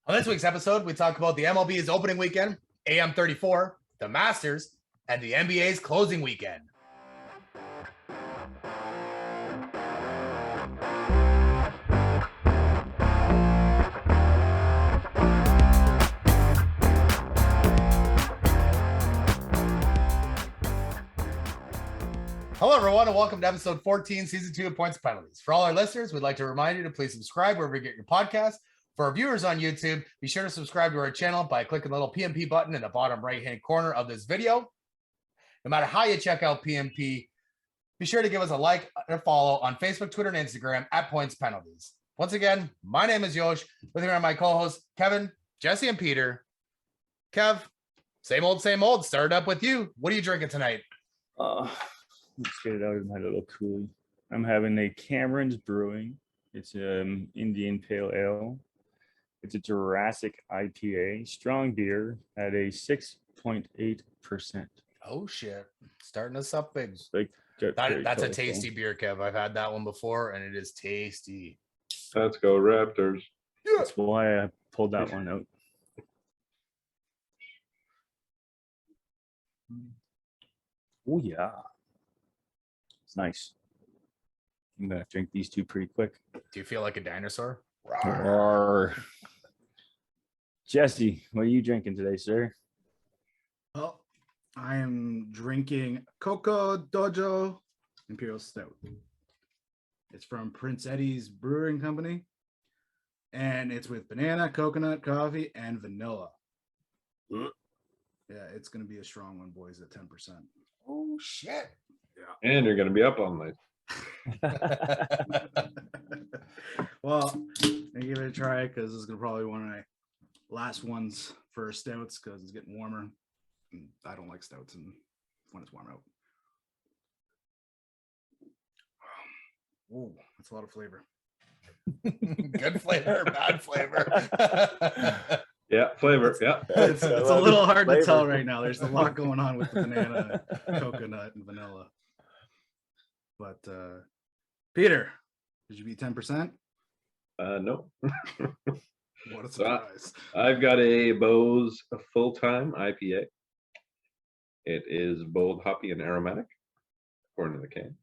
On this week's episode, we talk about the MLB's opening weekend, AM34, the Masters, and the NBA's closing weekend. Hello, everyone, and welcome to episode 14, season 2 of Points and Penalties. For all our listeners, we'd like to remind you to please subscribe wherever you get your podcast. For our viewers on YouTube, be sure to subscribe to our channel by clicking the little PMP button in the bottom right-hand corner of this video. No matter how you check out PMP, be sure to give us a like and a follow on Facebook, Twitter, and Instagram at Points Penalties. Once again, my name is Yosh. With me are my co-hosts, Kevin, Jesse, and Peter. Kev, same old. Start up with you. What are you drinking tonight? Let's get it out of my little coolie. I'm having a Cameron's Brewing. It's an Indian Pale Ale. It's a Jurassic IPA, strong beer at a 6.8%. Oh, shit. Starting us up big. Like, that's a tasty beer, Kev. I've had that one before, and it is tasty. Let's go, Raptors. Yeah. That's why I pulled that one out. Oh, yeah. It's nice. I'm going to drink these two pretty quick. Do you feel like a dinosaur? Rawr. Jesse, what are you drinking today, sir? Well, I am drinking Coco, Dojo, Imperial Stout. It's from Prince Eddie's Brewing Company, and it's with banana, coconut, coffee, and vanilla. Yeah, it's going to be a strong one, boys, at 10%. Oh, shit. Yeah. And you're going to be up all night. Well, I give it a try because this is going to probably be one of my last ones for stouts because it's getting warmer. And I don't like stouts and when it's warm out. Oh, that's a lot of flavor. Good flavor, bad flavor. Yeah, flavor. Yeah. It's a little hard to tell right now. There's a lot going on with the banana, coconut, and vanilla. But Peter, did you beat 10%? No. What a surprise. I've got a Bose full-time IPA. It is bold, hoppy, and aromatic, according to the can.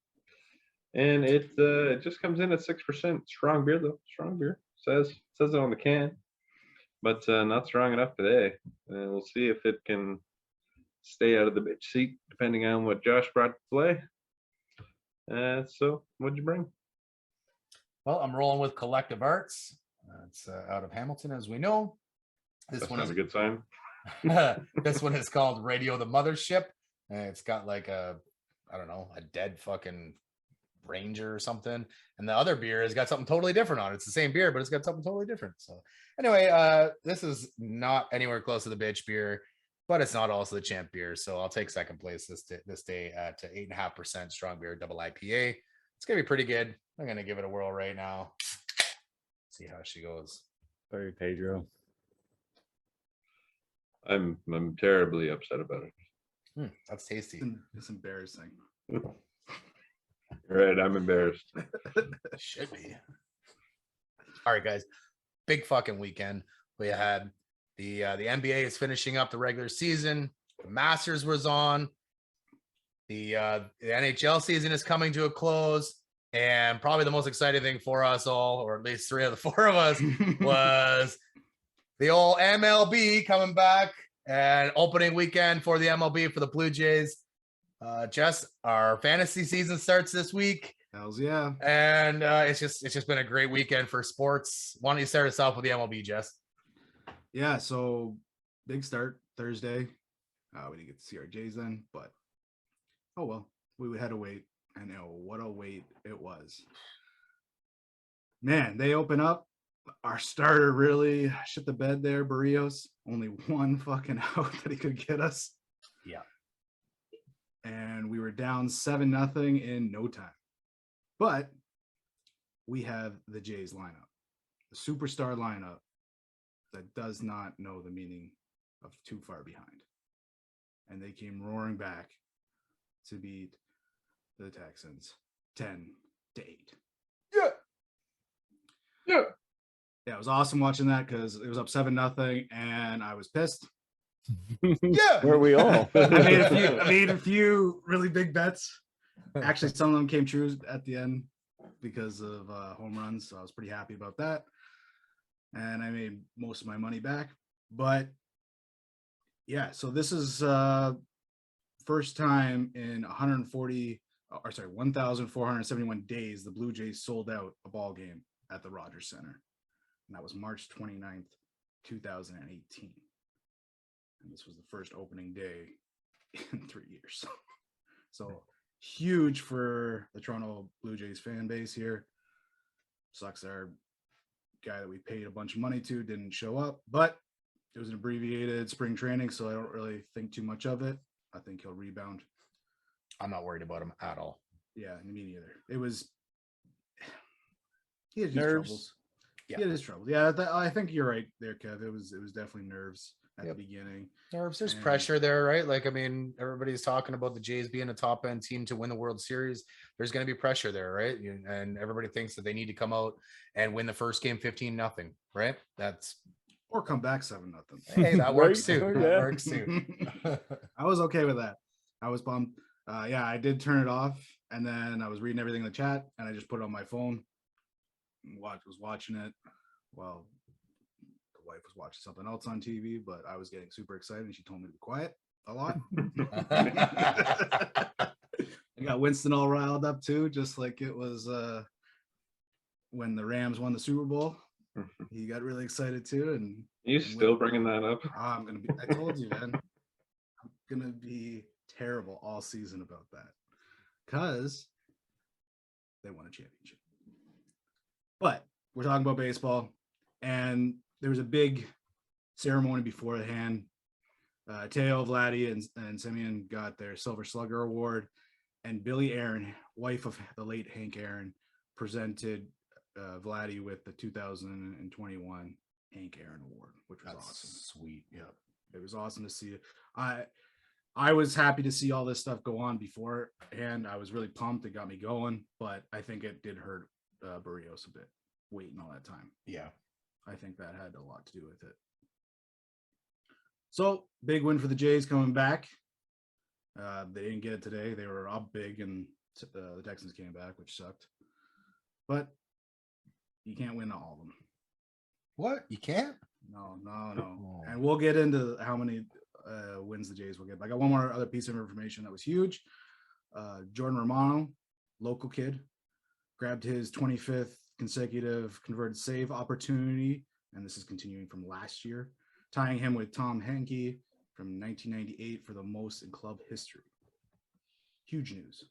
And it just comes in at 6%. Strong beer, though. Strong beer. Says it on the can. But not strong enough today. And we'll see if it can stay out of the bitch seat, depending on what Josh brought to play. So, what'd you bring? Well, I'm rolling with Collective Arts. It's out of Hamilton, as we know. That's not a good sign. This one is called Radio the Mothership. And it's got like a dead fucking ranger or something. And the other beer has got something totally different on it. It's the same beer, but it's got something totally different. So anyway, this is not anywhere close to the bitch beer, but it's not also the champ beer. So I'll take second place this day at 8.5% strong beer double IPA. It's going to be pretty good. I'm going to give it a whirl right now. See how she goes. Sorry, Pedro. I'm terribly upset about it. That's tasty. It's embarrassing. Right, I'm embarrassed. Should be. All right, guys. Big fucking weekend. We had the NBA is finishing up the regular season. The Masters was on. The NHL season is coming to a close. And probably the most exciting thing for us all, or at least three of the four of us, was the old MLB coming back and opening weekend for the MLB for the Blue Jays. Jess, our fantasy season starts this week. Hells yeah. And it's just been a great weekend for sports. Why don't you start us off with the MLB, Jess? Yeah, so big start Thursday. We didn't get to see our Jays then, but oh well, we had to wait. And what a wait it was. Man, they open up. Our starter really shit the bed there, Barrios. Only one fucking out that he could get us. Yeah. And we were down 7-0 in no time. But we have the Jays lineup, the superstar lineup that does not know the meaning of too far behind. And they came roaring back to beat the Texans 10-8. Yeah. Yeah, it was awesome watching that because it was up 7-0, and I was pissed. Yeah. Were we all? I made a few really big bets. Actually, some of them came true at the end because of home runs, so I was pretty happy about that. And I made most of my money back. But yeah, so this is first time in 1,471 days the Blue Jays sold out a ball game at the Rogers Center. And that was March 29th, 2018. And this was the first opening day in 3 years. So huge for the Toronto Blue Jays fan base here. Sucks our guy that we paid a bunch of money to didn't show up, but it was an abbreviated spring training, so I don't really think too much of it. I think he'll rebound. I'm not worried about him at all. Yeah, me neither. It was he had his Nerves. troubles. Yeah. He had his troubles. Yeah, I think you're right there, Kev. It was definitely nerves at Yep. the beginning. There's And- pressure there, right? Like, I mean, everybody's talking about the Jays being a top end team to win the World Series. There's going to be pressure there, right? And everybody thinks that they need to come out and win the first game 15-0, right? That's Or come back 7-0. hey, that works Right? too. Oh, That yeah. works too. I was okay with that. I was pumped. Yeah, I did turn it off, and then I was reading everything in the chat, and I just put it on my phone. Was watching it while the wife was watching something else on TV, but I was getting super excited, and she told me to be quiet a lot. I got Winston all riled up too, just like it was when the Rams won the Super Bowl. He got really excited too, and You still bringing that up? I'm gonna be. I told you, man. I'm gonna be terrible all season about that because they won a championship. But we're talking about baseball, and there was a big ceremony beforehand. Teo, Vladdy, and Simeon got their Silver Slugger Award, and Billy Aaron, wife of the late Hank Aaron, presented Vladdy with the 2021 Hank Aaron Award, which was That's awesome. sweet. Yeah. It was awesome to see. I was happy to see all this stuff go on beforehand. I was really pumped. It got me going, but I think it did hurt Barrios a bit waiting all that time. Yeah. I think that had a lot to do with it. So big win for the Jays coming back. They didn't get it today. They were up big, and the Texans came back, which sucked. But you can't win all of them. What? You can't? No. Oh. And we'll get into how many wins the Jays will get. I got one more other piece of information that was huge. Jordan Romano, local kid, grabbed his 25th consecutive converted save opportunity, and this is continuing from last year, tying him with Tom Henke from 1998 for the most in club history. Huge news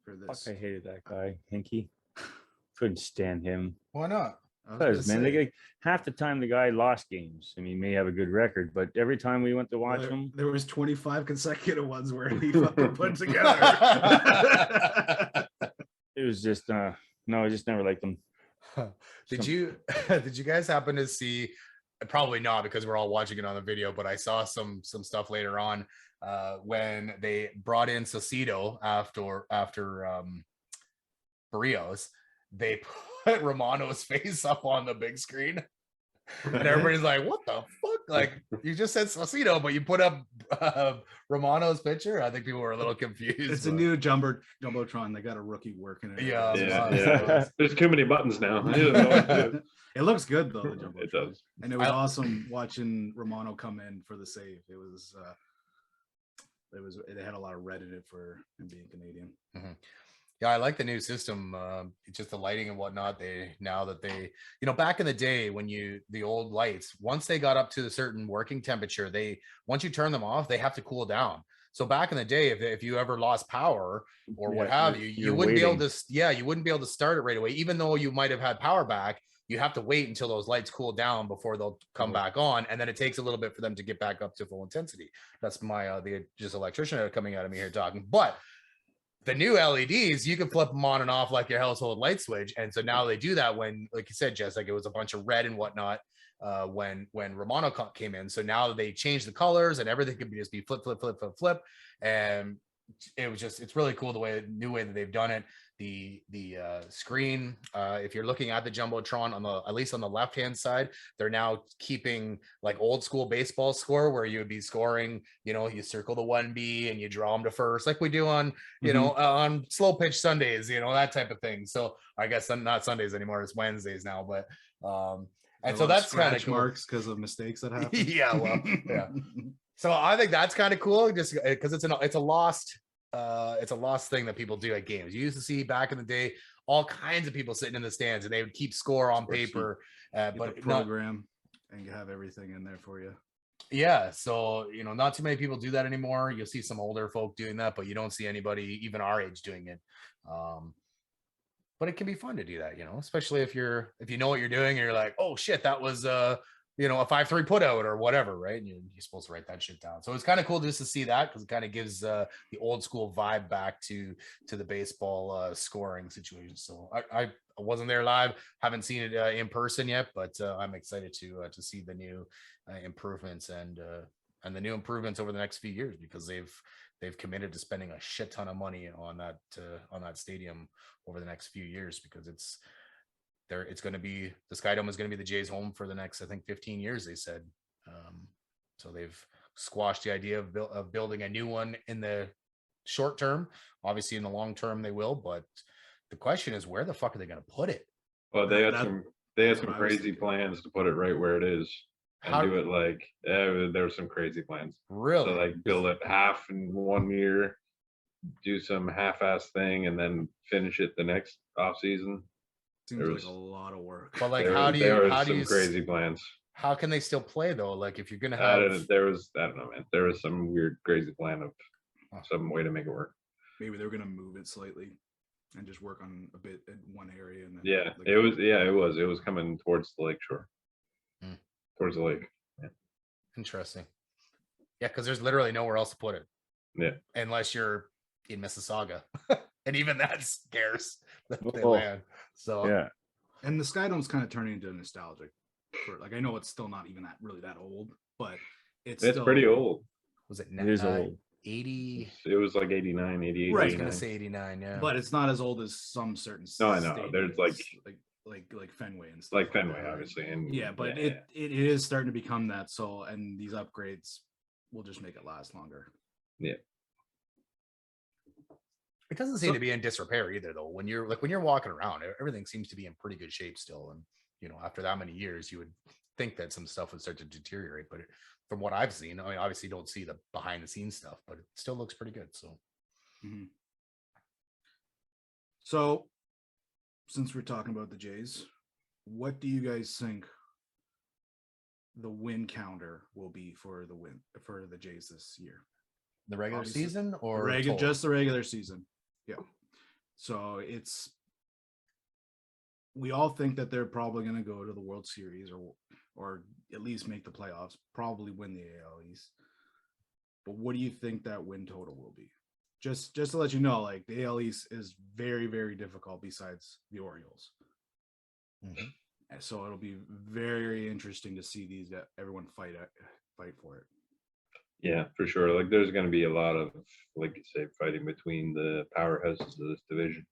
for this. Fuck, I hated that guy, Hinky. Couldn't stand him. Why not? I was gonna Because man, they say, get half the time the guy lost games. I mean, he may have a good record, but every time we went to watch there, him, there was 25 consecutive ones where he fucking put together. it was just no, I just never liked him. Did you guys happen to see, probably not because we're all watching it on the video, but I saw some stuff later on when they brought in Saucedo after Barrios, they put Romano's face up on the big screen. And everybody's like, what the fuck? Like, you just said Saucedo, but you put up Romano's picture. I think people were a little confused. It's a new Jumbotron. They got a rookie working it. Yeah, Yeah. There's too many buttons now. I don't know what to do. It looks good though. The Jumbotron. It does. And it was awesome watching Romano come in for the save. It had a lot of red in it for him being Canadian. Mm-hmm. Yeah, I like the new system. Just the lighting and whatnot. Back in the day when the old lights, once they got up to a certain working temperature, once you turn them off, they have to cool down. So back in the day, if you ever lost power or what have you, you wouldn't be able to. Yeah, you wouldn't be able to start it right away, even though you might have had power back. You have to wait until those lights cool down before they'll come back on, and then it takes a little bit for them to get back up to full intensity. That's my the just electrician coming out of me here talking, but. The new LEDs, you can flip them on and off like your household light switch. And so now they do that when, like you said, Jess, like it was a bunch of red and whatnot when Romano came in. So now they changed the colors and everything could just be flip. And it's really cool new way that they've done it. screen. If you're looking at the jumbotron at least on the left hand side, they're now keeping like old school baseball score where you would be scoring. You circle the 1B and you draw them to first, like we do on on slow pitch Sundays. That type of thing. So I guess not Sundays anymore; it's Wednesdays now. But and so that's kind of cool. Marks because of mistakes that happen. Yeah, well, yeah. So I think that's kind of cool, just because it's a lost thing that people do at games. You used to see back in the day all kinds of people sitting in the stands and they would keep score on paper, but program and have everything in there for you. Yeah, so not too many people do that anymore. You'll see some older folk doing that, but you don't see anybody even our age doing it. But it can be fun to do that, especially if you know what you're doing and you're like, oh shit, that was a 5-3 put out or whatever, right? And you're supposed to write that shit down. So it's kind of cool just to see that, because it kind of gives the old school vibe back to the baseball scoring situation. So I wasn't there live, haven't seen it in person yet, but I'm excited to see the new improvements and the new improvements over the next few years, because they've committed to spending a shit ton of money on that stadium over the next few years, because it's going to be, the Skydome is going to be the Jays' home for the next, I think, 15 years, they said. So they've squashed the idea of building a new one in the short term. Obviously in the long term they will, but the question is, where the fuck are they going to put it? Well, they had some crazy plans to put it right where it is and do it like there were some crazy plans. Really? So like build it half in 1 year, do some half-ass thing, and then finish it the next off season. Seems like a lot of work. But like, there were some crazy plans. How can they still play though? Like, if you're gonna have, I don't know, man. There was some weird, crazy plan of some way to make it work. Maybe they're gonna move it slightly and just work on a bit in one area. And then it was coming towards the lake shore, towards the lake. Yeah. Interesting. Yeah, because there's literally nowhere else to put it. Yeah, unless you're in Mississauga, and even that's scarce. Land. So yeah, and the Skydome's kind of turning into nostalgic. I know it's still not even that old, but it's still pretty old. Was it? It is old. 80. It was like 89, 88. Right, I was gonna say 89. Yeah, but it's not as old as some certain. No, I know. There's like Fenway and stuff. Like Fenway, obviously, and yeah, but it is starting to become that. So, and these upgrades will just make it last longer. Yeah. It doesn't seem to be in disrepair either, though. When you're walking around, everything seems to be in pretty good shape still. And after that many years, you would think that some stuff would start to deteriorate. But from what I've seen, I mean, obviously, you don't see the behind the scenes stuff, but it still looks pretty good. So, So, since we're talking about the Jays, what do you guys think the win counter will be for the Jays this year? The regular season or just the regular season? Yeah. So we all think that they're probably going to go to the World Series or at least make the playoffs, probably win the AL East. But what do you think that win total will be? Just to let you know, like, the AL East is very, very difficult besides the Orioles. So it'll be very interesting to see everyone fight for it. Yeah, for sure. Like, there's going to be a lot of, like you say, fighting between the powerhouses of this division,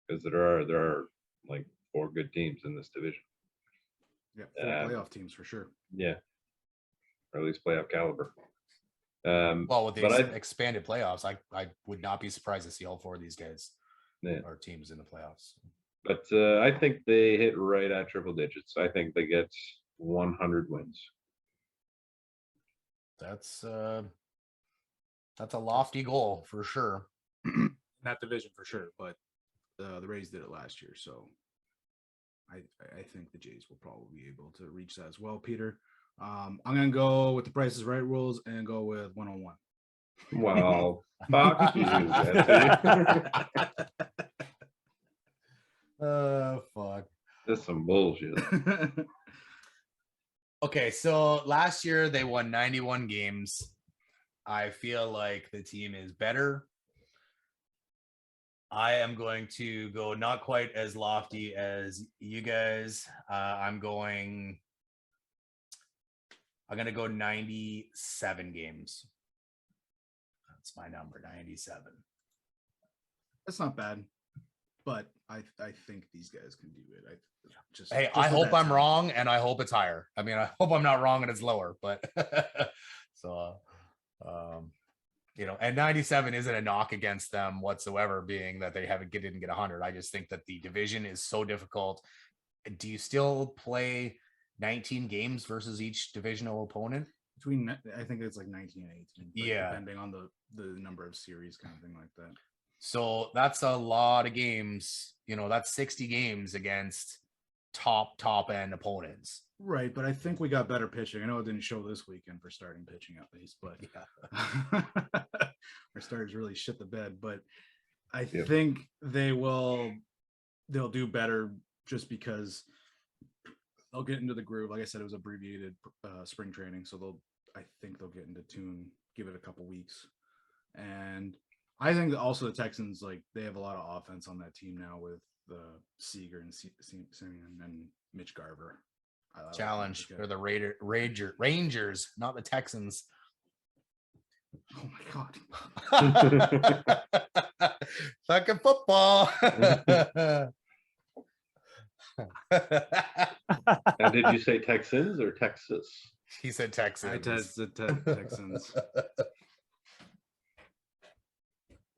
because there are like 4 good teams in this division. Yeah, 4 playoff teams for sure. Yeah, or at least playoff caliber. Well, with the expanded playoffs, I would not be surprised to see all 4 of these guys or teams in the playoffs. But I think they hit right at triple digits. I think they get 100 wins. That's a lofty goal for sure. That division for sure, but the Rays did it last year, so I think the Jays will probably be able to reach that as well. Peter, I'm gonna go with the Price is Right rules and go with 101. Well, fuck you, Jesse. Fuck. That's some bullshit. Okay, so last year they won 91 games. I feel like the team is better. I am going to go not quite as lofty as you guys. I'm going to go 97 games. That's my number, 97. That's not bad. but I think these guys can do it. Hey, I hope I'm wrong, and I hope it's higher. I mean, I hope I'm not wrong and it's lower, but so, and 97 isn't a knock against them whatsoever, being that they didn't get 100. I just think that the division is so difficult. Do you still play 19 games versus each divisional opponent? I think it's like 19 and 18. Yeah, depending on the number of series, kind of thing like that. So that's a lot of games. That's 60 games against top end opponents. Right, but I think we got better pitching. I know it didn't show this weekend for starting pitching at least, but our starters really shit the bed. But I think they'll do better just because they'll get into the groove. Like I said, it was abbreviated spring training, so I think they'll get into tune. Give it a couple weeks, and I think that also the Texans, like, they have a lot of offense on that team now with Seager and Simeon and Mitch Garver. Challenge. They're the Rangers, not the Texans. Oh my God. Fucking football. And did you say Texans or Texas? He said Texans. I said Texans.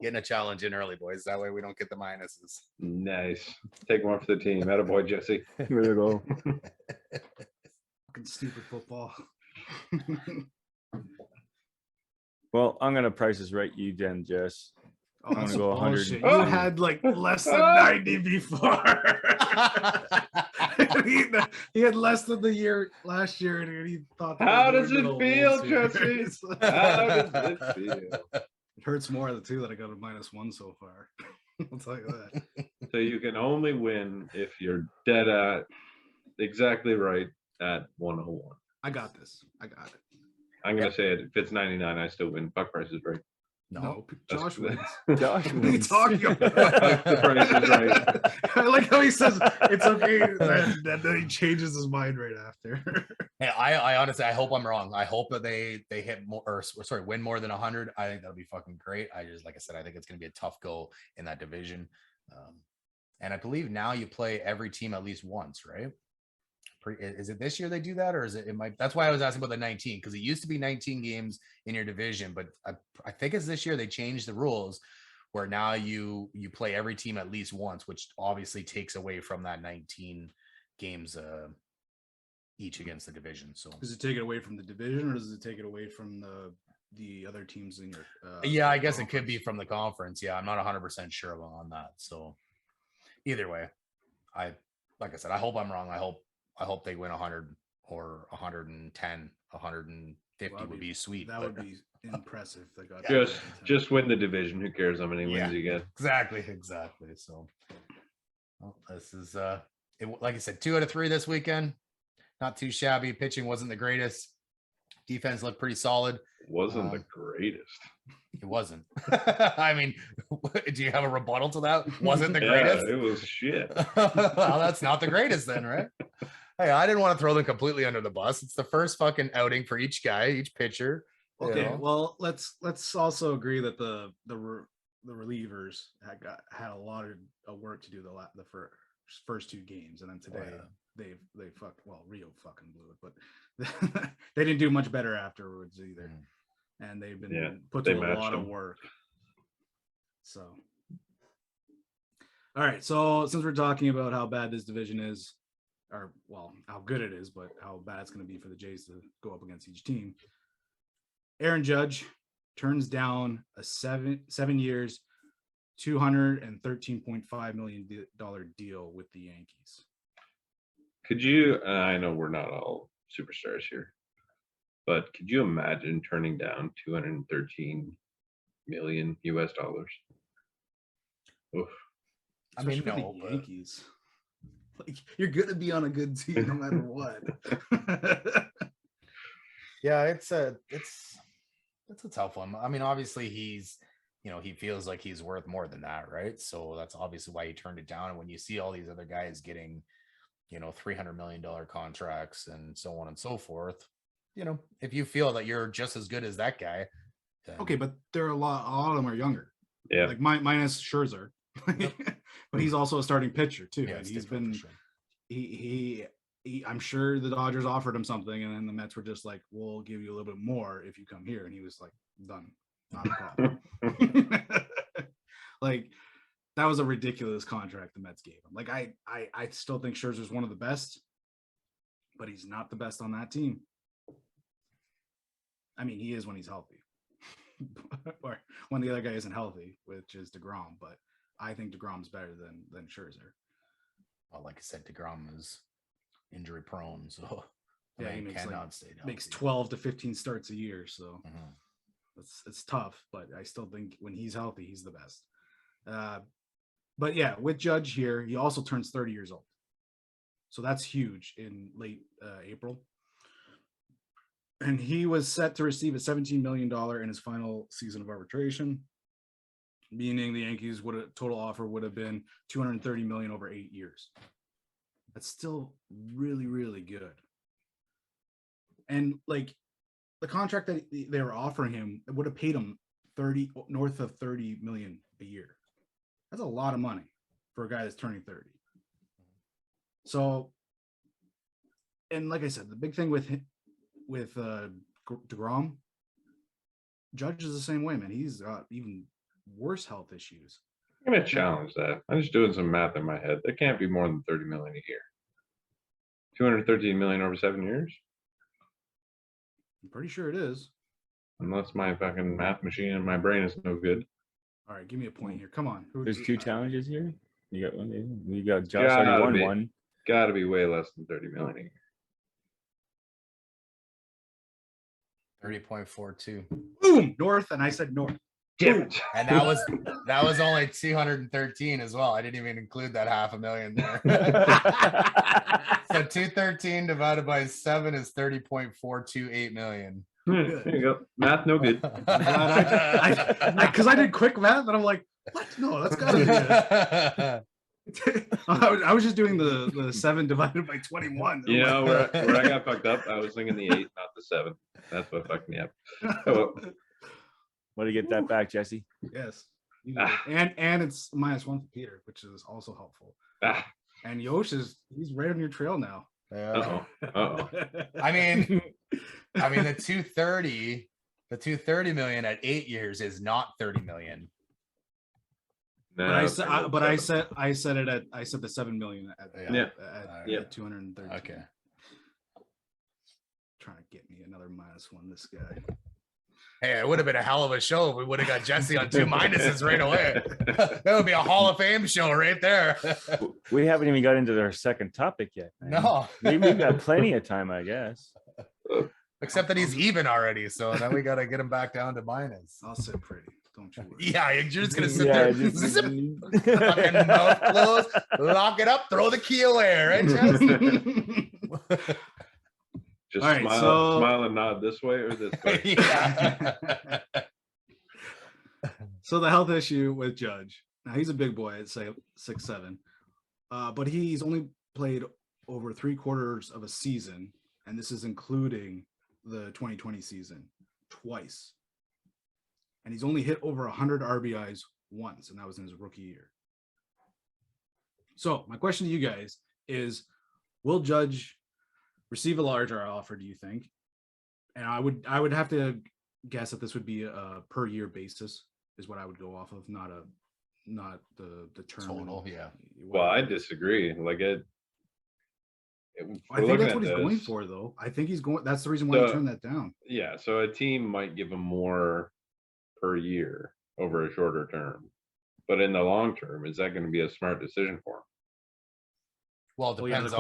Getting a challenge in early, boys. That way we don't get the minuses. Nice. Take one for the team. Attaboy, Jesse. Here you go. Fucking stupid football. Well, I'm gonna price this right, you then, Jess. Oh, I'm gonna go 100. You had like less than 90 before. he had less than the year last year, and he thought. How does it feel, Jesse? How does it feel? It hurts more the two that I got a -1 so far. I'll tell you that. So you can only win if you're dead at exactly right at 101. I got this. I got it. I'm gonna say it. If it's 99, I still win. Buck price is right. No, Josh That's- wins. Josh What are you wins. talking about? The price is right. I like how he says it's okay, and then he changes his mind right after. Hey, I honestly, I hope I'm wrong. I hope that they hit more, win more than 100. I think that'll be fucking great. Like I said, I think it's going to be a tough go in that division. And I believe now you play every team at least once, right? Is it this year they do that, or is it might? That's why I was asking about the 19, because it used to be 19 games in your division, but I think it's this year they changed the rules where now you play every team at least once, which obviously takes away from that 19 games each against the division. So Does it take it away from the division, or does it take it away from the other teams in your? yeah, I guess it could be from the conference. Yeah, I'm not 100% sure on that. So either way, like I said, I hope I'm wrong. I hope they win 100 or 110, 150 would be sweet. That would be impressive. If they got Just win the division. Who cares how many wins you get? Exactly. So this is like I said, 2 out of 3 this weekend. Not too shabby. Pitching wasn't the greatest. Defense looked pretty solid. Wasn't the greatest. It wasn't. I mean, do you have a rebuttal to that? Wasn't the greatest? It was shit. Well, that's not the greatest then, right? Hey, I didn't want to throw them completely under the bus. It's the first fucking outing for each guy, each pitcher. Okay, well, let's also agree that the relievers had a lot of work to do the first 2 games, and then today they fucked. Well, Rio fucking blew it, but they didn't do much better afterwards either, and they've been put to a lot of work. So, all right. So since we're talking about how bad this division is, or well, how good it is, but how bad it's going to be for the Jays to go up against each team. Aaron Judge turns down a 7 years, $213.5 million deal with the Yankees. Could you? I know we're not all superstars here, but could you imagine turning down $213 million US? Oof. I mean, Especially no, the Yankees. Like, you're gonna be on a good team no matter what. Yeah, it's a tough one. I mean, obviously he feels like he's worth more than that, right? So that's obviously why he turned it down. And when you see all these other guys getting, $300 million contracts and so on and so forth, if you feel that you're just as good as that guy, then... Okay, but there are a lot of them are younger. Yeah, like minus Scherzer. but he's also a starting pitcher too. Yeah, and it's he's different for been sure. he I'm sure the Dodgers offered him something, and then the Mets were just like, "We'll give you a little bit more if you come here," and he was like, "Done, not a problem." Like that was a ridiculous contract the Mets gave him. Like I still think Scherzer's one of the best, but he's not the best on that team. I mean, he is when he's healthy, or when the other guy isn't healthy, which is DeGrom. But I think DeGrom's better than Scherzer. Well, like I said, DeGrom is injury prone, so the Yeah, he man makes cannot stay healthy. makes 12 to 15 starts a year, so Mhm. it's tough. But I still think when he's healthy, he's the best. But yeah, with Judge here, he also turns 30 years old, so that's huge in late April. And he was set to receive a $17 million in his final season of arbitration, meaning the Yankees total offer would have been $230 million over 8 years. That's still really, really good. And like the contract that they were offering him, it would have paid him north of 30 million a year. That's a lot of money for a guy that's turning 30. So, and like I said, the big thing with DeGrom, Judge is the same way, man. He's got even worse health issues. I'm gonna challenge that. I'm just doing some math in my head. There can't be more than 30 million a year. 213 million over 7 years, I'm pretty sure it is. unless my fucking math machine in my brain is no good. All right, give me a point here. Come on. There's 2 challenges here. You got one. You got Josh Gotta already won be. one. Got to be way less than 30 million a year. 30.42. Boom, north, and I said north. Damn it. And that was only 213 as well. I didn't even include that $500,000 there. So 213 divided by 7 is 30.428 million. There you go. Math no good. Because I did quick math, and I'm like, what? No, that's gotta be it. I was just doing the 7 divided by 21. You know where I got fucked up? I was thinking the 8, not the 7. That's what fucked me up. Oh, well. Way to get that back, Jesse. Yes. You did. And it's -1 for Peter, which is also helpful. Ah. And Yosh he's right on your trail now. Yeah. Uh-oh. I mean the 230 million at 8 years is not 30 million. No, I said the 7 million at Yeah. at 230. Okay. Trying to get me another -1, this guy. Hey, it would have been a hell of a show if we would have got Jesse on 2 minuses right away. That would be a Hall of Fame show right there. We haven't even got into their second topic yet. Man. No. We've got plenty of time, I guess. Except that he's even already, so now we got to get him back down to minus. I'll sit pretty. Don't you worry. Yeah, you're just gonna sit Yeah, there, just- fucking mouth closed, lock it up, throw the key away, right, Jess? Just All right, smile and nod this way or this way. Yeah. So the health issue with Judge. Now he's a big boy at say 6'7", but he's only played over 3/4 of a season, and this is including the 2020 season twice. And he's only hit over 100 RBIs once, and that was in his rookie year. So my question to you guys is, will Judge receive a larger offer, do you think? And I would have to guess that this would be a per year basis is what I would go off of, not the term. Total, yeah. Well, I disagree. Like I think that's what he's going for, though. I think he's going. That's the reason why he turned that down. Yeah, so a team might give him more per year over a shorter term, but in the long term, is that going to be a smart decision for him? Well, it Well, yeah, depends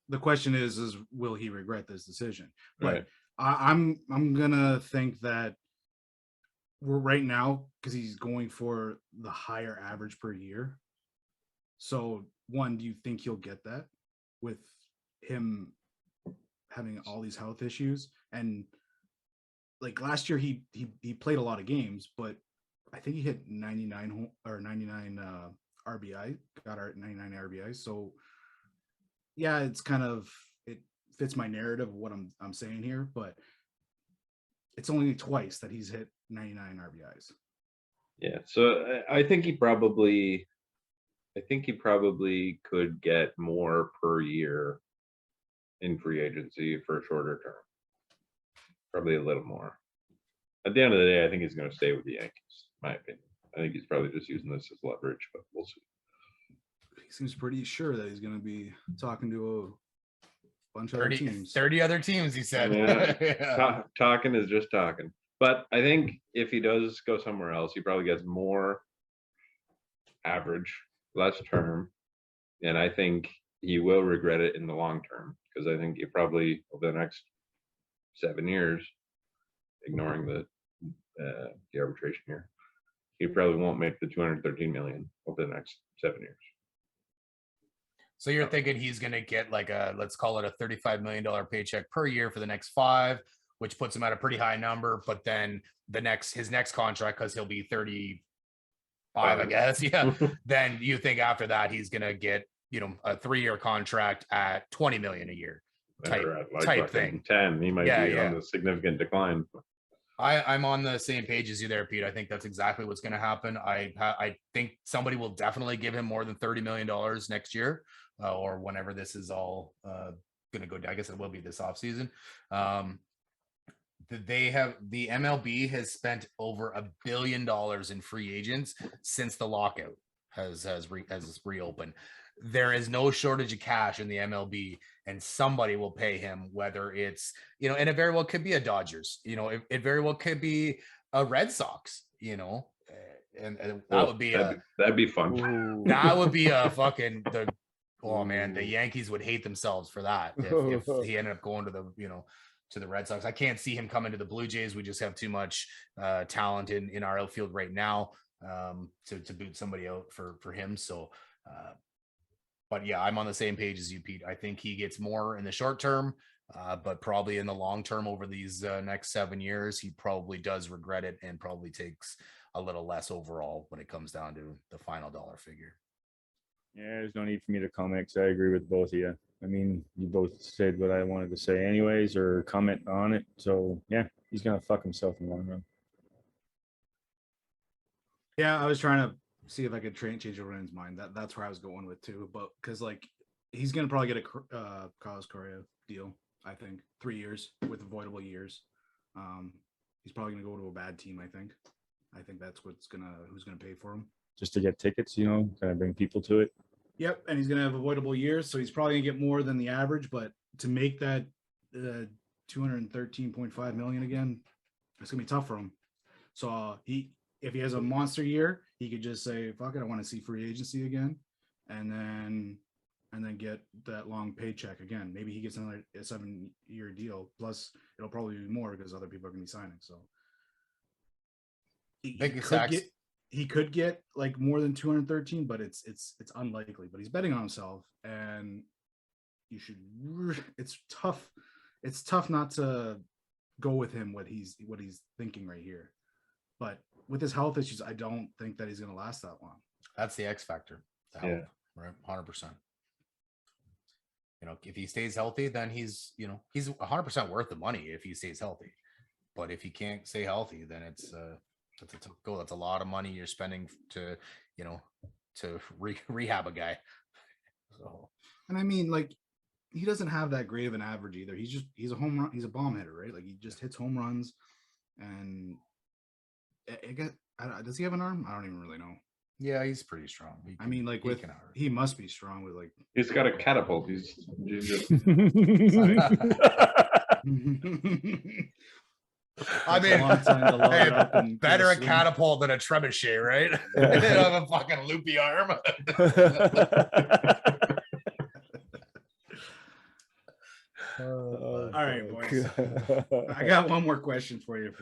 the question is will he regret this decision? But Right. I'm gonna think that we're right now, because he's going for the higher average per year. So one, do you think he'll get that with him having all these health issues? And like last year he played a lot of games, but I think he hit 99 RBI, got our 99 RBI. So yeah, it fits my narrative of what I'm saying here, but it's only twice that he's hit 99 RBIs. Yeah, so I think he probably I think he probably could get more per year in free agency for a shorter term. Probably a little more. At the end of the day, I think he's going to stay with the Yankees, in my opinion. I think he's probably just using this as leverage, but we'll see. He seems pretty sure that he's going to be talking to a bunch of other 30, teams. 30 other teams, he said. Yeah. Yeah. Talking is just talking. But I think if he does go somewhere else, he probably gets more average, less term, and I think he will regret it in the long term, because I think he probably over the next 7 years, ignoring the arbitration year, he probably won't make the 213 million over the next 7 years. So you're thinking he's going to get like a, let's call it a $35 million paycheck per year for the next 5, which puts him at a pretty high number. But then his next contract, because he'll be 35, I guess. Yeah. Then you think after that, he's going to get, a 3-year contract at 20 million a year type Like thing. 10, he might be on the significant decline. I'm on the same page as you there, Pete. I think that's exactly what's going to happen. I think somebody will definitely give him more than $30 million next year, or whenever this is all going to go. I guess it will be this offseason. The MLB has spent over $1 billion in free agents since the lockout has reopened. There is no shortage of cash in the MLB, and somebody will pay him, whether it's, and it very well could be a Dodgers, it very well could be a Red Sox, and that would be that'd be fun. That would be a fucking oh man, the Yankees would hate themselves for that if he ended up going to to the Red Sox. I can't see him coming to the Blue Jays. We just have too much talent in our outfield right now to boot somebody out for him. So but yeah, I'm on the same page as you, Pete. I think he gets more in the short term, but probably in the long term over these next 7 years, he probably does regret it and probably takes a little less overall when it comes down to the final dollar figure. Yeah, there's no need for me to comment because I agree with both of you. I mean, you both said what I wanted to say anyways, or comment on it. So yeah, he's going to fuck himself in the long run. Yeah, I was trying to see if I could change everyone's mind. That's where I was going with too. But because he's gonna probably get a Carlos Correa deal. I think 3 years with avoidable years. He's probably gonna go to a bad team. I think that's who's gonna pay for him. Just to get tickets, kind of bring people to it. Yep, and he's gonna have avoidable years, so he's probably gonna get more than the average. But to make that 213.5 million again, it's gonna be tough for him. So if he has a monster year, he could just say, fuck it, I want to see free agency again. And then get that long paycheck again. Maybe he gets another 7-year deal. Plus it'll probably be more because other people are going to be signing. So he could get like more than 213, but it's unlikely, but he's betting on himself, and it's tough not to go with him, what he's thinking right here. But with his health issues, I don't think that he's going to last that long. That's the X factor. Yeah. Right. 100%. If he stays healthy, then he's 100% worth the money if he stays healthy. But if he can't stay healthy, then that's a tough goal. That's a lot of money you're spending to rehab a guy. So, and I mean, like, he doesn't have that great of an average either. He's a home run. He's a bomb hitter, right? Like, he just hits home runs. And does he have an arm? I don't even really know. Yeah, he's pretty strong. He must be strong with like. He's got a catapult. He's just... I mean, better a catapult than a trebuchet, right? They don't have a fucking loopy arm. All right, boys. I got one more question for you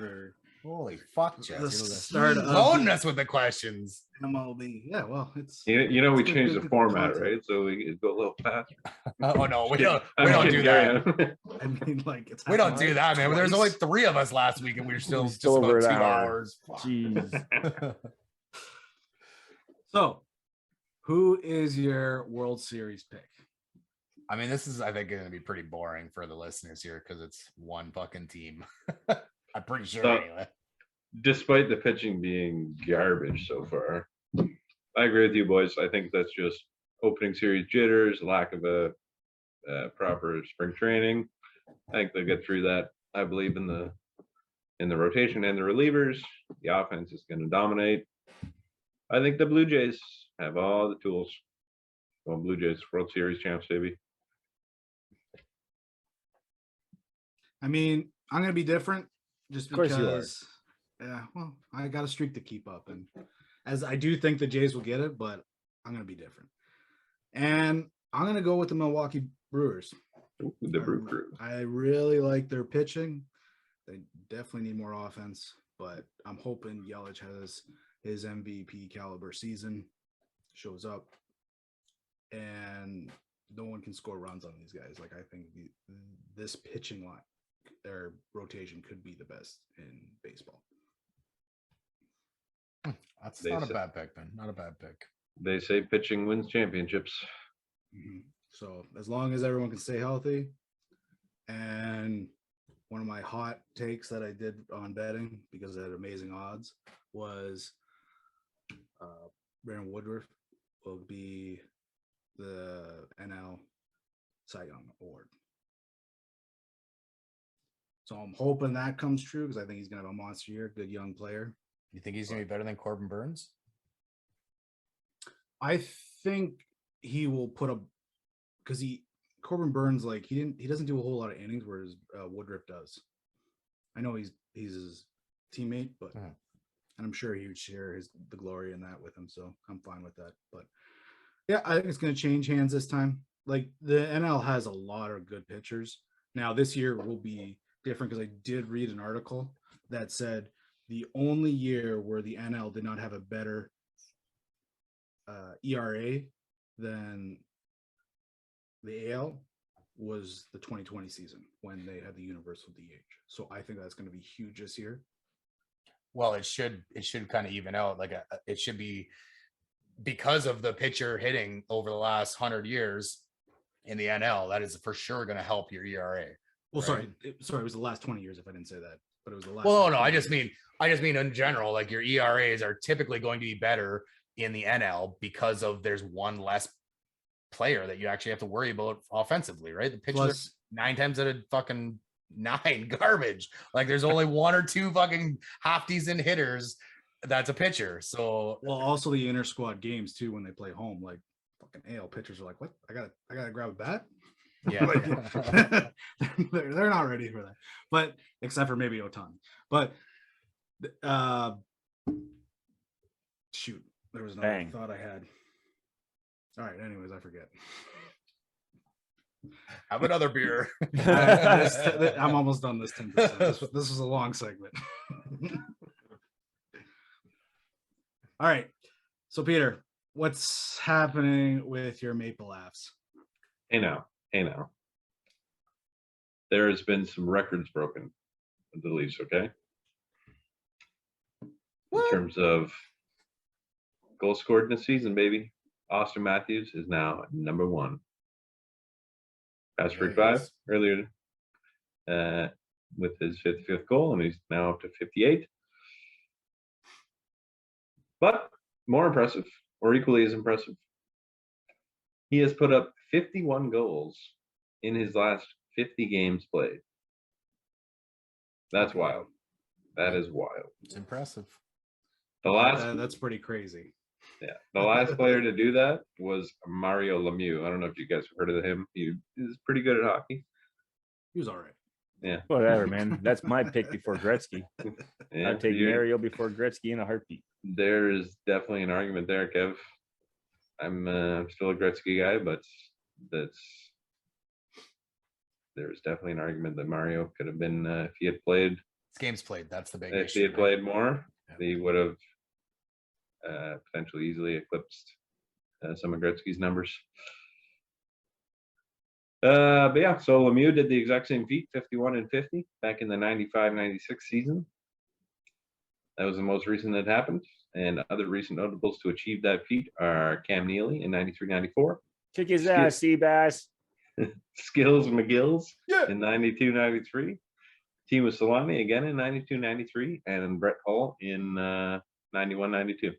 holy fuck, Jesse. Start loading us with the questions. MLB. Yeah, well, it's we changed the format, right? So we go a little faster. Oh no, we don't do that. I mean, like, we don't do that, man. There's only 3 of us last week, and we were still just over about 2 an hour. hours. Jeez. So, who is your World Series pick? I mean, this is, I think, going to be pretty boring for the listeners here because it's one fucking team. I'm pretty sure, anyway. Despite the pitching being garbage so far, I agree with you, boys. I think that's just opening series jitters, lack of a proper spring training. I think they'll get through that. I believe in the rotation and the relievers. The offense is going to dominate. I think the Blue Jays have all the tools. Well, Blue Jays World Series champs, baby. I mean, I'm gonna be different just Of course you are. because. Yeah, well, I got a streak to keep up, and as I do think the Jays will get it, but I'm gonna be different, and I'm gonna go with the Milwaukee Brewers. Ooh, the Brew Crew. I really like their pitching. They definitely need more offense, but I'm hoping Yelich has his MVP caliber season, shows up, and no one can score runs on these guys. Like I think this pitching line, their rotation could be the best in baseball. That's They not a said- bad pick, man. Not a bad pick. They say pitching wins championships. So as long as everyone can stay healthy, and one of my hot takes that I did on betting because it had amazing odds was Brandon Woodruff will be the NL Cy Young Award. So I'm hoping that comes true because I think he's gonna have a monster year, good young player. You think he's gonna be better than Corbin Burns? I think he will put up because Corbin Burns, like he doesn't do a whole lot of innings, whereas Woodruff does. I know he's his teammate, but Mhm. and I'm sure he would share the glory in that with him. So I'm fine with that. But yeah, I think it's going to change hands this time. Like the NL has a lot of good pitchers. Now this year will be different because I did read an article that said the only year where the NL did not have a better ERA than the AL was the 2020 season when they had the universal DH. So I think that's going to be huge this year. Well, it should kind of even out. Like it should be because of the pitcher hitting over the last 100 years in the NL. That is for sure going to help your ERA. Well, Right. sorry, it was the last 20 years if I didn't say that, but it was the last. Well, no, 20 I just years. mean in general, like your ERAs are typically going to be better in the NL because of there's one less player that you actually have to worry about offensively, right? The pitchers Plus, are 9 times out of fucking 9 garbage. Like there's only 1 or 2 fucking half decent hitters that's a pitcher. So well, also the inter squad games too when they play home, like fucking AL pitchers are like, what? I gotta grab a bat. yeah, Like, they're not ready for that. But except for maybe Otani. But shoot, there was another Bang. thought I had. All right, anyways, I forget. have another beer. I'm almost done this 10%. This was a long segment. All right. So Peter, what's happening with your Maple Laughs? Hey now. There has been some records broken with the Leafs, okay? In terms of goals scored in the season, baby. Austin Matthews is now number 1. Past There he 5 is. earlier with his 55th goal, and he's now up to 58. But more impressive, or equally as impressive, he has put up 51 goals in his last 50 games played. That's wild. That is wild. It's impressive. The last That's pretty crazy. the last player to do that was Mario Lemieux. I don't know if you guys have heard of him. He is pretty good at hockey. He was all right. Yeah. Whatever, man. That's my pick before Gretzky. Yeah, I'd take you- Mario before Gretzky in a heartbeat. There is definitely an argument there, Kev. I'm still a Gretzky guy, but there's definitely an argument that Mario could have been if he had played. It's games played. That's the big If issue. he had right? played more, Yeah. he would have potentially easily eclipsed some of Gretzky's numbers. But yeah, so Lemieux did the exact same feat, 51 and 50, back in the 95-96 season. That was the most recent that happened. And other recent notables to achieve that feat are Cam Neely in 93-94, Kick his ass, Seabass. Skills McGills Yeah. in 92-93, Timo Solani again in 92-93, and Brett Hull in 91-92.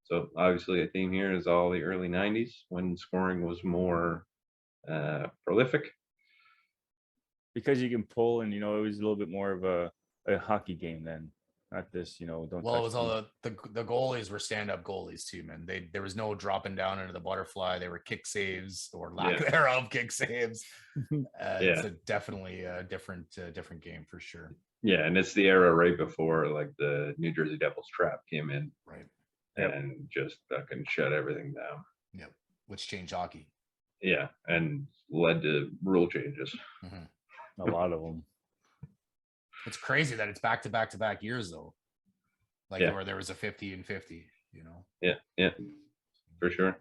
So obviously a theme here is all the early 90s when scoring was more prolific. Because you can pull, and it was a little bit more of a hockey game then. Not this, don't Well, it touch was me. all the goalies were stand-up goalies too, man. There was no dropping down into the butterfly. They were kick saves or lack thereof kick saves. It's definitely a different game for sure. Yeah, and it's the era right before like the New Jersey Devils trap came in, right, and just fucking shut everything down. Yep, which changed hockey. Yeah, and led to rule changes. A lot of them. It's crazy that it's back to back years though. Like where there was a 50 and 50, Yeah, for sure.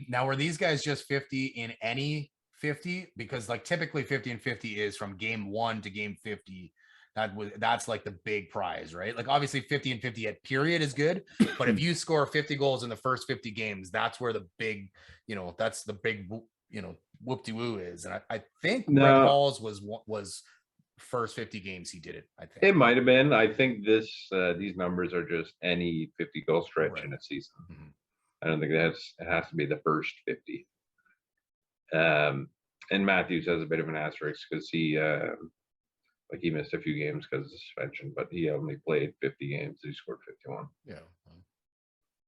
Now, were these guys just 50 in any 50? Because like typically 50 and 50 is from game 1 to game 50. That's like the big prize, right? Like obviously 50 and 50 at period is good, but if you score 50 goals in the first 50 games, that's where the big, that's the big, whoop-de-woo is. And I think Brett Hall's was first 50 games he did it. I think it might have been. I think these numbers are just any 50 goal stretch in a season. I don't think it has to be the first 50. And Matthews has a bit of an asterisk because he missed a few games because of suspension, but he only played 50 games. He scored 51. Yeah.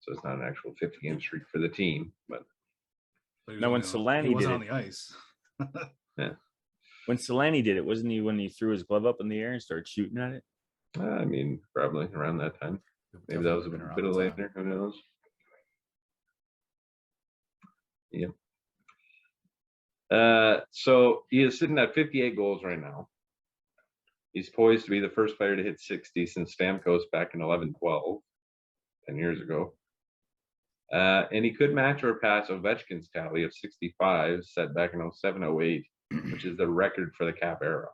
So it's not an actual 50 game streak for the team, but now when Solani was did on the ice. Yeah. When Solani did it, wasn't he when he threw his glove up in the air and started shooting at it? I mean, probably around that time. Maybe that was a bit later. Who knows? Yeah. So he is sitting at 58 goals right now. He's poised to be the first player to hit 60 since Stamkos back in 11-12, 10 years ago. And he could match or pass Ovechkin's tally of 65 set back in 07-08, which is the record for the Cap era.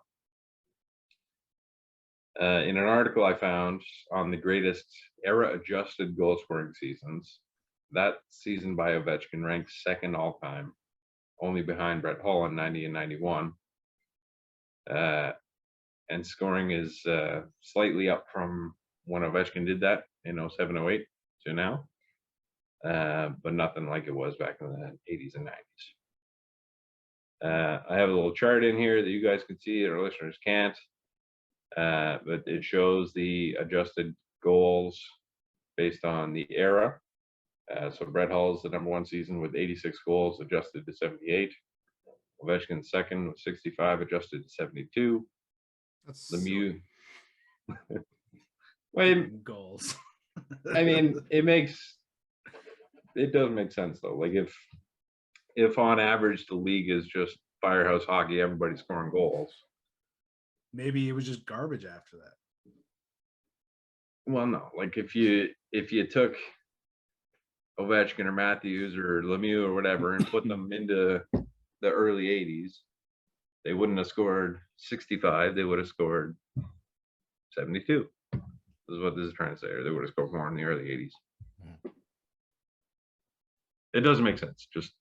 In an article I found on the greatest era-adjusted goal-scoring seasons, that season by Ovechkin ranks second all-time, only behind Brett Hull in 90 and 91. And scoring is slightly up from when Ovechkin did that in 07-08 to now, but nothing like it was back in the 80s and 90s. I have a little chart in here that you guys can see, our listeners can't, but it shows the adjusted goals based on the era. So Brett Hull's the #1 season with 86 goals, adjusted to 78. Ovechkin's second with 65, adjusted to 72. That's Lemieux. Wait, goals. I mean, it does make sense though. Like if on average the league is just firehouse hockey, everybody's scoring goals. Maybe it was just garbage after that. Well, no. Like if you took Ovechkin or Matthews or Lemieux or whatever and put them into the early 80s, they wouldn't have scored 65. They would have scored 72. This is what this is trying to say. Or they would have scored more in the early 80s. It doesn't make sense. Just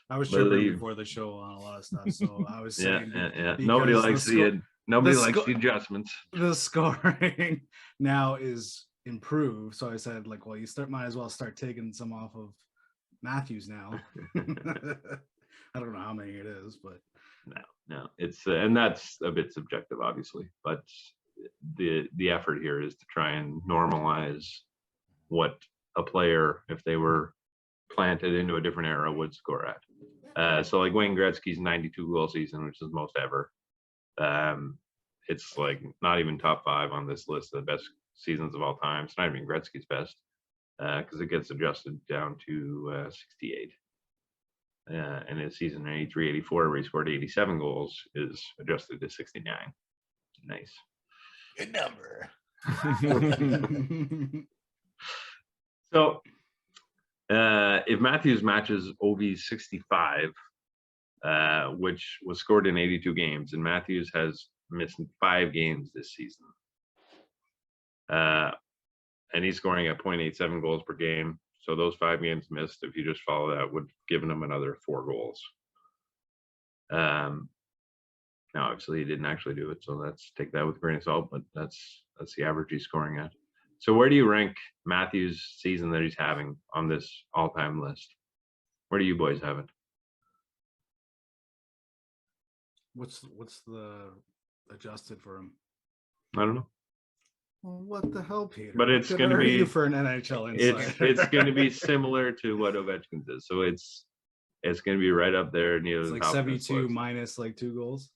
I was tripping before the show on a lot of stuff, so I was saying, yeah. Nobody likes the adjustments. The scoring now is improved, so I said, like, well, might as well start taking some off of Matthews now. I don't know how many it is, but no, it's and that's a bit subjective, obviously, but the effort here is to try and normalize what a player, if they were planted into a different era, would score at. So like Wayne Gretzky's 92 goal season, which is most ever. It's like not even top 5 on this list of the best seasons of all time. It's not even Gretzky's best because it gets adjusted down to 68. And his season in 83-84, where he scored 87 goals, is adjusted to 69. Nice. Good number. So if Matthews matches Ovi's 65, which was scored in 82 games, and Matthews has missed 5 games this season, and he's scoring at 0.87 goals per game. So those 5 games missed, if you just follow that, would have given him another 4 goals. Now, obviously, he didn't actually do it, so let's take that with a grain of salt. But that's the average he's scoring at. So where do you rank Matthews' season that he's having on this all-time list? Where do you boys have it? What's the adjusted for him? I don't know. Well, what the hell, Peter? But it's Good gonna are be- you for an NHL insider. It's going to be similar to what Ovechkin's is. So it's going to be right up there near It's the like top of this 72 list. minus like 2 goals.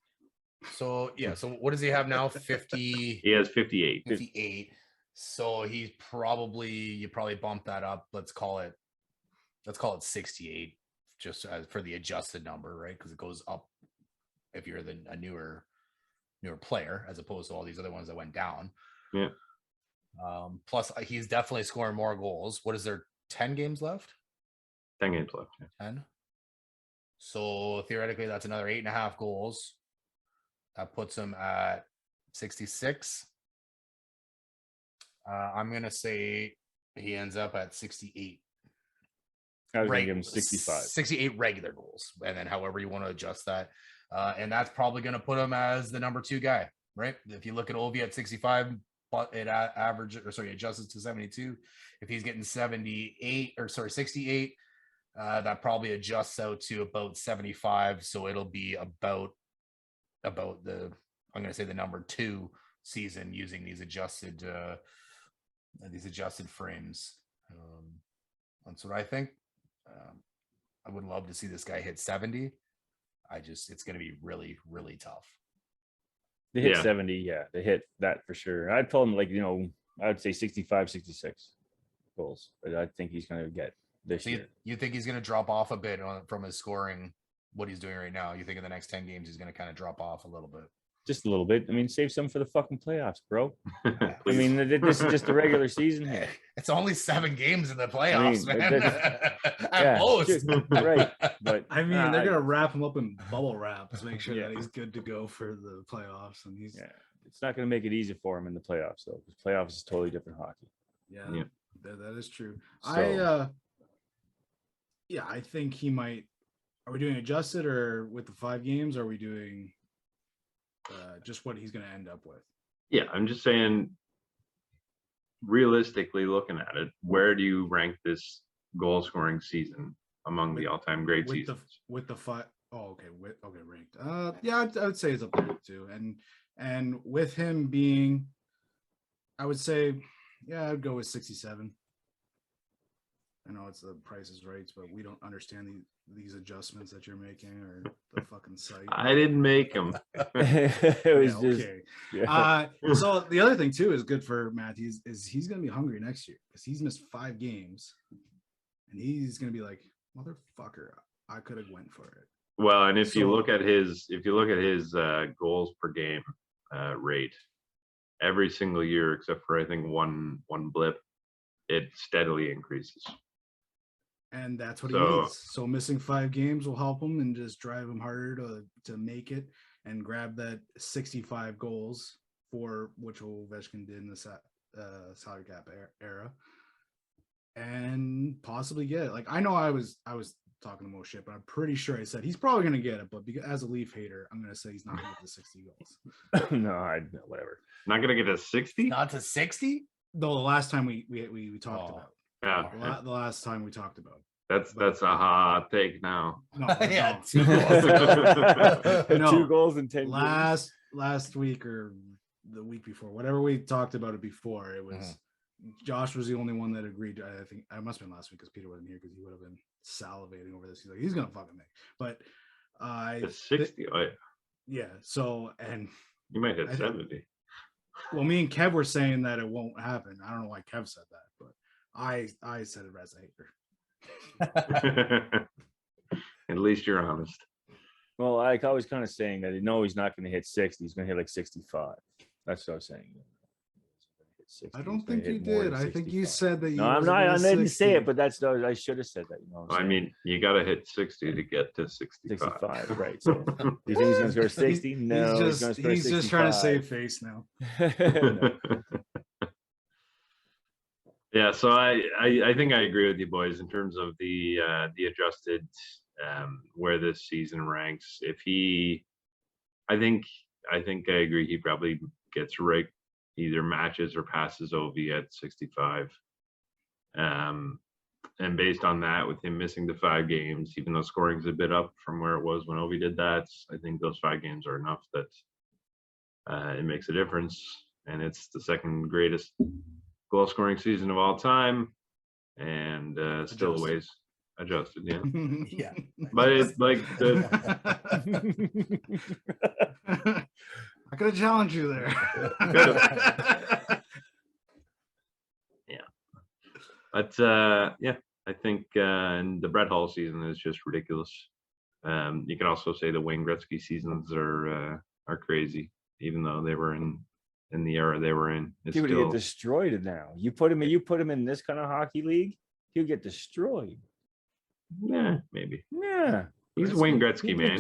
So yeah, so what does he have now? 50, He has 58. 58. So he's probably, you probably bump that up. Let's call it 68, just as for the adjusted number, right? Because it goes up if you're a newer player, as opposed to all these other ones that went down. Yeah. Plus, he's definitely scoring more goals. What is there? 10 games left? 10 games left. 10. So theoretically, that's another 8.5 goals. That puts him at 66. I'm gonna say he ends up at 68. I was gonna give him 65. 68 regular goals, and then however you want to adjust that, and that's probably going to put him as the number 2 guy, right? If you look at Ovi at 65, but it adjusts to 72. If he's getting 68 that probably adjusts out to about 75. So it'll be about the, I'm going to say the number 2 season using these adjusted frames. That's what I think. I would love to see this guy hit 70. It's going to be really, really tough. They hit Yeah. 70, yeah. They hit that for sure. I'd tell him, like, I would say 65, 66 goals. But I think he's going to get this So year. you think he's going to drop off a bit from his scoring, what he's doing right now? You think in the next 10 games he's going to kind of drop off a little bit? Just a little bit. I mean, save some for the fucking playoffs, bro. I Please. mean, this is just the regular season here. It's only 7 games in the playoffs, but man. At yeah, most. right. But I mean, they're gonna wrap him up in bubble wrap to make sure Yeah. that he's good to go for the playoffs. And he's yeah, it's not going to make it easy for him in the playoffs, though. Because playoffs is totally different hockey. yeah, Yeah. that is true. So- I think he might. Are we doing adjusted or with the 5 games? Or are we doing just what he's going to end up with? Yeah, I'm just saying, realistically looking at it, where do you rank this goal scoring season among the all-time great With the seasons? with the 5. Oh, okay. Ranked. Yeah, I would say it's up there too. And with him being, I would say, yeah, I'd go with 67. I know it's the Price is Right, but we don't understand these adjustments that you're making or the fucking site. I didn't make them. It was Yeah, just, okay. yeah. So the other thing too is good for Matthews is he's gonna be hungry next year because he's missed 5 games, and he's gonna be like, motherfucker, I could have went for it. Well, and if you So- look at his goals per game rate, every single year except for I think one blip, it steadily increases. And that's what So- he needs. So missing 5 games will help him and just drive him harder to make it and grab that 65 goals for which Ovechkin did in the salary cap era, and possibly get it. Like, I know I was talking the most shit, but I'm pretty sure I said he's probably gonna get it. But because, as a Leaf hater, I'm gonna say he's not gonna get the 60 goals. no, whatever. Not gonna get a 60? Not to 60? Though the last time we talked Oh. about Yeah, the last time we talked about that's a hot take now. no, Yeah, no. 2 goals ago. No. 2 goals in 10 games. last week or the week before, whatever we talked about it before, it was Josh was the only one that agreed. I think I must have been last week because Peter wasn't here because he would have been salivating over this. He's like, he's gonna fucking make. But The 60? Oh, yeah. yeah. So and You might hit I think- 70. well, me and Kev were saying that it won't happen. I don't know why Kev said that, but I said it as a hater. At least you're honest. Well, I was kind of saying that he's not going to hit 60. He's going to hit like 65. That's what I was saying. I don't think you did. I think you said that. No, I'm not. I didn't say it, but that's I should have said that. I mean, you got to hit 60 to get to 65. 65, right? So, do you think he's going to score 60? No, he's just trying to save face now. No. Yeah, so I think I agree with you boys in terms of the adjusted where this season ranks. If I think I agree. He probably gets right either matches or passes Ovi at 65. And based on that, with him missing the 5 games, even though scoring's a bit up from where it was when Ovi did that, I think those 5 games are enough that it makes a difference. And it's the second greatest goal scoring season of all time, and still ways adjusted. Yeah, Yeah. but it's like the I could have challenged you there. But yeah, I think and the Brett Hall season is just ridiculous. You can also say the Wayne Gretzky seasons are crazy, even though they were in the era they were in. It's He would still, get destroyed now. You put him in this kind of hockey league, he'll get destroyed. yeah, maybe. Yeah. He's Wayne Gretzky, man.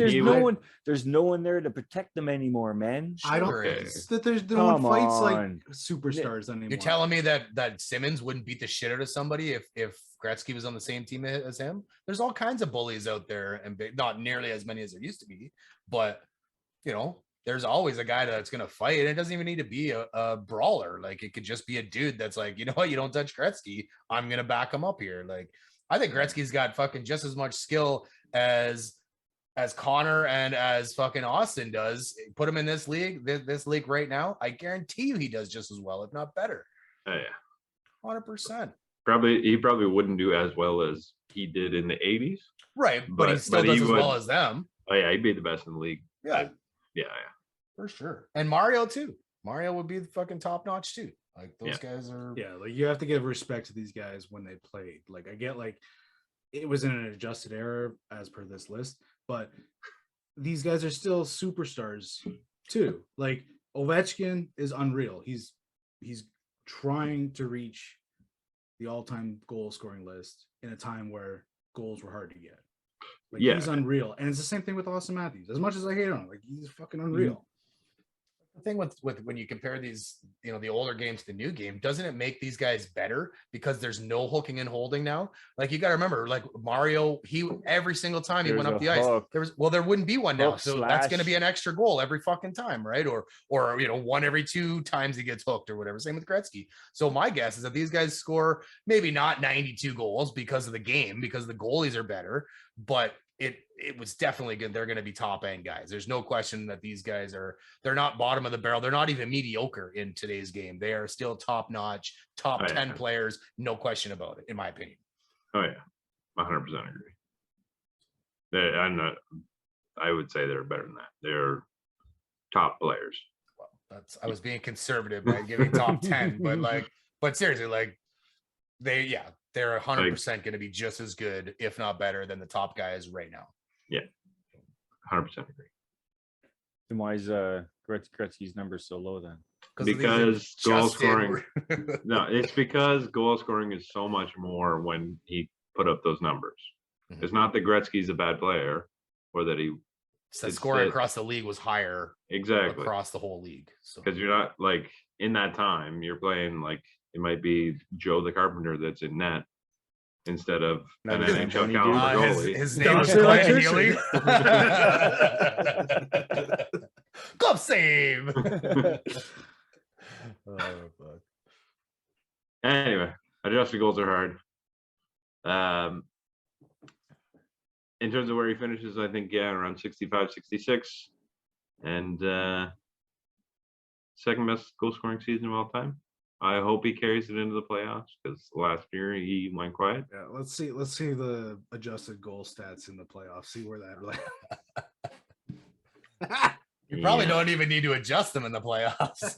There's no one there to protect them anymore, man. I don't Sure think is. that there's no one Come fights like on. superstars anymore. You're telling me that Simmons wouldn't beat the shit out of somebody if Gretzky was on the same team as him? There's all kinds of bullies out there, and not nearly as many as there used to be, but there's always a guy that's gonna fight, and it doesn't even need to be a brawler. Like, it could just be a dude that's like, you know what, you don't touch Gretzky, I'm gonna back him up here. Like, I think Gretzky's got fucking just as much skill as Connor and as fucking Austin does. Put him in this league, this league right now, I guarantee you he does just as well, if not better. Oh yeah, 100%. he probably wouldn't do as well as he did in the 80s. Right, but he still does as well as them. Oh yeah, he'd be the best in the league. Yeah, Yeah. for sure. And Mario too. Mario would be the fucking top notch too. Like, those guys are. Yeah, like, you have to give respect to these guys when they played. Like, I get, like, it was in an adjusted era as per this list, but these guys are still superstars too. Like, Ovechkin is unreal. He's trying to reach the all-time goal scoring list in a time where goals were hard to get. Like, he's unreal. And it's the same thing with Austin Matthews. As much as I hate him, like, he's fucking unreal. The thing with when you compare these, the older game to the new game, doesn't it make these guys better because there's no hooking and holding now? Like, you got to remember, like, Mario, every single time he went up the ice, there wouldn't be one now. So that's going to be an extra goal every fucking time, right? Or one every 2 times he gets hooked or whatever. Same with Gretzky. So my guess is that these guys score maybe not 92 goals because of the game, because the goalies are better, but it was definitely good. They're going to be top end guys. There's no question that these guys they're not bottom of the barrel. They're not even mediocre in today's game. They are still top notch, top 10 players. No question about it, in my opinion. Oh yeah, 100% agree. I would say they're better than that. They're top players. Well, I was being conservative by giving top 10, but seriously, like, they're 100% going to be just as good, if not better, than the top guys right now. Yeah, 100% agree. Then why is Gretzky's number so low then? Because goal scoring. No, it's because goal scoring is so much more when he put up those numbers. Mm-hmm. It's not that Gretzky's a bad player, or that scoring across the league was higher. Exactly. Across the whole league. Because you're not, like, in that time, you're playing, like, it might be Joe the Carpenter that's in net instead of an NHL caliber goalie. His name is Clayton Healy. Glove save. Oh, fuck. Anyway, adjusted goals are hard. In terms of where he finishes, I think, around 65, 66. And second best goal scoring season of all time. I hope he carries it into the playoffs, because last year he went quiet. Yeah, let's see the adjusted goal stats in the playoffs. See where that You probably don't even need to adjust them in the playoffs.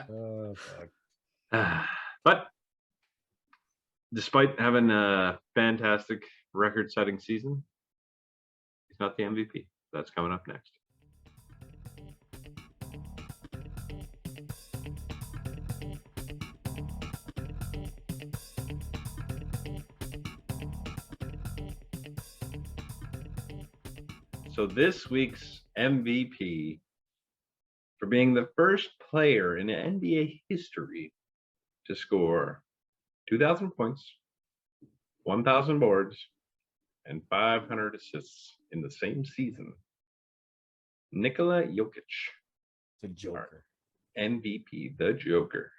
Oh, fuck. But despite having a fantastic record-setting season, he's not the MVP. That's coming up next. So this week's MVP, for being the first player in NBA history to score 2,000 points, 1,000 boards, and 500 assists in the same season, Nikola Jokic The Joker. MVP, the Joker.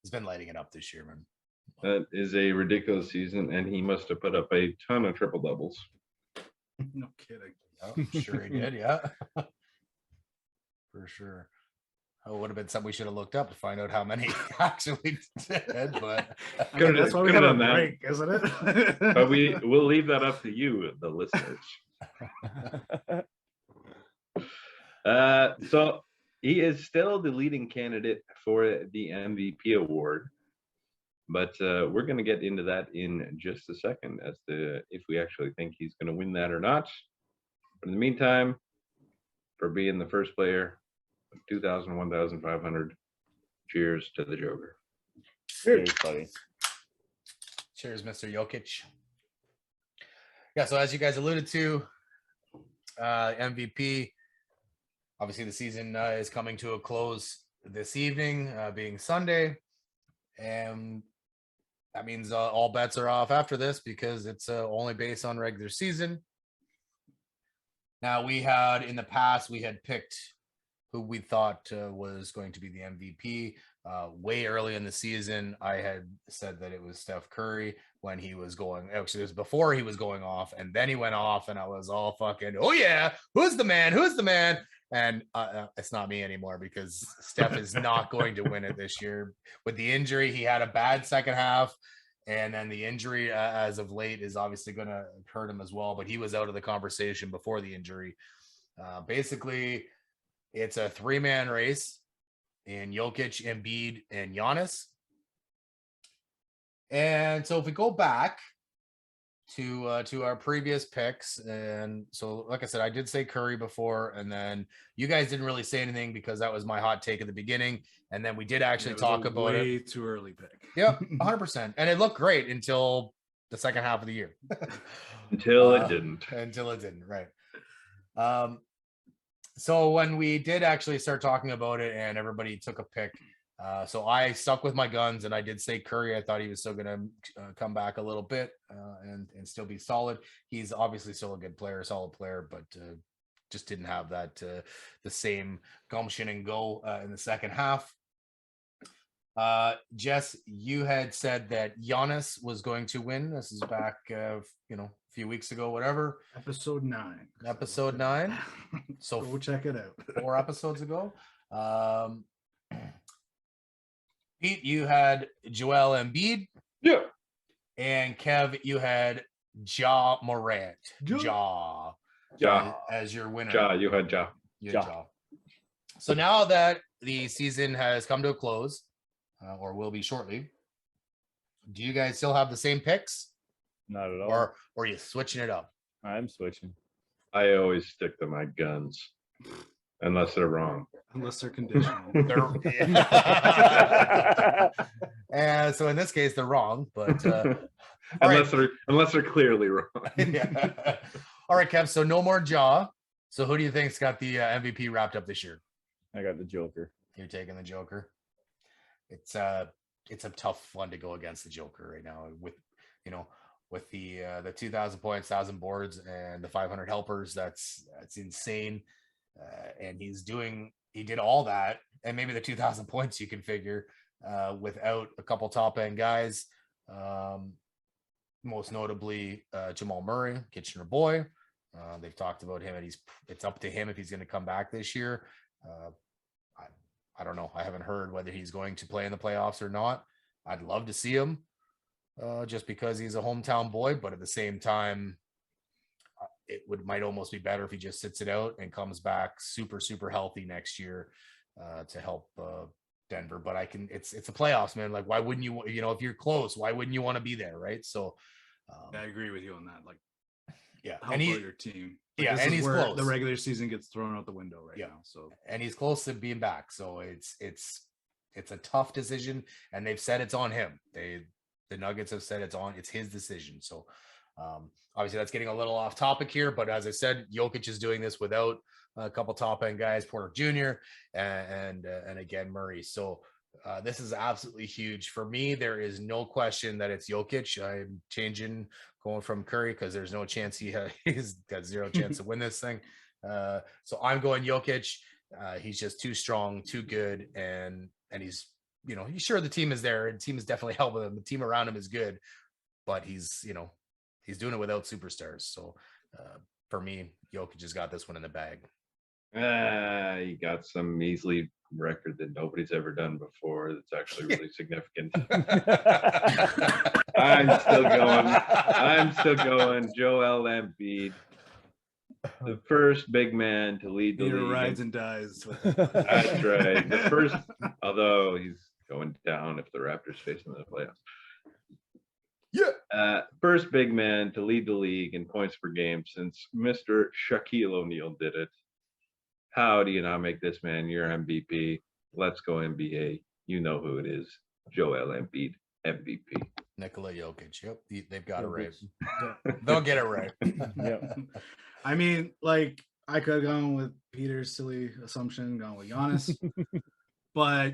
He's been lighting it up this year, man. That is a ridiculous season, and he must have put up a ton of triple doubles. No kidding. Oh, sure he did, yeah. For sure. Oh, it would have been something we should have looked up to find out how many he actually did, but I mean, that's why we could've have a done that. break, isn't it? But we'll leave that up to you, the listeners. So he is still the leading candidate for the MVP award, but we're going to get into that in just a second as to if we actually think he's going to win that or not. In the meantime, for being the first player, 2,000, 1,500. Cheers to the Joker. Cheers, buddy. cheers, Mr. Jokic. Yeah, so as you guys alluded to, MVP, obviously the season is coming to a close this evening, being Sunday. And that means all bets are off after this because it's only based on regular season. Now, we had in the past, we had picked who we thought was going to be the MVP. Way early in the season, I had said that it was Steph Curry when he was going. Actually, it was before he was going off, and then he went off, and I was all fucking, oh yeah, who's the man? Who's the man? And it's not me anymore because Steph is not going to win it this year. With the injury, he had a bad second half, and then the injury as of late is obviously going to hurt him as well. But he was out of the conversation before the injury. Basically, it's a three-man race in Jokic, Embiid, and Giannis. And so if we go back to our previous picks, and so like I said, I did say Curry before, and then you guys didn't really say anything because that was my hot take at the beginning, and then we did actually talk about it. Way too early pick. Yep, 100%, and it looked great until the second half of the year. Until it didn't. Until it didn't, right? So when we did actually start talking about it, and everybody took a pick. So I stuck with my guns, and I did say Curry. I thought he was still going to come back a little bit and still be solid. He's obviously still a good player, solid player, but just didn't have that the same gumption and go in the second half. Jess, you had said that Giannis was going to win. This is back, a few weeks ago, whatever. Episode 9. Episode 9. So go check it out. 4 episodes ago. Pete, you had Joel Embiid. Yeah. And Kev, you had Ja Morant. Ja. As your winner. Ja, you had Ja. You had Ja. So now that the season has come to a close, or will be shortly, do you guys still have the same picks? Not at all. Or are you switching it up? I'm switching. I always stick to my guns. Unless they're wrong. Unless they're conditional. And so in this case, they're wrong, but unless they're clearly wrong. Yeah. All right, Kev. So no more Ja. So who do you think's got the MVP wrapped up this year? I got the Joker. You're taking the Joker. It's a tough one to go against the Joker right now with the 2,000 points, 1,000 boards, and the 500 helpers. That's insane. And he did all that, and maybe the 2,000 points you can figure without a couple top end guys, most notably Jamal Murray, Kitchener boy. They've talked about him, and it's up to him if he's going to come back this year. I don't know. I haven't heard whether he's going to play in the playoffs or not. I'd love to see him just because he's a hometown boy, but at the same time, might almost be better if he just sits it out and comes back super, super healthy next year to help Denver. But it's the playoffs, man. Like, why wouldn't you, if you're close, why wouldn't you want to be there? Right. So I agree with you on that. Like, yeah. help And out your team. Like, yeah. And he's close. The regular season gets thrown out the window right now. So, and he's close to being back. So it's a tough decision, and they've said it's on him. The Nuggets have said it's his decision. So obviously that's getting a little off topic here, but as I said, Jokic is doing this without a couple top end guys, Porter Jr. and again Murray. So This is absolutely huge for me. There is no question that it's Jokic. I'm going from Curry because there's no chance he's got zero chance to win this thing. So I'm going Jokic. He's just too strong, too good, and he's he's sure the team is there, and the team is definitely helping him. The team around him is good, but he's doing it without superstars. So for me, Jokic has got this one in the bag. You got some measly record that nobody's ever done before. That's actually really significant. I'm still going. Joel Embiid, the first big man to lead the Peter league. rides and dies. That's right. The first, although he's going down if the Raptors face him in the playoffs. Yeah. First big man to lead the league in points per game since Mr. Shaquille O'Neal did it. How do you not make this man your MVP? Let's go NBA. You know who it is. Joel Embiid, MVP. Nikola Jokic. Yep. They've got it right. They'll get it right. Yep. I mean, like, I could have gone with Peter's silly assumption, gone with Giannis, but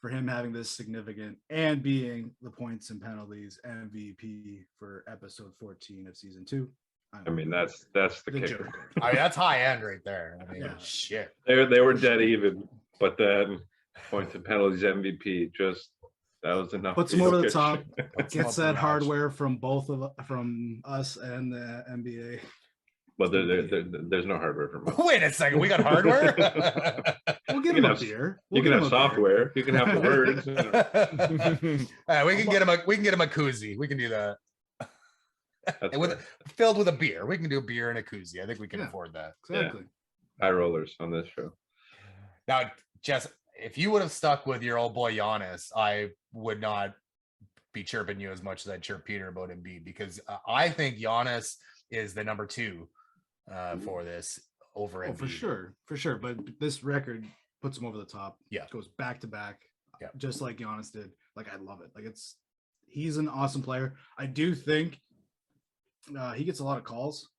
for him having this significant and being the points and penalties MVP for episode 14 of season 2. I mean, that's the kicker. Joker. I mean, that's high end right there. I mean, Yeah. shit. They were dead even, but then points and penalties MVP that was enough. Puts for him over the Jokic. top. Puts him up Gets a that notch. hardware from from us and the NBA. But there's no hardware for most. Wait a second. We got hardware? We'll give You him can a have- beer. You We'll can give have him a beer. software. You can have the words. We can get him a koozie. We can do that. That's And right. filled with a beer. We can do a beer and a koozie. I think we can Yeah. afford that. Exactly. High rollers on this show. Now, Jess, if you would have stuck with your old boy Giannis, I would not be chirping you as much as I chirp Peter about Embiid, because I think Giannis is the number 2 for this over Embiid. For sure. But this record puts him over the top. Yeah. Goes back to back. Yeah. Just like Giannis did. Like, I love it. Like, he's an awesome player. I do think he gets a lot of calls,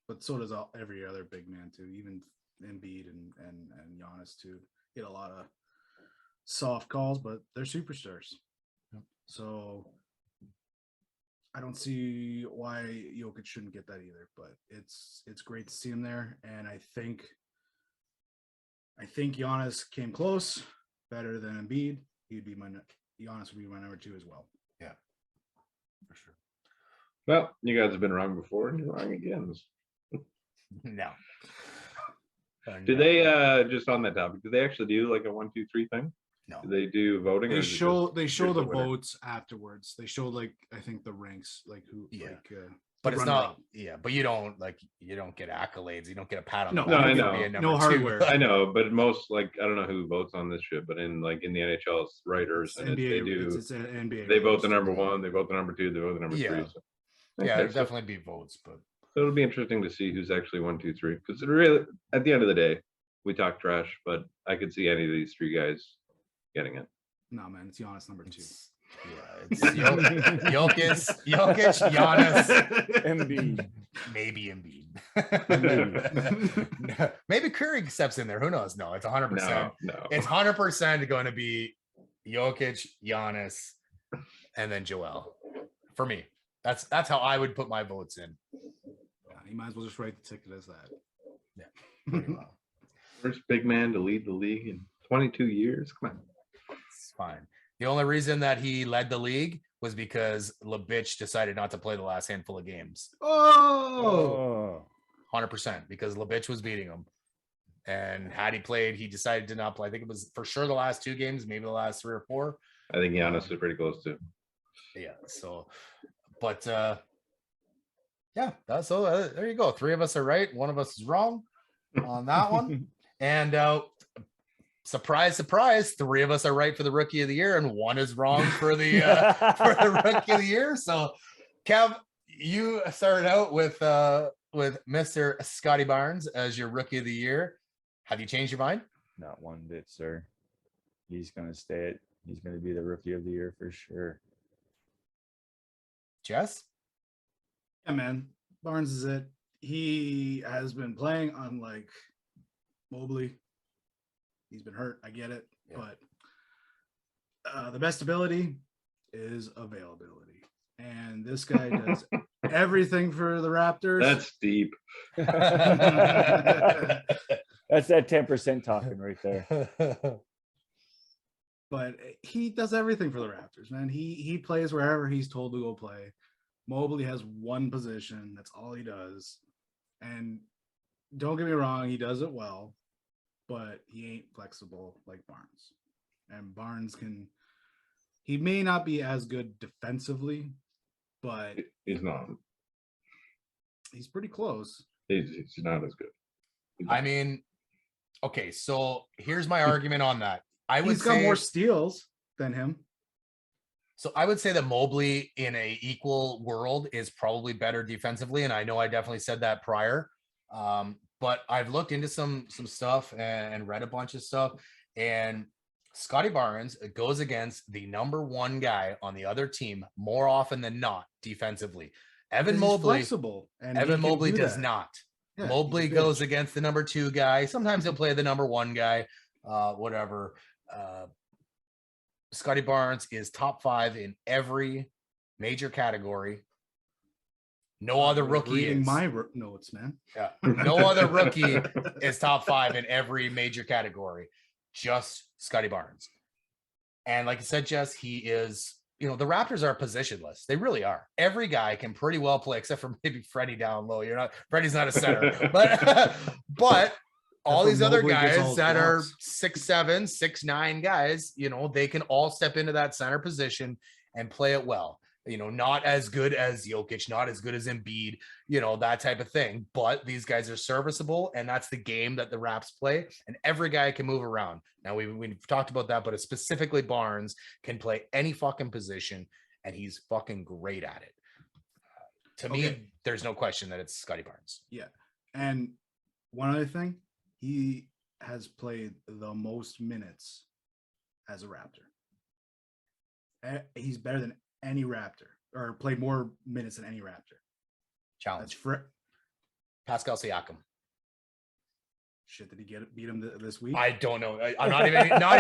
but so does every other big man too. Even Embiid and Giannis too get a lot of soft calls, but they're superstars. Yep. So I don't see why Jokic shouldn't get that either. But it's great to see him there, and I think Giannis came close, better than Embiid. Giannis would be my number 2 as well. Yeah, for sure. Well, you guys have been wrong before, and you're wrong again. No. Do they just on that topic? Do they actually do like a 1, 2, 3 thing? No. Do they do voting? or They is it show just the here's winner? votes afterwards. They show, like, I think the ranks, like who. Yeah. Like, But the it's runner-up. not. Yeah, but you don't get accolades. You don't get a pat on No, the back. I You know. can be a No number 2. hardware. I know, but most, like, I don't know who votes on this shit, but in the NHL, it's writers, and NBA, they do. it's an NBA. They vote rules. the number 1, they vote the number 2, they vote the number 3. Yeah. So. Yeah, Okay, there'll so definitely be votes, but it'll be interesting to see who's actually 1, 2, 3. Because really, at the end of the day, we talk trash, but I could see any of these 3 guys getting it. No, man, it's Giannis number 2. it's Jokic, Giannis, Embiid. maybe Embiid. Maybe Curry steps in there. Who knows? No, it's 100%. No. It's 100% going to be Jokic, Giannis, and then Joel. For me, that's how I would put my votes in. Yeah, you might as well just write the ticket as that. Yeah, pretty well. First big man to lead the league in 22 years. Come on. It's fine. The only reason that he led the league was because LeBitch decided not to play the last handful of games. Oh, 100%, because LeBitch was beating him. And had he played, he decided to not play. I think it was for sure the last 2 games, maybe the last 3 or 4. I think Giannis is pretty close to. Yeah. So, but yeah, there you go. 3 of us are right. 1 of us is wrong on that one. And surprise, surprise, 3 of us are right for the rookie of the year, and 1 is wrong for the for the rookie of the year. So, Kev, you started out with Mr. Scotty Barnes as your rookie of the year. Have you changed your mind? Not one bit, sir. He's gonna stay it. He's gonna be the rookie of the year for sure. Jess? yeah, man, Barnes is it. He has been playing unlike Mobley. He's been hurt. I get it, Yeah. but The best ability is availability, and this guy does everything for the Raptors. That's deep. That's that 10% talking right there. But he does everything for the Raptors, man. He plays wherever he's told to go play. Mobley has one position. That's all he does. And don't get me wrong, he does it well, but he ain't flexible like Barnes. And Barnes he may not be as good defensively, but He's not. he's pretty close. He's not as good. I mean, okay, so here's my argument on that. He's got more steals than him. So I would say that Mobley in a equal world is probably better defensively, and I know I definitely said that prior. But I've looked into some stuff and read a bunch of stuff, and Scotty Barnes goes against the number one guy on the other team more often than not defensively. Evan Mobley, flexible, and Evan Mobley does not. Yeah, Mobley goes against the number two guy. Sometimes he'll play the number one guy, whatever. Scotty Barnes is top 5 in every major category. No other rookie is. My notes, man. Yeah. No other rookie is top 5 in every major category. Just Scotty Barnes. And like I said, Jess, he is, the Raptors are positionless. They really are. Every guy can pretty well play, except for maybe Freddie down low. Freddie's not a center, but all these other guys that are 6'7", 6'9" guys, they can all step into that center position and play it well. Not as good as Jokic, not as good as Embiid, that type of thing. But these guys are serviceable, and that's the game that the Raps play. And every guy can move around. Now, we've talked about that, but specifically Barnes can play any fucking position, and he's fucking great at it. To me, there's no question that it's Scotty Barnes. Yeah. And one other thing, he has played the most minutes as a Raptor. He's better than any Raptor, or played more minutes than any Raptor. Challenge. That's Pascal Siakam. Shit, did he beat him this week? I don't know. I'm not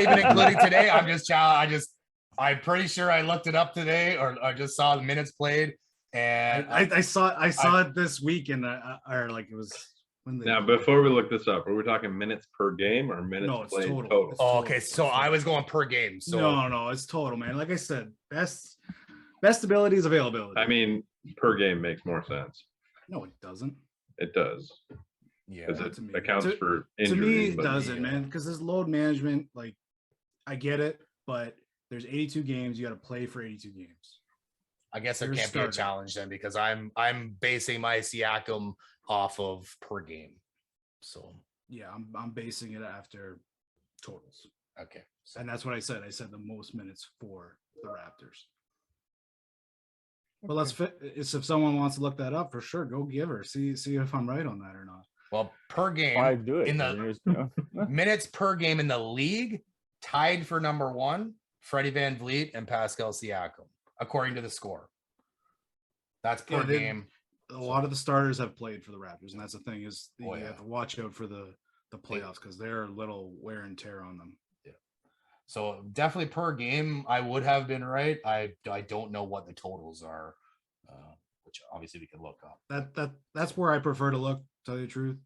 even including today. I'm pretty sure I looked it up today, or I just saw the minutes played, and I saw it this week, and it was. Now, before we look this up, are we talking minutes per game or minutes played total? Oh, okay, so I was going per game. So no, it's total, man. Like I said, best ability is availability. I mean, per game makes more sense. No, it doesn't. It does. Yeah, because it accounts for injury. To me, it doesn't, man. Because this load management, like, I get it, but there's 82 games. You got to play for 82 games. I guess there can't be a challenge then, because I'm basing my Siakam off of per game. So yeah, I'm basing it after totals. Okay, and that's what I said. I said the most minutes for the Raptors. But let's fit. If someone wants to look that up, for sure, go give her. See if I'm right on that or not. Well, per game, I do it in the minutes per game in the league, tied for number 1, Freddie VanVleet and Pascal Siakam, according to the score. That's per game. A lot of the starters have played for the Raptors, and that's the thing is you have to watch out for the playoffs, because they're a little wear and tear on them. Yeah. So definitely per game, I would have been right. I don't know what the totals are, which obviously we can look up. That's where I prefer to look. To tell you the truth,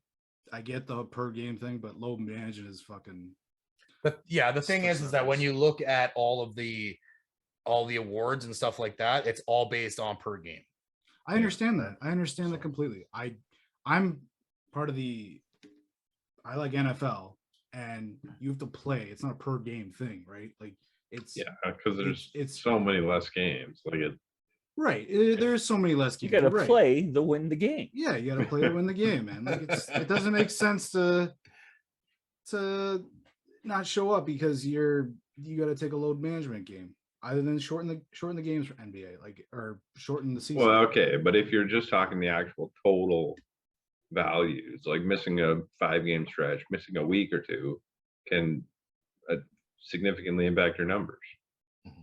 I get the per game thing, but load management is fucking. But yeah, the thing is that when you look at all the awards and stuff like that, it's all based on per game. I understand that. I understand that completely. I'm part of I like NFL, and you have to play. It's not a per game thing, right? Like it's because there's so many less games. Like it. Right. There's so many less games. You got to play to win the game. Yeah, you got to play to win the game, man. Like it doesn't make sense to not show up because you got to take a load management game. Either than shorten the games for NBA, or shorten the season. Well, okay, but if you're just talking the actual total values, like missing a 5-game stretch, missing a week or two, can significantly impact your numbers. Mm-hmm.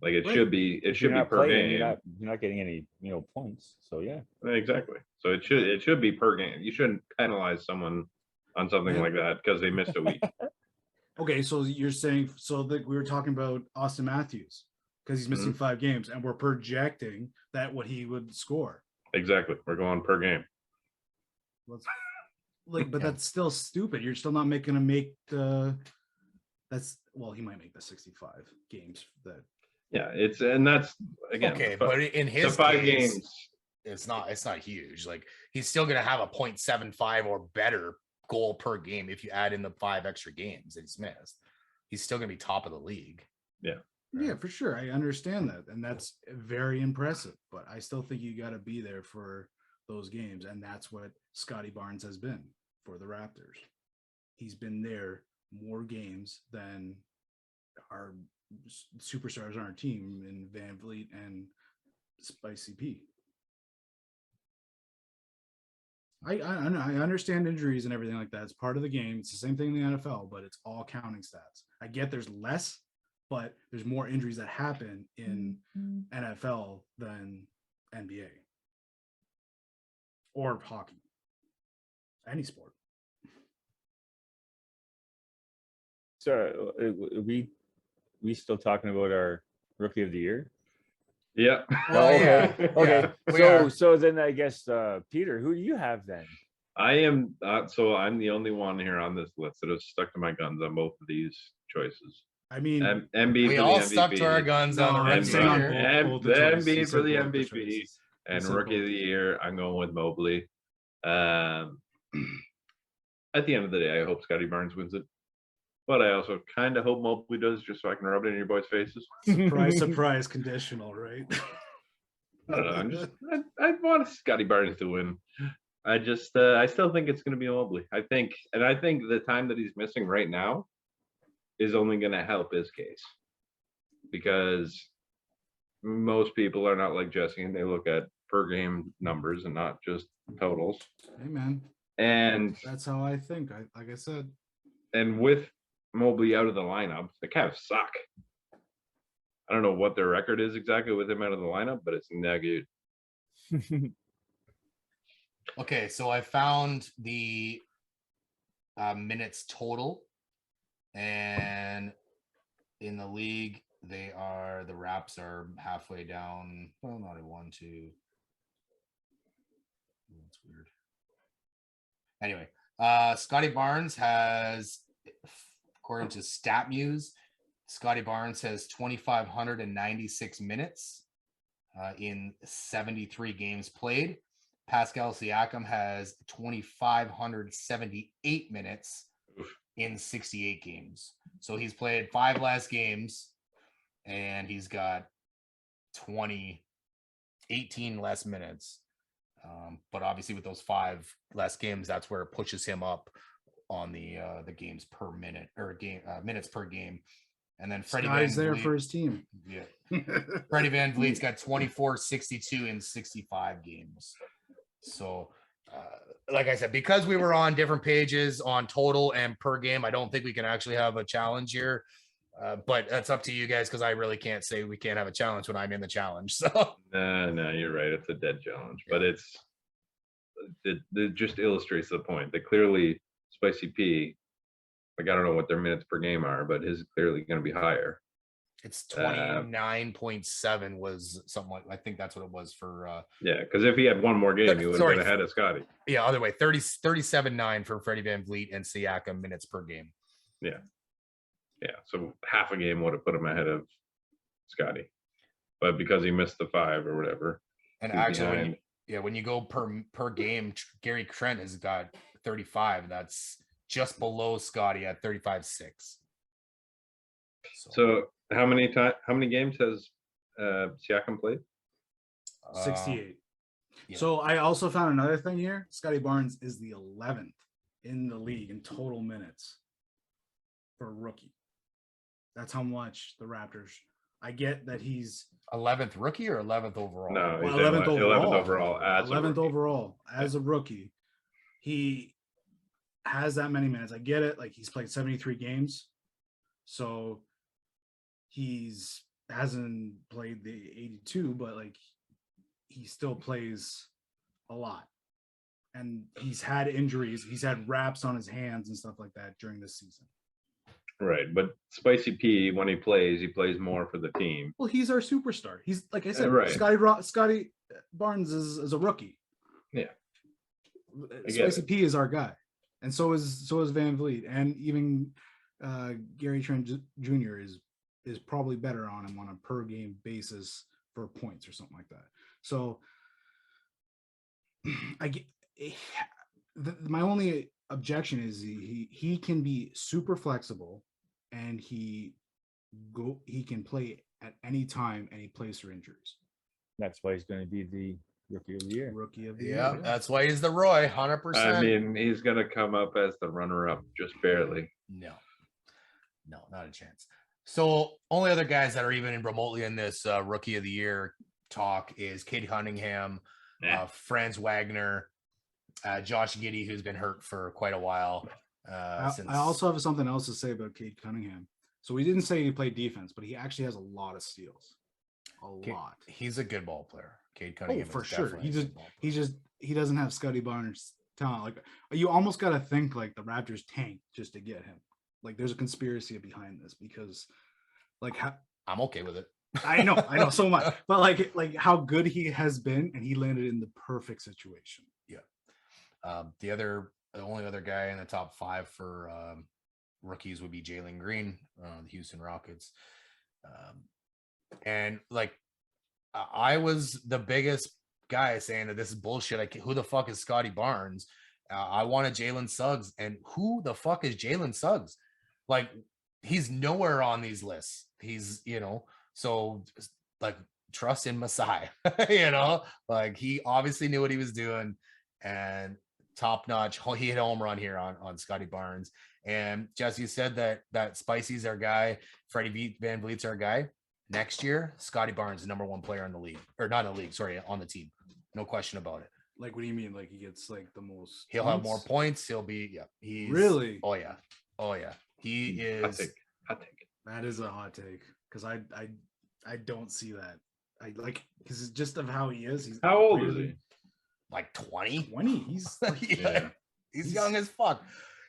Like it should be per game. You're not getting any points. So yeah, exactly. So it should be per game. You shouldn't penalize someone on something like that because they missed a week. Okay, so you're saying that we were talking about Austin Matthews because he's missing 5 games, and we're projecting that what he would score. Exactly. We're going per game. But Yeah. that's still stupid. You're still not making him make the. He might make the 65 games. That Yeah, that's again. Okay, but in the his 5 case, games. it's not huge. Like he's still gonna have a 0.75 or better goal per game if you add in the 5 extra games that he's missed. He's still gonna be top of the league. yeah, for sure. I understand that, and that's very impressive. But I still think you got to be there for those games, and that's what Scotty Barnes has been for the Raptors. He's been there more games than our superstars on our team in Van Vliet and Spicy P. I understand injuries and everything like that. It's part of the game. It's the same thing in the NFL, but it's all counting stats. I get there's less, but there's more injuries that happen in NFL than NBA or hockey, any sport. So we still talking about our rookie of the year? Yeah. Well, yeah, Okay. we are. So then I guess Peter, who do you have then? I am so I'm the only one here on this list that has stuck to my guns on both of these choices. I mean, MB We for all the stuck to our MVP guns no, on the I'm rookie and of saying the on year. both the the choices. MB He for said the both the MVP choices. He and said rookie of both. the year. I'm going with Mobley. At the end of the day, I hope Scotty Barnes wins it, but I also kind of hope Mobley does, just so I can rub it in your boys' faces. Surprise, surprise, conditional, right? I don't know. I want Scotty Barnes to win. I still think it's going to be Mobley. I think the time that he's missing right now is only going to help his case, because most people are not like Jesse and they look at per game numbers and not just totals. Hey, man. And That's how I think. Like I said. and with Mobley out of the lineup, the Cavs suck. I don't know what their record is exactly with him out of the lineup, but it's not good. Okay, so I found the minutes total, and in the league, the Raps are halfway down. Well, not a 1, 2. That's weird. Anyway, Scotty Barnes has, according to StatMuse, Scotty Barnes has 2,596 minutes in 73 games played. Pascal Siakam has 2,578 minutes in 68 games. So he's played 5 less games, and he's got 18 less minutes. But obviously with those 5 less games, that's where it pushes him up on the games per minute or minutes per game. And then Freddie Van Scotty's there Vliet, for his team. yeah. Freddie Van Vliet's got 24-62 in 65 games. So, like I said, because we were on different pages on total and per game, I don't think we can actually have a challenge here. But that's up to you guys, because I really can't say we can't have a challenge when I'm in the challenge. So, No, you're right. It's a dead challenge, but it just illustrates the point that clearly Spicy P, like I don't know what their minutes per game are, but his is clearly going to be higher. it's 29.7 was something like, I think that's what it was for Yeah, because if he had one more game, he would have been ahead of Scotty. yeah, other way, 37.9 for Freddie Van Vliet and Siakam minutes per game. Yeah, so half a game would have put him ahead of Scotty, but because he missed the 5 or whatever, And he's actually, behind. when you go per game, Gary Trent has got 35. That's just below Scotty at 35.6. So how many games has Siakam played? 68. Yeah. So I also found another thing here. Scotty Barnes is the 11th in the league in total minutes for a rookie. That's how much the Raptors. I get that he's 11th rookie or 11th overall? No, he's 11th overall. 11th overall. As 11th overall as a rookie. He has that many minutes. I get it. Like he's played 73 games. So hasn't played the 82, but like he still plays a lot. And he's had injuries. He's had wraps on his hands and stuff like that during this season. Right, but Spicy P, when he plays more for the team. Well, he's our superstar. He's like I said, right. Scotty Barnes is a rookie. Yeah. Spicy P is our guy, and so is Van Vliet, and even Gary Trent Jr. is probably better on him on a per game basis for points or something like that. So I get my only objection is he can be super flexible, and he can play at any time, any place or injuries. That's why he's going to be the rookie of the year. Rookie of the Yeah, year. that's why he's the Roy, 100%. I mean, he's going to come up as the runner-up, just barely. No, not a chance. So only other guys that are even remotely in this rookie of the year talk is Cade Cunningham, Franz Wagner, Josh Giddey, who's been hurt for quite a while. I also have something else to say about Cade Cunningham. So we didn't say he played defense, but he actually has a lot of steals. A lot. He's a good ball player. Cade Cunningham, for sure. He doesn't have Scotty Barnes talent. Like, you almost got to think like the Raptors tanked just to get him. Like, there's a conspiracy behind this because, like, I'm okay with it. I know so much, but like how good he has been, and he landed in the perfect situation. Yeah. The only other guy in the top 5 for rookies would be Jalen Green, the Houston Rockets. And like, I was the biggest guy saying that this is bullshit. Who the fuck is Scotty Barnes? I wanted Jalen Suggs, and who the fuck is Jalen Suggs? Like, he's nowhere on these lists. He's, so like, trust in Masai, like, he obviously knew what he was doing, and top notch. He hit a home run here on Scotty Barnes. And Jesse said that Spicy's our guy, Freddie Van Vliet's our guy. Next year, Scotty Barnes is the #1 player in the league, or not in the league, sorry, on the team. No question about it. Like, what do you mean? Like, he gets like the most? He'll have more points. He'll be, he's really. Oh yeah. He is. Hot take. That is a hot take, because I don't see that. I like, because just of how he is. He's how old is he? Like 20. 20. He's he's young as fuck.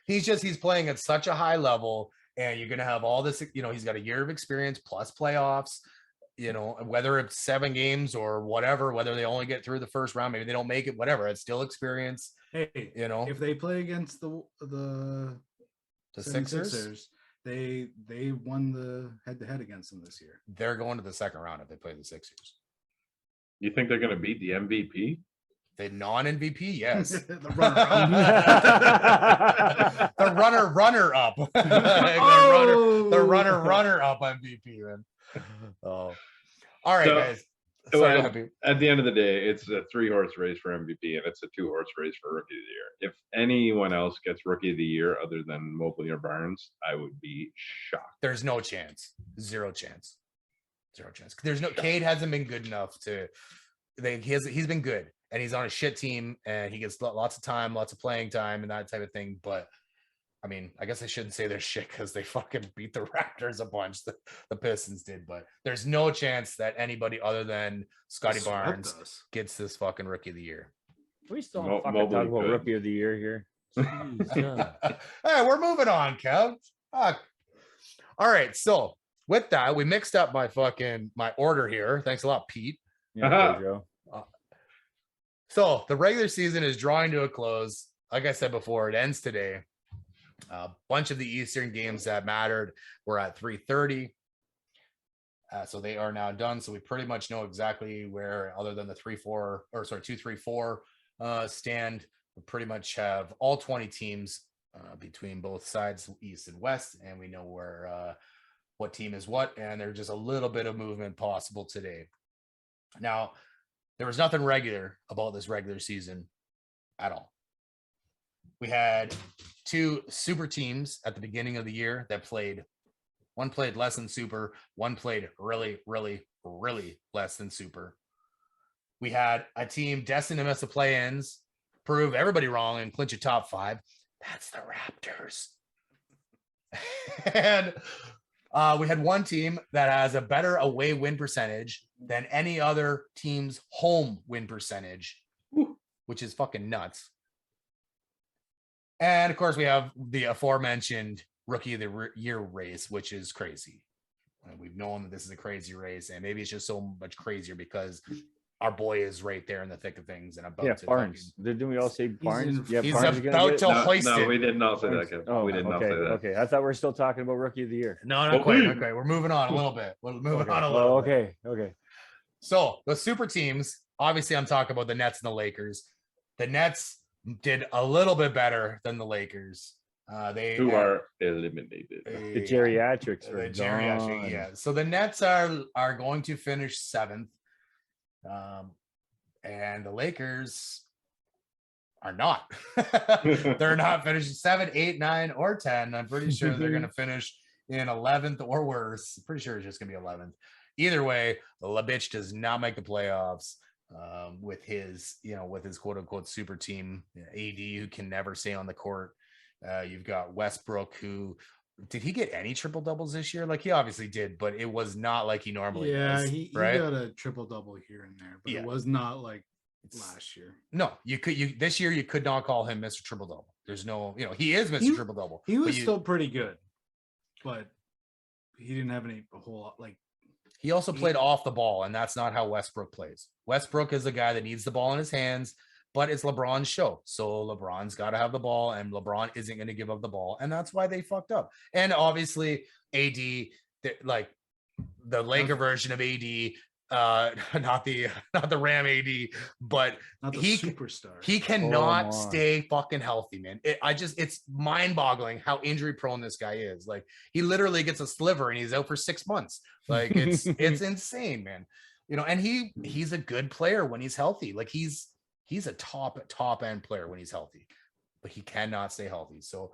He's playing at such a high level. And you're going to have all this, he's got a year of experience plus playoffs, whether it's 7 games or whatever, whether they only get through the first round, maybe they don't make it, whatever. It's still experience. Hey, if they play against the Sixers, they won the head-to-head against them this year. They're going to the second round if they play the Sixers. You think they're going to beat the MVP? The non-MVP, yes. The runner-up. The runner-up. The runner-up MVP, man. Oh. All right, guys. Well, at the end of the day, it's a 3-horse race for MVP, and it's a 2-horse race for Rookie of the Year. If anyone else gets Rookie of the Year other than Mobley or Barnes, I would be shocked. There's no chance. Zero chance. There's no. Cade hasn't been good enough to. He's been good. And he's on a shit team, and he gets lots of time, lots of playing time, and that type of thing. But I mean, I guess I shouldn't say they're shit because they fucking beat the Raptors a bunch. The Pistons did, but there's no chance that anybody other than Scotty Barnes gets this fucking Rookie of the Year. We still fucking talk about Rookie of the Year here. Hey, we're moving on, Kev. Fuck. All right, so with that, we mixed up my order here. Thanks a lot, Pete. Yeah, Dojo. So the regular season is drawing to a close. Like I said before, it ends today. A bunch of the Eastern games that mattered were at 3:30. So they are now done. So we pretty much know exactly where, other than the 2, 3, 4 stand, we pretty much have all 20 teams between both sides, East and West, and we know where what team is what, and there's just a little bit of movement possible today. Now, there was nothing regular about this regular season at all. We had 2 super teams at the beginning of the year that played. One played less than super. One played really, really, really less than super. We had a team destined to miss the play-ins, prove everybody wrong, and clinch a top 5. That's the Raptors. And we had one team that has a better away win percentage than any other team's home win percentage, which is fucking nuts. And of course, we have the aforementioned rookie of the year race, which is crazy. And we've known that this is a crazy race, and maybe it's just so much crazier because our boy is right there in the thick of things and about to Barnes. Didn't we all say Barnes? Yeah, he's Barnes is gonna about get to it. hoist No, it. we did not say that, Barnes- Kevin. Oh, We did not okay, say that. okay. I thought we are still talking about rookie of the year. No, not quite. Okay, we're moving on a little bit. We're moving on a little Oh, bit. okay. So the super teams, obviously I'm talking about the Nets and the Lakers. The Nets did a little bit better than the Lakers. Who are eliminated. The geriatrics are the geriatric, gone. yeah. So the Nets are going to finish 7th. And the Lakers are not. They're not finishing 7, 8, 9, or 10. I'm pretty sure they're going to finish in 11th or worse. Pretty sure it's just going to be 11th. Either way, the bitch does not make the playoffs with his quote unquote super team. AD, who can never stay on the court. You've got Westbrook, who did he get any triple doubles this year? Like he obviously did, but it was not like he normally does. He right? got a triple double here and there, but it was not like last year. No, this year you could not call him Mr. Triple Double. There's no, he is Mr. Triple Double. He was still pretty good, but he didn't have a whole lot. Like he also played off the ball, and that's not how Westbrook plays. Westbrook is a guy that needs the ball in his hands, but it's LeBron's show. So LeBron's got to have the ball, and LeBron isn't going to give up the ball. And that's why they fucked up. And obviously AD, like the Laker version of AD, not the Ram AD, but not the superstar. He cannot stay fucking healthy, man. It's mind-boggling how injury prone this guy is. Like he literally gets a sliver and he's out for 6 months. Like it's insane, man. And he's a good player when he's healthy. Like he's a top end player when he's healthy, but he cannot stay healthy. So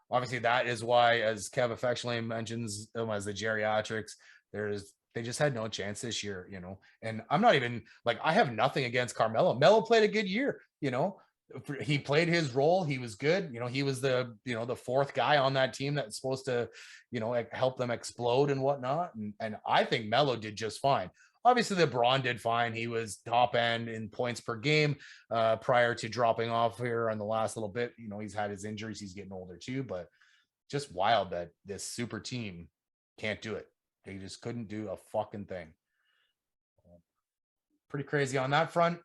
obviously that is why, as Kev affectionately mentions as the geriatrics, they just had no chance this year, and I'm not even like, I have nothing against Carmelo. Melo played a good year, he played his role. He was good. He was the fourth guy on that team that's supposed to, help them explode and whatnot. And I think Melo did just fine. Obviously LeBron did fine. He was top end in points per game prior to dropping off here on the last little bit. He's had his injuries. He's getting older too, but just wild that this super team can't do it. They just couldn't do a fucking thing. Pretty crazy on that front.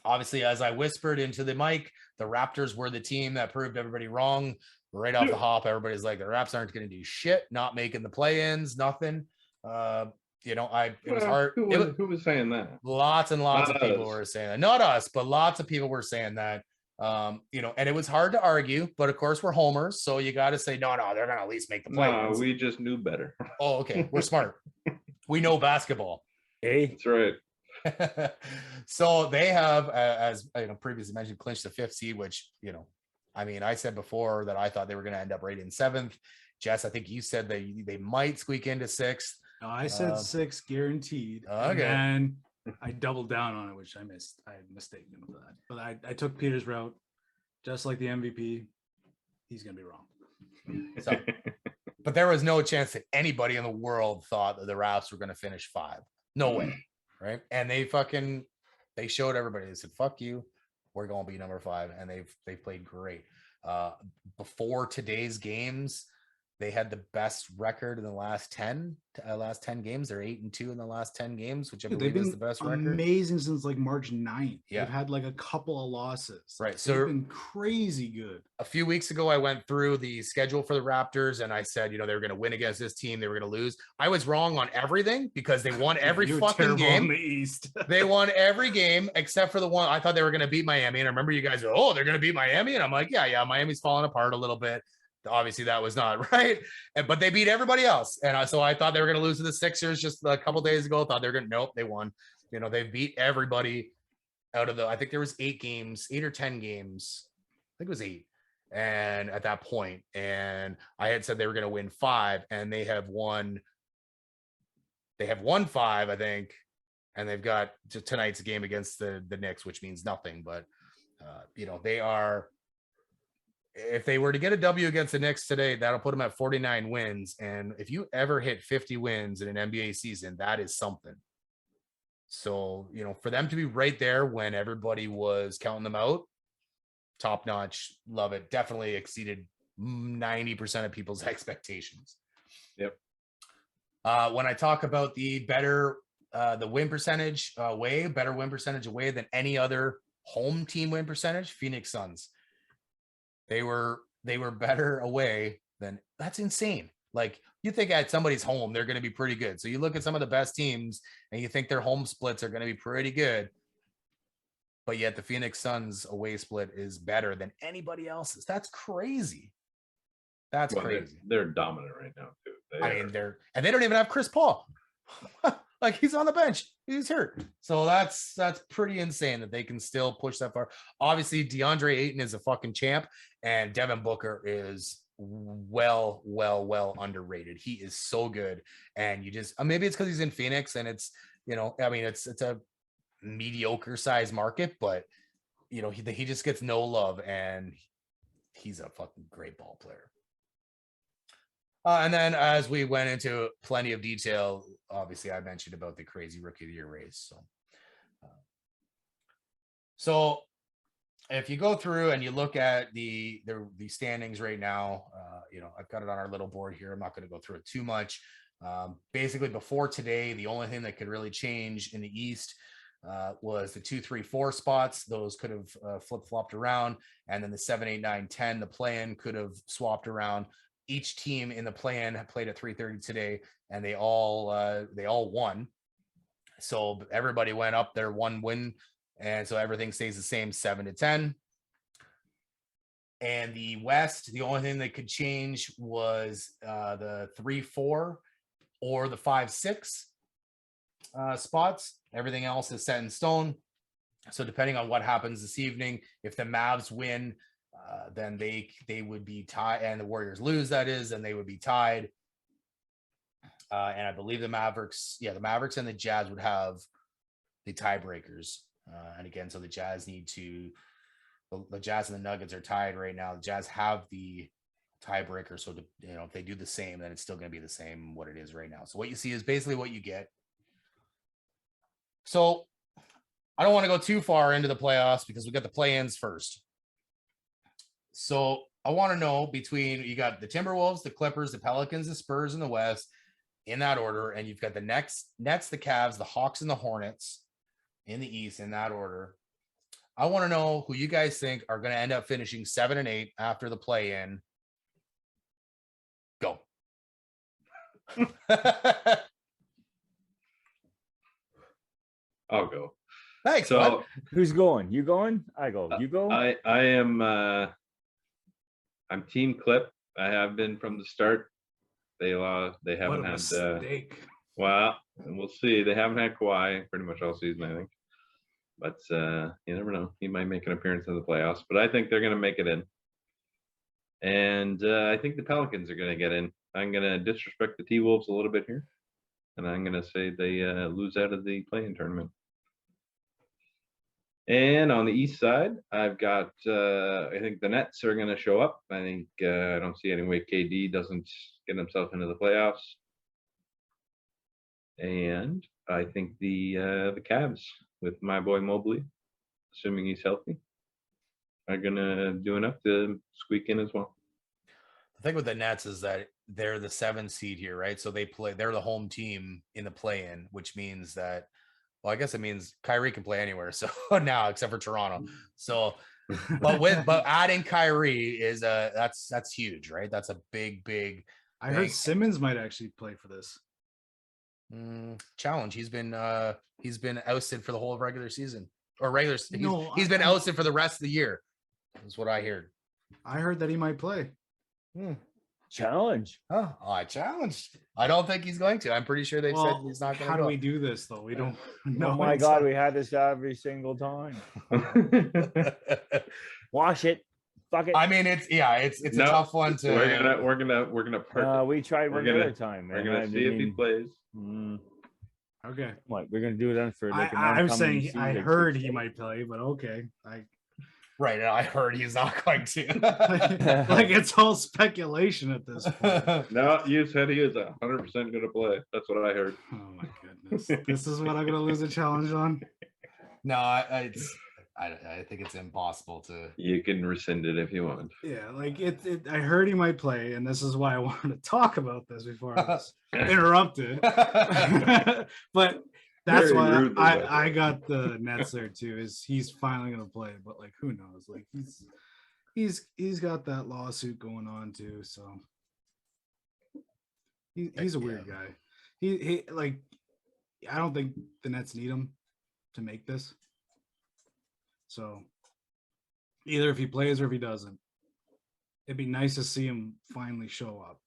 Obviously, as I whispered into the mic, the Raptors were the team that proved everybody wrong. Right off the hop, everybody's like, the Raps aren't going to do shit, not making the play-ins, nothing. It was hard. Who was saying that? Lots and lots of people were saying that. Not us, but lots of people were saying that. And it was hard to argue, but of course we're homers, so you got to say no, they're gonna at least make the play-ins. No, we just knew better. Oh, okay, we're smart. We know basketball. Hey, that's right. So they have, as previously mentioned, clinched the 5th seed, which I said before that I thought they were going to end up right in 7th. Jess, I think you said they might squeak into 6th. No, I said 6 guaranteed. Okay. And I doubled down on it, which I missed. I had mistaken him for that. But I took Peter's route, just like the MVP. He's going to be wrong. So, but there was no chance that anybody in the world thought that the Raps were going to finish 5. No way. Right. And they showed everybody. They said, fuck you. We're going to be number 5. And they've played great. Before today's games, they had the best record in the last 10 games. They're 8-2 in the last 10 games, which I believe is the best record. Amazing since like March 9th. Yeah. They've had like a couple of losses. Right. So they've been crazy good. A few weeks ago, I went through the schedule for the Raptors and I said, they were going to win against this team. They were going to lose. I was wrong on everything because they won every fucking game. In the East. They won every game except for the one. I thought they were going to beat Miami. And I remember you guys, they're going to beat Miami. And I'm like, yeah, Miami's falling apart a little bit. Obviously that was not right, but they beat everybody else. And so I thought they were going to lose to the Sixers just a couple days ago. Thought they were going to, nope, they won. They beat everybody out of I think there was 8 or 10 games. I think it was 8. And at that point, and I had said they were going to win 5 and they have won 5, I think. And they've got tonight's game against the Knicks, which means nothing, but they are, if they were to get a W against the Knicks today, that'll put them at 49 wins. And if you ever hit 50 wins in an NBA season, that is something. So, for them to be right there when everybody was counting them out, top notch, love it. Definitely exceeded 90% of people's expectations. Yep. When I talk about the better, the win percentage away, better win percentage away than any other home team win percentage, Phoenix Suns. They were better away than, that's insane. Like, you think at somebody's home, they're going to be pretty good. So you look at some of the best teams and you think their home splits are going to be pretty good. But yet the Phoenix Suns away split is better than anybody else's. That's crazy. That's crazy. They're dominant right now too. And they don't even have Chris Paul. Like, he's on the bench. He's hurt. So that's pretty insane that they can still push that far. Obviously, DeAndre Ayton is a fucking champ, and Devin Booker is well underrated. He is so good. And you just, maybe it's because he's in Phoenix and it's, it's a mediocre size market, but he just gets no love, and he's a fucking great ball player. And then as we went into plenty of detail, obviously I mentioned about the crazy rookie of the year race. So if you go through and you look at the standings right now, I've got it on our little board here. I'm not going to go through it too much. Basically before today, the only thing that could really change in the East was the 2, 3, 4 spots. Those could have flip-flopped around. And then the 7, 8, 9, 10, the play-in could have swapped around. Each team in the play-in played at 3:30 today, and they all won. So everybody went up their one win, and so everything stays the same, 7-10. And the West, the only thing that could change was the 3-4 or the 5-6 spots. Everything else is set in stone. So depending on what happens this evening, if the Mavs win, then they would be tied, and the Warriors lose, that is, and they would be tied. And I believe the Mavericks and the Jazz would have the tiebreakers. And again, so the Jazz the Jazz and the Nuggets are tied right now. The Jazz have the tiebreaker. So if they do the same, then it's still going to be the same what it is right now. So what you see is basically what you get. So I don't want to go too far into the playoffs because we got the play-ins first. So I want to know, between, you got the Timberwolves, the Clippers, the Pelicans, the Spurs in the West, in that order, and you've got the Nets, the Cavs, the Hawks, and the Hornets in the East in that order. I want to know who you guys think are going to end up finishing 7 and 8 after the play-in. Go. I'll go. Thanks. So bud. Who's going? You going? I go. You go? I am I'm team Clip. I have been from the start. They haven't had mistake. Well, we'll see. They haven't had Kawhi pretty much all season, I think. But you never know. He might make an appearance in the playoffs, but I think they're going to make it in. And I think the Pelicans are going to get in. I'm going to disrespect the T-Wolves a little bit here, and I'm going to say they lose out of the play-in tournament. And on the East side, I've got, I think the Nets are going to show up. I think I don't see any way KD doesn't get himself into the playoffs. And I think the Cavs, with my boy Mobley, assuming he's healthy, are going to do enough to squeak in as well. The thing with the Nets is that they're the 7 seed here, right? So they're the home team in the play-in, which means that, well, I guess it means Kyrie can play anywhere. So now, except for Toronto. So, but adding Kyrie is that's huge, right? That's a big. I heard Simmons might actually play for this challenge. He's been ousted for the whole regular season or regular. He's been ousted for the rest of the year. That's what I heard. I heard that he might play. Challenge. Oh, I challenged. I don't think he's going to. I'm pretty sure they've said he's not going to. How do we do this though? We don't know. Oh my God, we had this every single time. Wash it. Fuck it. I mean, it's a tough one to. We're gonna. We tried one other time. We're gonna see if he plays. Okay. What we're gonna do then for? Like I'm saying I heard he might play, but okay. Right, and I heard he's not going to. like it's all speculation at this point. No, you said he is 100% going to play. That's what I heard. Oh my goodness! This is what I'm going to lose a challenge on. No, I think it's impossible to. You can rescind it if you want. Yeah, like I heard he might play, and this is why I wanted to talk about this before I was interrupted. But that's Very why rudely, by the I way. got the Nets there too. Is he's finally gonna play, but like who knows? Like he's got that lawsuit going on too, so he's a weird guy. He like I don't think the Nets need him to make this. So either if he plays or if he doesn't, it'd be nice to see him finally show up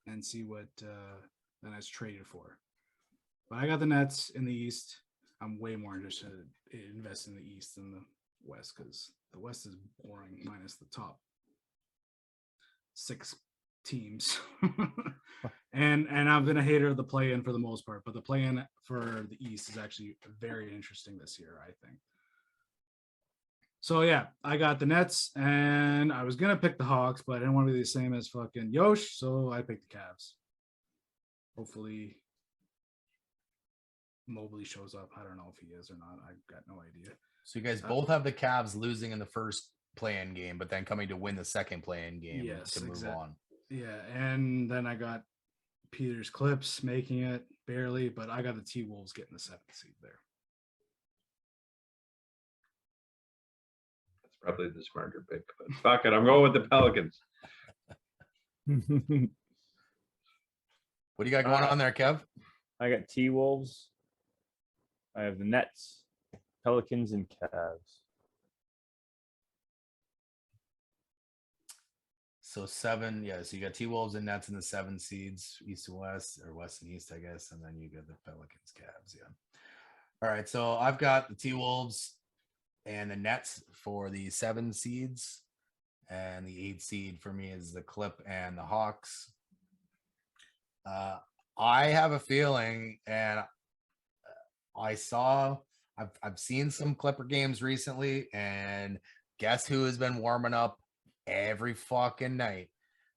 and see what the Nets traded for. But I got the Nets in the East. I'm way more interested in investing in the East than the West because the West is boring minus the top 6 teams. and I've been a hater of the play-in for the most part, but the play-in for the East is actually very interesting this year, I think. So yeah, I got the Nets, and I was gonna pick the Hawks, but I didn't want to be the same as fucking Yosh, so I picked the Cavs. Hopefully, Mobley shows up. I don't know if he is or not. I got no idea. So you guys both have the Cavs losing in the first play-in game, but then coming to win the second play-in game to move on. Yeah, and then I got Peter's Clips making it barely, but I got the T-Wolves getting the 7th seed there. That's probably the smarter pick. But fuck it, I'm going with the Pelicans. What do you got going on there, Kev? I got T-Wolves. I have the Nets, Pelicans, and Cavs. So 7, yeah. So you got T-Wolves and Nets in the 7 seeds, East and West, or West and East, I guess, and then you got the Pelicans, Cavs. Yeah. All right. So I've got the T-Wolves and the Nets for the 7 seeds, and the 8 seed for me is the Clip and the Hawks. I have a feeling, and I've seen some Clipper games recently, and guess who has been warming up every fucking night?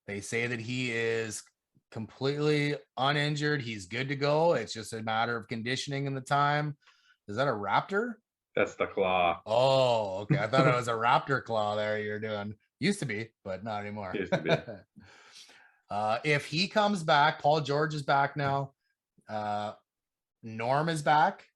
They say that he is completely uninjured. He's good to go. It's just a matter of conditioning and the time. Is that a Raptor? That's the Claw. Oh, okay. I thought it was a Raptor claw there you're doing. Used to be, but not anymore. Used to be. If he comes back, Paul George is back now. Norm is back.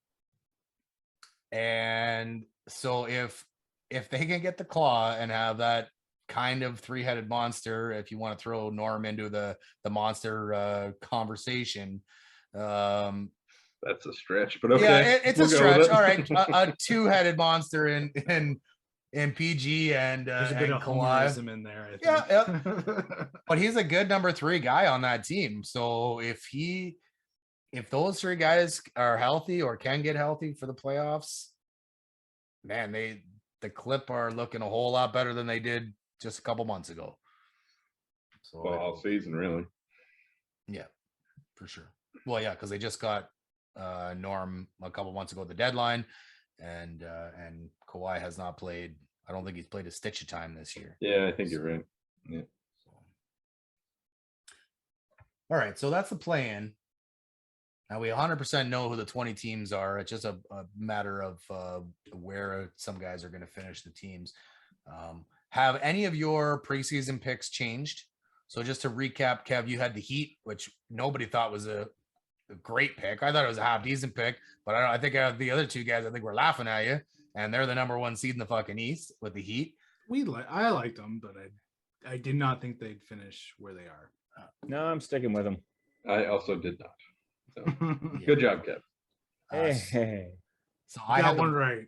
And so if they can get the claw and have that kind of 3-headed monster, if you want to throw Norm into the monster conversation, that's a stretch, but okay. Yeah, it's a We'll go with stretch. it. All right, a 2-headed monster in PG and There's a bit of Kawhi. homerism in there. I think. Yeah. But he's a good number 3 guy on that team. So if those 3 guys are healthy or can get healthy for the playoffs, man, the Clip are looking a whole lot better than they did just a couple months ago. So Well, all season, really. yeah, for sure. Well, yeah, because they just got Norm a couple months ago at the deadline, and Kawhi has not played. I don't think he's played a stitch of time this year. Yeah, I think you're right. Yeah. So. All right, so that's the plan. Now we 100% know who the 20 teams are. It's just a matter of where some guys are going to finish the teams. Have any of your preseason picks changed? So just to recap, Kev, you had the Heat, which nobody thought was a great pick. I thought it was a half decent pick, but I think the other 2 guys, I think we're laughing at you, and they're the number 1 seed in the fucking East with the Heat. I liked them, but I did not think they'd finish where they are. No, I'm sticking with them. I also did not. So, good job, Kev. Hey. So I got had one right.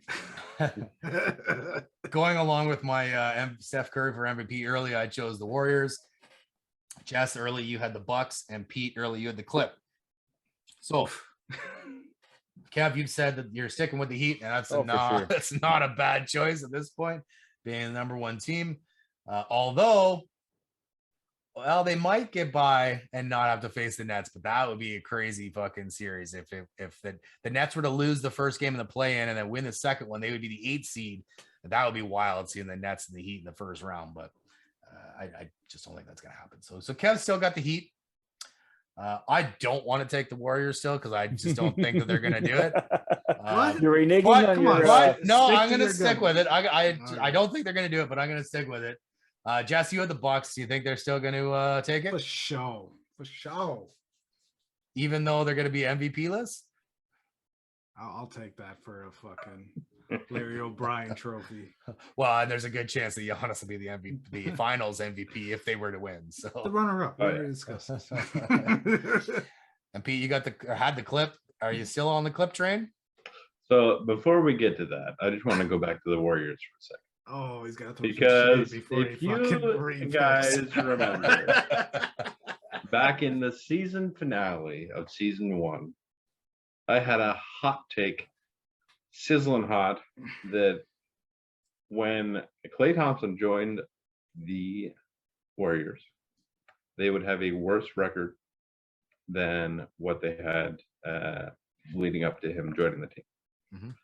Going along with my Steph Curry for MVP early, I chose the Warriors. Jess, early you had the Bucks, and Pete, early you had the Clip. So, Kev, you've said that you're sticking with the Heat, and that's not a bad choice at this point, being the number 1 team. Although, well, they might get by and not have to face the Nets, but that would be a crazy fucking series if the Nets were to lose the first game in the play-in and then win the second one. They would be the 8th seed. That would be wild, seeing the Nets and the Heat in the first round, but I just don't think that's going to happen. So Kev still got the Heat. I don't want to take the Warriors still because I just don't think that they're going to do it. What? You're reneging What? on Come your. on, But no, stick I'm to gonna your stick guns. with it. I Alright. don't think they're gonna do it, but I'm gonna stick with it. Jesse, you had the Bucks. Do you think they're still gonna take For it, show. For show. even though they're gonna be MVP list? I'll take that for a fucking Larry O'Brien trophy. Well, and there's a good chance that Giannis will be the MVP, the Finals MVP if they were to win. The So, runner-up. We Oh, yeah. already discussed this. and Pete, you got had the clip. Are you still on the clip train? So before we get to that, I just want to go back to the Warriors for a second. Oh, he's got to Because before if he fucking you repeats. guys remember, back in the season finale of season 1, I had a hot take, sizzling hot, that when Klay Thompson joined the Warriors, they would have a worse record than what they had leading up to him joining the team. Mhm.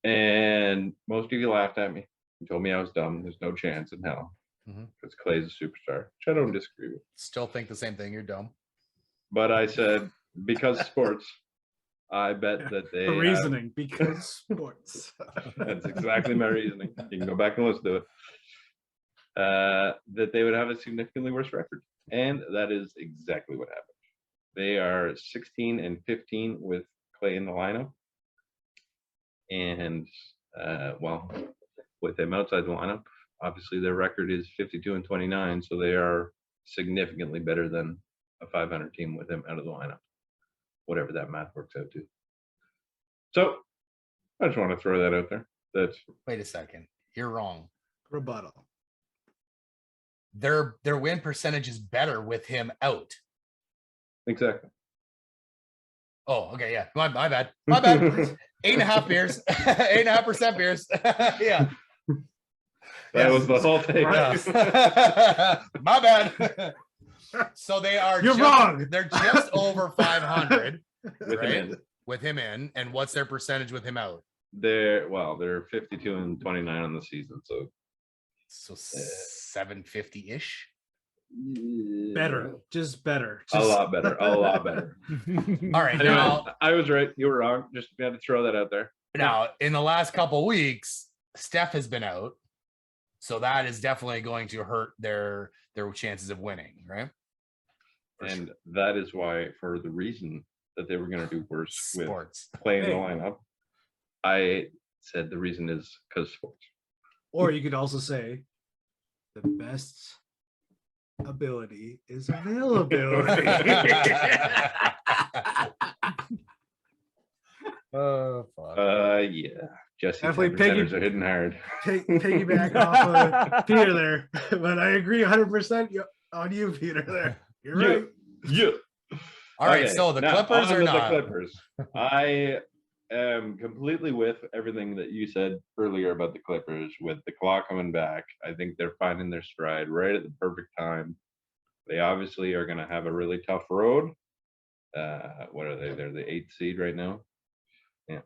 And most of you laughed at me. You told me I was dumb. There's no chance in hell Mhm. because Clay's a superstar, which I don't disagree with. Still think the same thing. You're dumb. But I said, because sports, I bet that they The have- reasoning, because sports. That's exactly my reasoning. You can go back and listen to it. That they would have a significantly worse record. And that is exactly what happened. They are 16-15 with Clay in the lineup. And, well, with him outside the lineup, obviously their record is 52-29. So they are significantly better than a 500 team with him out of the lineup, whatever that math works out to. So I just want to throw that out there. That's Wait a second. You're wrong. Rebuttal. Their win percentage is better with him out. exactly. Oh, okay, yeah. My bad. My bad. 8.5 beers. 8.5% beers. Yeah. That was the whole thing. Yeah. My bad. So they are You're wrong. They're just over 500 With right? him in. with him in. And what's their percentage with him out? They're 52-29 on the season. So 750-ish. Better. Just better. A Just, lot better. A lot better. All right. Anyway, Now, I was right. You were wrong. Just had to throw that out there. in the last couple weeks, Steph has been out. So that is definitely going to hurt their chances of winning, right? And that is why, for the reason that they were going to do worse with Sports. playing Hey. the lineup, I said the reason is because sports. or you could also say the best ability is availability. Oh, fuck. Yeah. Jesse Definitely percentages are hitting hard. Piggyback off of Peter there, but I agree 100% on you, Peter. There, you're right. Yeah. All right, Okay, so the now, Clippers on are to not. the Clippers. I am completely with everything that you said earlier about the Clippers. With the clock coming back, I think they're finding their stride right at the perfect time. They obviously are going to have a really tough road. What are they? They're the 8th seed right now. Yeah.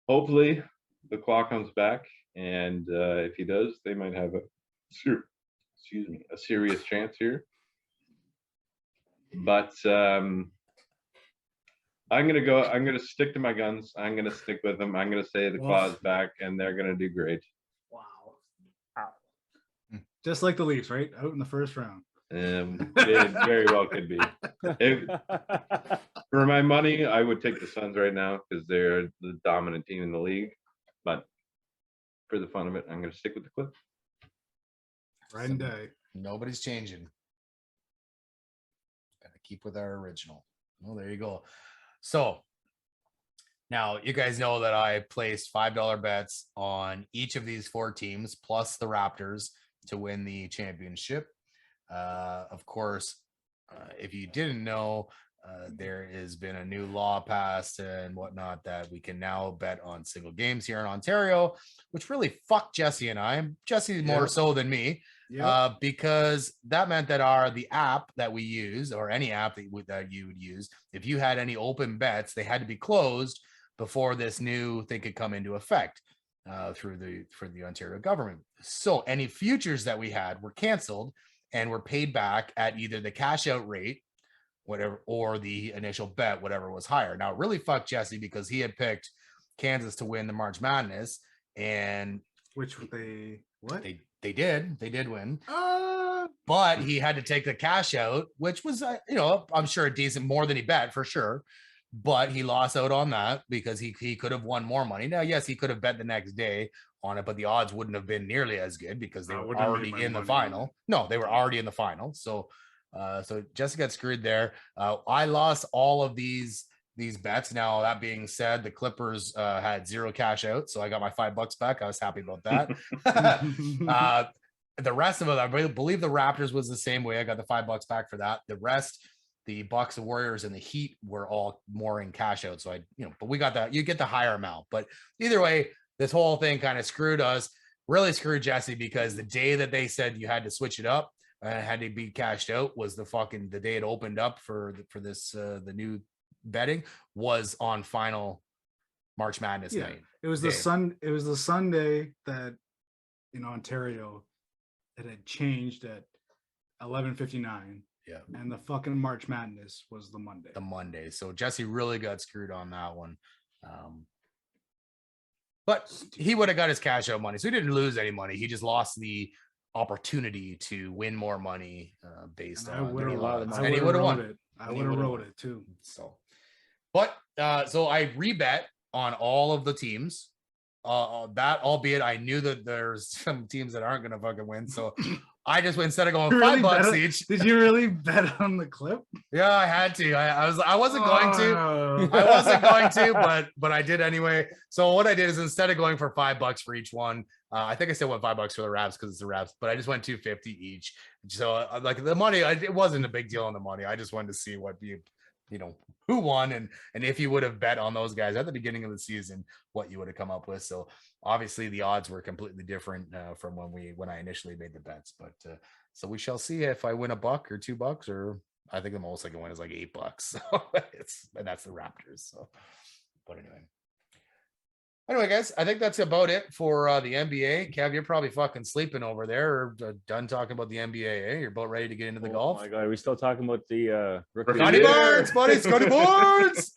Hopefully, the clock comes back, and if he does, they might have a serious chance here. But I'm gonna stick to my guns. I'm gonna stick with them. I'm gonna say the claw's back, and they're gonna do great. Wow. Just like the Leafs, right? Out in the first round. It very well could be. For my money, I would take the Suns right now because they're the dominant team in the league. But for the fun of it, I'm gonna stick with the Clips. Right and day. Nobody's changing. Gotta keep with our original. Oh, there you go. So now you guys know that I placed $5 bets on each of these 4 teams plus the Raptors to win the championship. Of course, if you didn't know, there has been a new law passed and whatnot that we can now bet on single games here in Ontario, which really fucked Jesse and I. Jesse more Yeah. so than me. Yeah. Because that meant that the app that we use, or any app that you would use, if you had any open bets, they had to be closed before this new thing could come into effect for the Ontario government. So any futures that we had were canceled and were paid back at either the cash out rate whatever, or the initial bet, whatever was higher. Now, it really fucked Jesse because he had picked Kansas to win the March Madness, and Which they what? they did win, Uh, but he had to take the cash out, which was I'm sure a decent, more than he bet for sure, but he lost out on that because he could have won more money. Now, yes, he could have bet the next day on it, but the odds wouldn't have been nearly as good because they I were wouldn't have already made my in the money final. on it. No, they were already in the final. So Jesse got screwed there. I lost all of these bets. Now, that being said, the Clippers had 0 cash out, so I got my $5 back. I was happy about that. The rest of it, I believe the Raptors was the same way. I got the $5 back for that. The rest, the Bucks, the Warriors, and the Heat were all more in cash out. So but we got that. You get the higher amount. But either way, this whole thing kind of screwed us. Really screwed Jesse because the day that they said you had to switch it up and had to be cashed out was the day it opened up for this the new betting was on final March Madness night. it was it was the Sunday that in Ontario it had changed at 11:59. Yeah. And the fucking March Madness was the Monday. So Jesse really got screwed on that one. But he would have got his cash out money. So he didn't lose any money. He just lost the opportunity to win more money based on and he would have won it. I would have wrote it too. So, but so I rebet on all of the teams. That, albeit I knew that there's some teams that aren't gonna fucking win. So I just went, instead of going $5 each. Did you really bet on the clip? Yeah, I had to. I wasn't going to. I wasn't going to, but I did anyway. So what I did is, instead of going for $5 for each one, I think I still went $5 for the Raps because it's the Raps, but I just went $250 each. So like the money, it wasn't a big deal on the money. I just wanted to see what who won, and if you would have bet on those guys at the beginning of the season, what you would have come up with. So obviously the odds were completely different from when I initially made the bets. But so we shall see if I win $1 or $2, or I think the most I can win is like $8. So and that's the Raptors. So, but anyway, guys, I think that's about it for the NBA. Kev, you're probably fucking sleeping over there, or done talking about the NBA. Eh? You're about ready to get into the golf. Oh my god, are we still talking about the rookie? Scotty Barnes, buddy, Scotty Barnes.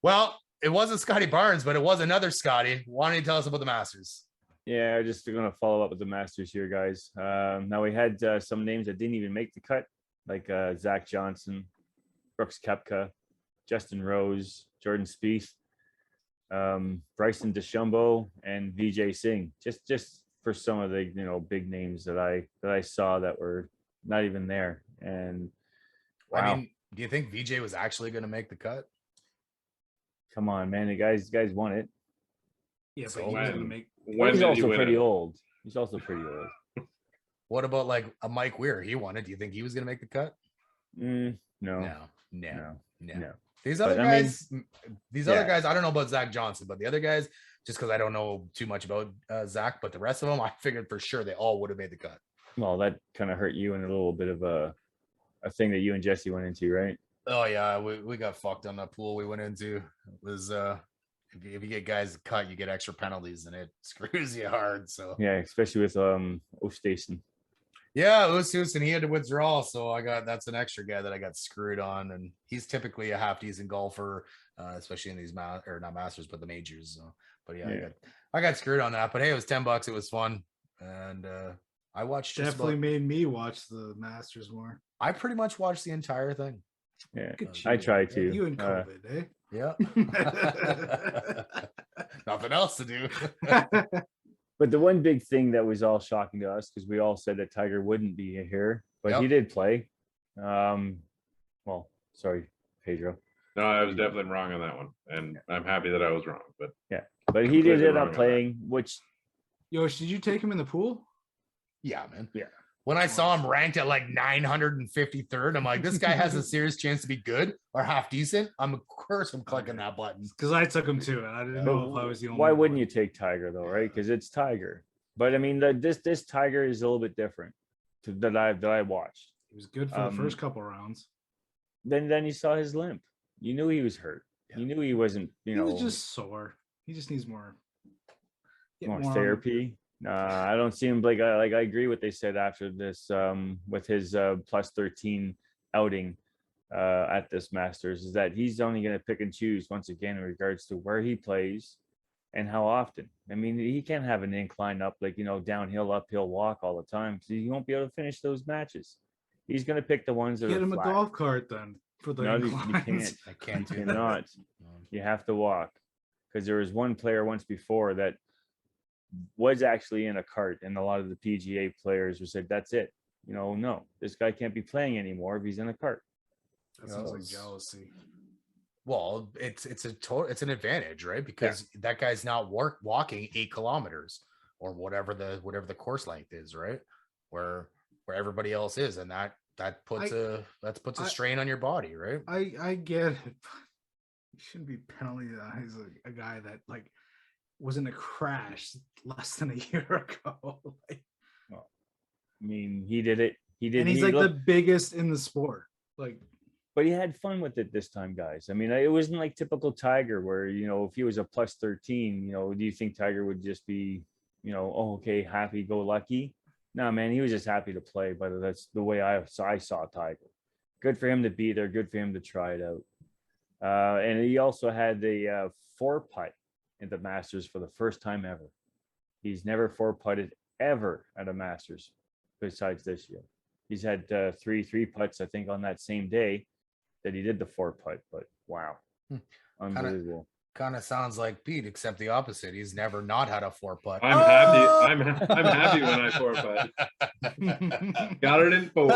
Well, it wasn't Scotty Barnes, but it was another Scotty. Why don't you tell us about the Masters? Yeah, just going to follow up with the Masters here, guys. Now we had some names that didn't even make the cut, like Zach Johnson, Brooks Koepka, Justin Rose, Jordan Spieth, Bryson DeChambeau, and Vijay Singh. Just for some of the big names that I saw that were not even there. And wow. I mean, do you think Vijay was actually going to make the cut? Come on, man, the guys won it. Yeah, but So he wasn't gonna make. He's also pretty old. He's also pretty old. What about like a Mike Weir? He won it. Do you think he was going to make the cut? No. These other guys, other guys, I don't know about Zach Johnson, but the other guys, just because I don't know too much about Zach, but the rest of them, I figured for sure they all would have made the cut. Well, that kind of hurt you in a little bit of a thing that you and Jesse went into, right? Oh yeah, we got fucked on that pool we went into. It was if you get guys cut, you get extra penalties, and it screws you hard. So yeah, especially with Oosthuizen. Yeah, Oosthuizen, he had to withdraw, so that's an extra guy that I got screwed on, and he's typically a half decent golfer, especially in these not Masters, but the majors. So, but yeah. I got screwed on that. But hey, it was $10. It was fun, and I watched. Definitely made me watch the Masters more. I pretty much watched the entire thing. Yeah, I try to. You and COVID, eh? Yeah. Nothing else to do. But the one big thing that was all shocking to us, because we all said that Tiger wouldn't be here, but he did play. Well, sorry, Pedro. No, I was definitely wrong on that one, and I'm happy that I was wrong. But he did end up playing. Which, Yosh, did you take him in the pool? Yeah, man. Yeah. When I saw him ranked at like 953rd, I'm like, this guy has a serious chance to be good or half decent. I'm clicking that button. Because I took him too, and I didn't know if I was the only Why one. wouldn't you take Tiger though, right? Because it's Tiger. But I mean, this Tiger is a little bit different that I watched. He was good for the first couple rounds. Then you saw his limp. You knew he was hurt. Yeah. You knew he wasn't. He was just sore. He just needs more therapy. I don't see him like I agree what they said after this with his plus 13 outing at this Masters is that he's only going to pick and choose once again in regards to where he plays and how often. I mean, he can't have an incline up like downhill, uphill walk all the time because he won't be able to finish those matches. He's going to pick the ones that Get are him flat. a golf cart then for the No, you inclines. can't. I can't do You that. cannot. You have to walk because there was one player once before that was actually in a cart, and a lot of the PGA players were said, "That's it. No, this guy can't be playing anymore if he's in a cart." That sounds like jealousy. Well, it's an advantage, right? Because that guy's not walking 8 kilometers or whatever the course length is, right? Where everybody else is, and that puts a strain on your body, right? I get it. He shouldn't be penalized. He's a guy that was in a crash less than a year ago. I mean, he did it. He did. And he's the biggest in the sport. But he had fun with it this time, guys. I mean, it wasn't like typical Tiger where, if he was a plus 13, do you think Tiger would just be, oh, okay, happy go lucky? No, man, he was just happy to play. But that's the way I saw Tiger. Good for him to be there. Good for him to try it out. And he also had the 4-putt in the Masters for the first time ever. He's never 4-putted ever at a Masters besides this year. He's had 3 putts, I think, on that same day that he did the 4-putt. But wow, unbelievable. Kind of sounds like Pete, except the opposite. He's never not had a 4-putt. I'm happy. I'm happy when I 4-putt. Got it in 4.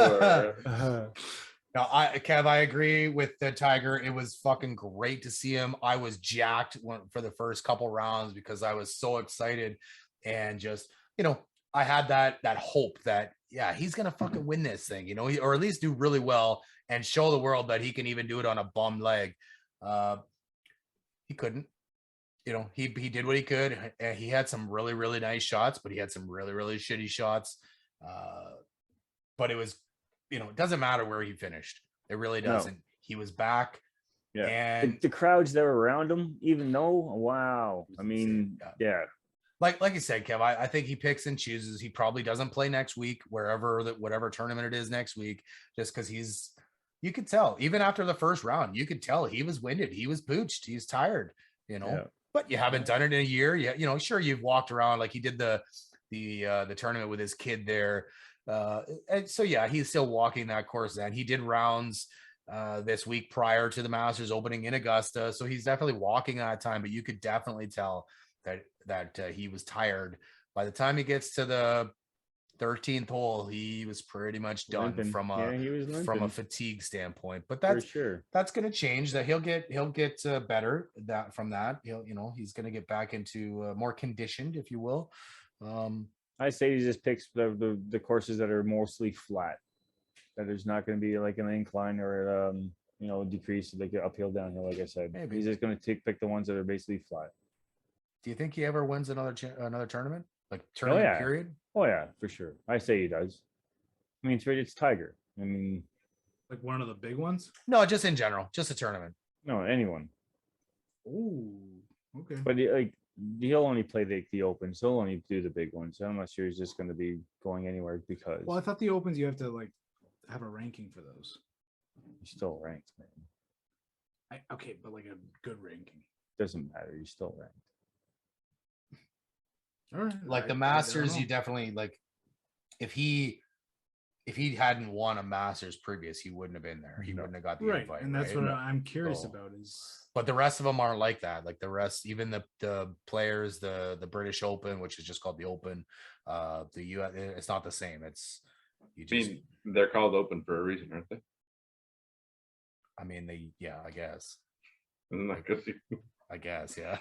No, Kev, I agree with the Tiger. It was fucking great to see him. I was jacked for the first couple rounds because I was so excited and just, I had that hope that, he's going to fucking win this thing, or at least do really well and show the world that he can even do it on a bum leg. He couldn't, he did what he could. He had some really, really nice shots, but he had some really, really shitty shots. But it was, it doesn't matter where he finished. It really doesn't. No. He was back. Yeah. And the crowds that were around him, even though, wow. I mean, yeah. Like you said, Kev, I think he picks and chooses. He probably doesn't play next week, whatever tournament it is next week, just because you could tell, even after the first round, you could tell he was winded. He was pooched. He's tired, but you haven't done it in a year. Sure. You've walked around like he did the tournament with his kid there. And so, he's still walking that course. And he did rounds this week prior to the Masters opening in Augusta. So he's definitely walking that time, but you could definitely tell that he was tired. By the time he gets to the 13th hole, he was pretty much done from a fatigue standpoint. But that's going to change. That he'll get better from that. He's going to get back into more conditioned, if you will. I say he just picks the courses that are mostly flat. That there's not going to be like an incline or decrease like uphill, downhill. Like I said, maybe he's just going to pick the ones that are basically flat. Do you think he ever wins another tournament? Like tournament period? Oh yeah, for sure. I say he does. I mean, it's Tiger. I mean, like one of the big ones? No, just in general, just a tournament. No, anyone. Ooh, okay. But he'll only play the Opens. He'll only do the big ones. I'm not sure he's just going to be going anywhere because. Well, I thought the Opens you have to have a ranking for those. You're still ranked, man. Okay, but like a good ranking. Doesn't matter. You're still ranked. All right. Like the Masters, you definitely if he hadn't won a Masters previous, he wouldn't have been there. He wouldn't have got the invite. And that's what I'm curious about is. But the rest of them aren't like that. Like the rest, even the players, the British Open, which is just called the Open, the US, it's not the same. It's they're called Open for a reason, aren't they? I mean, I guess. Isn't that good? I guess, yeah.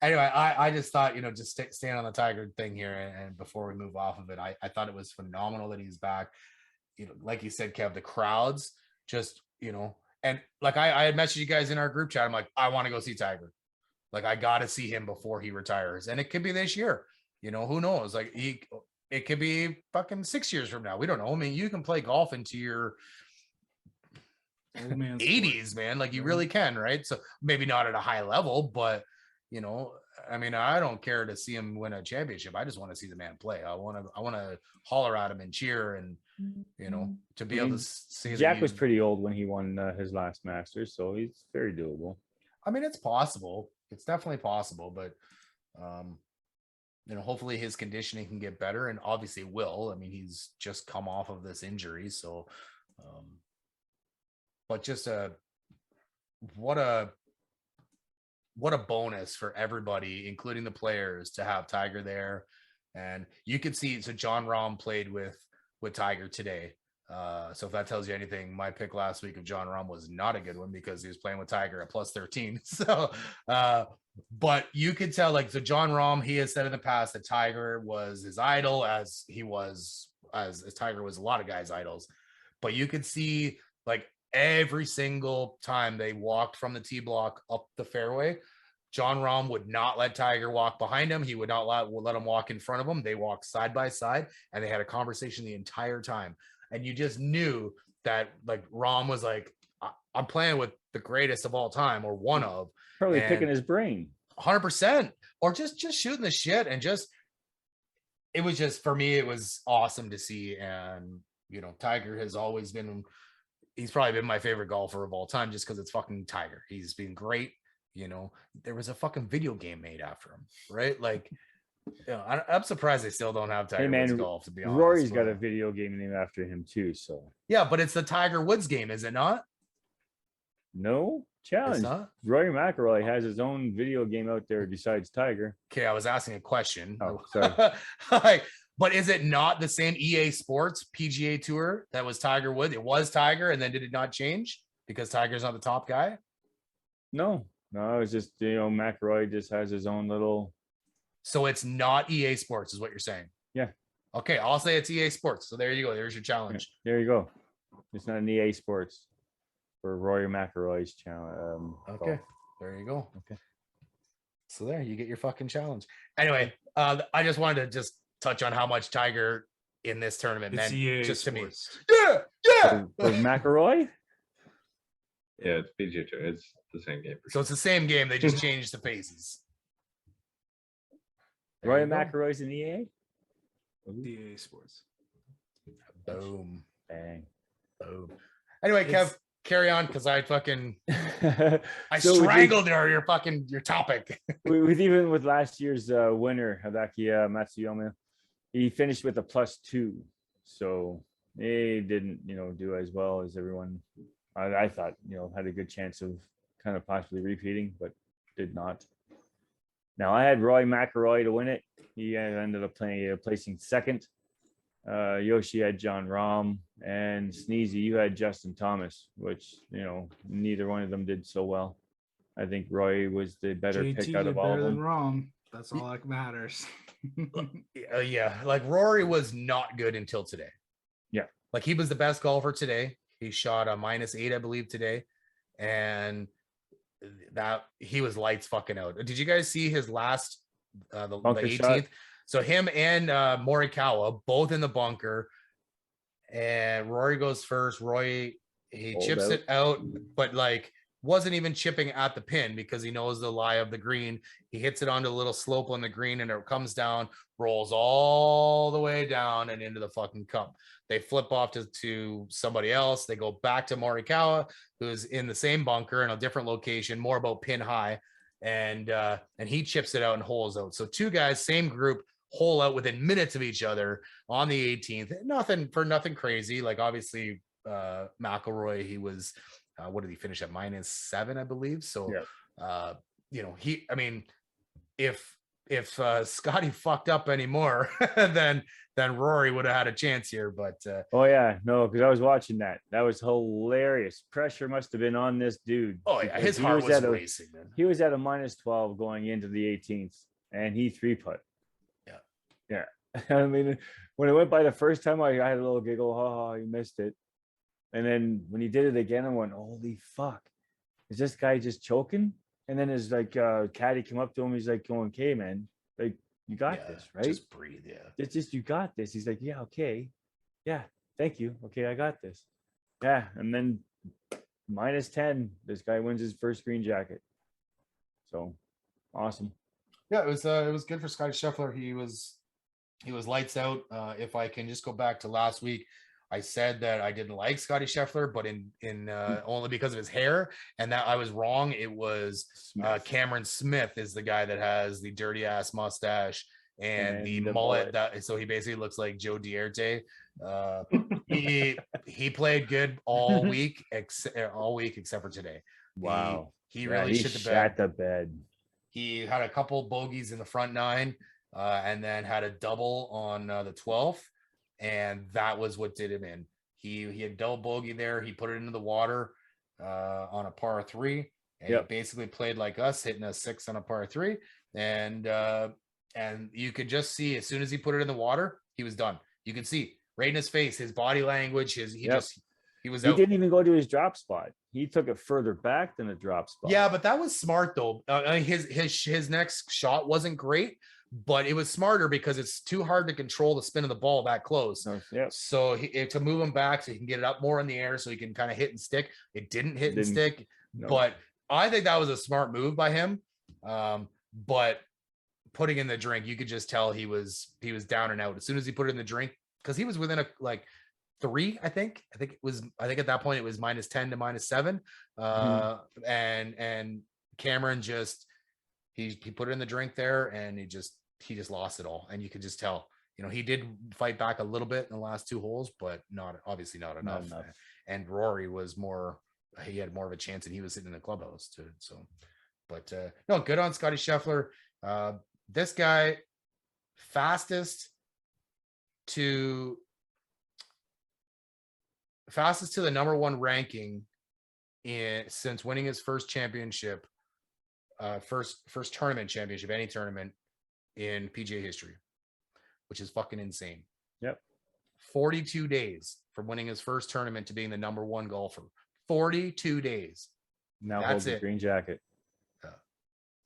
Anyway, I just thought, just staying on the Tiger thing here, and before we move off of it, I thought it was phenomenal that he's back. Like you said, Kev, the crowds just, and like I had messaged you guys in our group chat. I'm like, I want to go see Tiger. Like I got to see him before he retires, and it could be this year. Who knows? Like it could be fucking 6 years from now. We don't know. I mean, you can play golf into your 80s, man. Like you really can, right? So maybe not at a high level, but I mean, I don't care to see him win a championship. I just want to see the man play. I want to holler at him and cheer, and to be able to say Jack that was pretty old when he won his last Masters, so he's very doable. I mean, it's possible. It's definitely possible, but hopefully his conditioning can get better, and obviously it will. I mean, he's just come off of this injury, so but just what a bonus for everybody, including the players, to have Tiger there. And you could see, so John Rahm played with Tiger today. So if that tells you anything, my pick last week of John Rahm was not a good one because he was playing with Tiger at plus 13. So, but you could tell, like, so John Rahm, he has said in the past that Tiger was his idol, as Tiger was a lot of guys' idols. But you could see, like, every single time they walked from the tee block up the fairway, John Rahm would not let Tiger walk behind him. He would not let him walk in front of him. They walked side by side, and they had a conversation the entire time. And you just knew that, like, Rahm was like, I'm playing with the greatest of all time, or one of. Probably picking his brain. 100%. Or just shooting the shit. And it was just, for me, it was awesome to see. And, Tiger has always been, he's probably been my favorite golfer of all time, just because it's fucking Tiger. He's been great. There was a fucking video game made after him, right? Like, I'm surprised they still don't have Tiger Woods golf, to be honest. Rory's got a video game named after him too, so. Yeah, but it's the Tiger Woods game, is it not? No challenge. It's not? Rory McIlroy has his own video game out there besides Tiger. Okay, I was asking a question. Oh, sorry. But is it not the same EA Sports PGA Tour that was Tiger Woods? It was Tiger, and then did it not change because Tiger's not the top guy? No, it was just, McIlroy just has his own little. So it's not EA Sports, is what you're saying? Yeah. Okay, I'll say it's EA Sports. So there you go. There's your challenge. There you go. It's not an EA Sports for Rory McIlroy's challenge. Okay, golf. There you go. Okay. So there, you get your fucking challenge. Anyway, I just wanted to touch on how much Tiger in this tournament meant just Sports. to me. Yeah. For McIlroy? Yeah, it's PGA Tour. It's the same game. So it's the same game. They just changed the faces. Roy McIlroy's in EA? EA Sports. Boom. Bang. Boom. Anyway, Kev, carry on, because I fucking I So strangled your topic. Even with last year's winner, Hideki Matsuyama, he finished with a +2. So he didn't, do as well as everyone I thought, had a good chance of kind of possibly repeating, but did not. Now, I had Roy McIlroy to win it. He ended up placing second. Yoshi had John Rahm, and Sneezy, you had Justin Thomas, which, neither one of them did so well. I think Roy was the better JT, pick out of all of them. Wrong. That's all that matters. Yeah, like Rory was not good until today. Yeah. Like, he was the best golfer today. He shot a -8, I believe, today. And that he was lights fucking out. Did you guys see his last the 18th shot? So him and Morikawa both in the bunker, and Rory goes first. He chips it out, but like wasn't even chipping at the pin because he knows the lie of the green. He hits it onto a little slope on the green, and it comes down, rolls all the way down and into the fucking cup. They flip off to somebody else. They go back to Morikawa, who's in the same bunker in a different location, more about pin high, and he chips it out and holes out. So two guys, same group, hole out within minutes of each other on the 18th. Nothing crazy. Like, obviously, McIlroy, he was what did he finish at? -7, I believe. So if Scotty fucked up anymore, then Rory would have had a chance here. But because I was watching that. That was hilarious. Pressure must have been on this dude. Oh yeah, his heart was racing, man. He was at a -12 going into the 18th, and he 3-putt. Yeah. I mean, when it went by the first time, I had a little giggle. Oh, he missed it. And then when he did it again, I went, holy fuck, is this guy just choking? And then his caddy came up to him. He's like going, okay, man, like, you got this, right? Just breathe. Yeah. It's just, you got this. He's like, yeah, okay. Yeah. Thank you. Okay. I got this. Yeah. And then -10, this guy wins his first green jacket. So awesome. Yeah, it was good for Scotty Scheffler. He was lights out. If I can just go back to last week, I said that I didn't like Scotty Scheffler, but in only because of his hair, and that I was wrong. It was Smith. Cameron Smith is the guy that has the dirty ass mustache and the the mullet. That so he basically looks like Joe Dierte. He played good all week except for today. Wow. He really he shit the bed. shat the bed. He had a couple bogeys in the front nine, and then had a double on the 12th, and that was what did him in. He had double bogey there. He put it into the water on a par 3, and he basically played like us, hitting a 6 on a par 3, and you could just see as soon as he put it in the water, he was done. You could see right in his face, his body language, he was out. He didn't even go to his drop spot. He took it further back than the drop spot. Yeah, but that was smart though. His next shot wasn't great, but it was smarter because it's too hard to control the spin of the ball that close. So to move him back so he can get it up more in the air so he can kind of hit and stick. It didn't hit and stick, but I think that was a smart move by him. But putting in the drink, you could just tell he was down and out as soon as he put it in the drink, because he was within a 3, I think at that point it was -10 to -7. And Cameron just he put it in the drink there, and he just lost it all. And you could just tell, he did fight back a little bit in the last 2 holes, but not enough. And Rory was he had more of a chance, and he was sitting in the clubhouse too. So, but no, good on Scotty Scheffler. This guy, fastest to the number 1 ranking since winning his first championship, first tournament championship, any tournament in PGA history, which is fucking insane. 42 days from winning his first tournament to being the number 1 golfer. 42 days. Now holds the green jacket.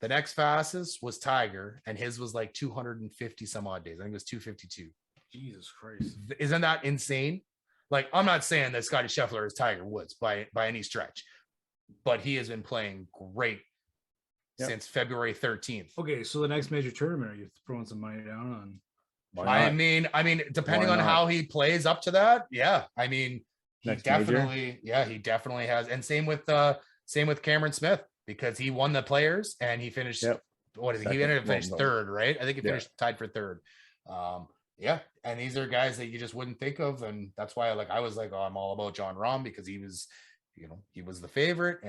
The next fastest was Tiger, and his was like 250 some odd days. I think it was 252. Jesus Christ. Isn't that insane? Like, I'm not saying that Scotty Scheffler is Tiger Woods by any stretch, but he has been playing great since February 13th. Okay, so the next major tournament, are you throwing some money down on? I mean, depending on how he plays up to that, he definitely has. And same with Cameron Smith, because he won the Players and he finished. What is it? He ended up finished third, right? I think he finished tied for third. And these are guys that you just wouldn't think of, and that's why I was like, oh, I'm all about John Rahm, because he was, he was the favorite,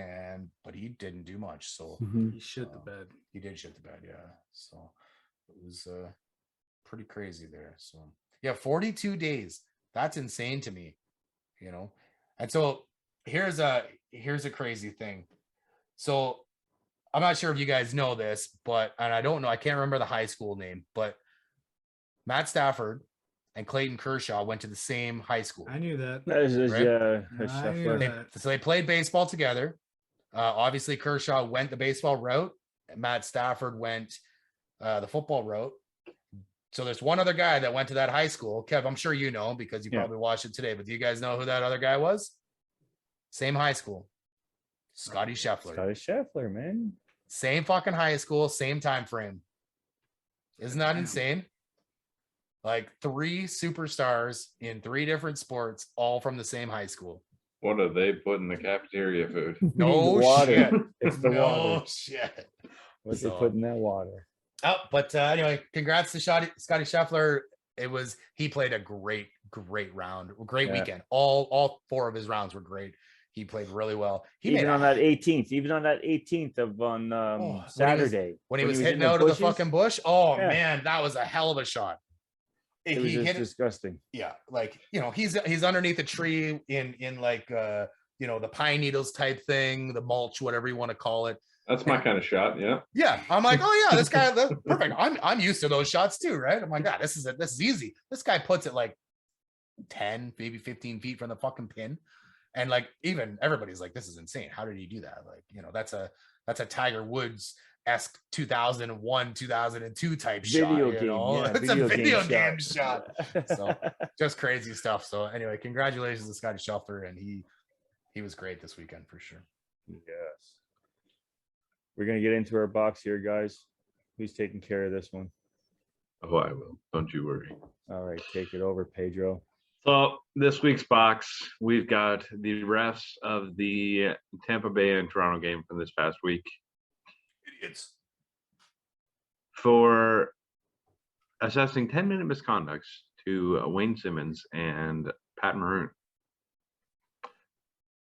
but he didn't do much. So he shit the bed. He did shit the bed, So it was pretty crazy there. So 42 days. That's insane to me, And so here's a crazy thing. So I'm not sure if you guys know this, and I don't know, I can't remember the high school name, but Matt Stafford and Clayton Kershaw went to the same high school. I knew that. So they played baseball together. Obviously, Kershaw went the baseball route. Matt Stafford went the football route. So there's one other guy that went to that high school. Kev, I'm sure you know, because you probably watched it today. But do you guys know who that other guy was? Same high school. Scotty Scheffler. Scotty Scheffler, man. Same fucking high school, same time frame. Isn't that insane? Like 3 superstars in 3 different sports, all from the same high school. What do they put in the cafeteria food? No water. Shit. It's the water. Shit. What they put in that water? Oh, but anyway, congrats to Scotty Scheffler. He played a great round, great weekend. All 4 of his rounds were great. He played really well. Even on that 18th of Saturday, when he was hitting out of the fucking bush. Oh man, that was a hell of a shot. It was just disgusting. Yeah, he's underneath a tree in like the pine needles type thing, the mulch, whatever you want to call it. That's my kind of shot. Yeah. I'm like, oh yeah, this guy, that's perfect. I'm used to those shots too, right? I'm like, God, this is easy. This guy puts it like 10, maybe 15 feet from the fucking pin. And like, even everybody's like, this is insane. How did he do that? Like, that's a Tiger Woods-esque 2001, 2002 type video shot. Game, It's a video game shot. So just crazy stuff. So anyway, congratulations to Scotty Scheffler, and he was great this weekend for sure. Yes. We're gonna get into our box here, guys. Who's taking care of this one? Oh, I will. Don't you worry. All right, take it over, Pedro. So this week's box, we've got the refs of the Tampa Bay and Toronto game from this past week. Idiots. For assessing 10-minute misconducts to Wayne Simmons and Pat Maroon.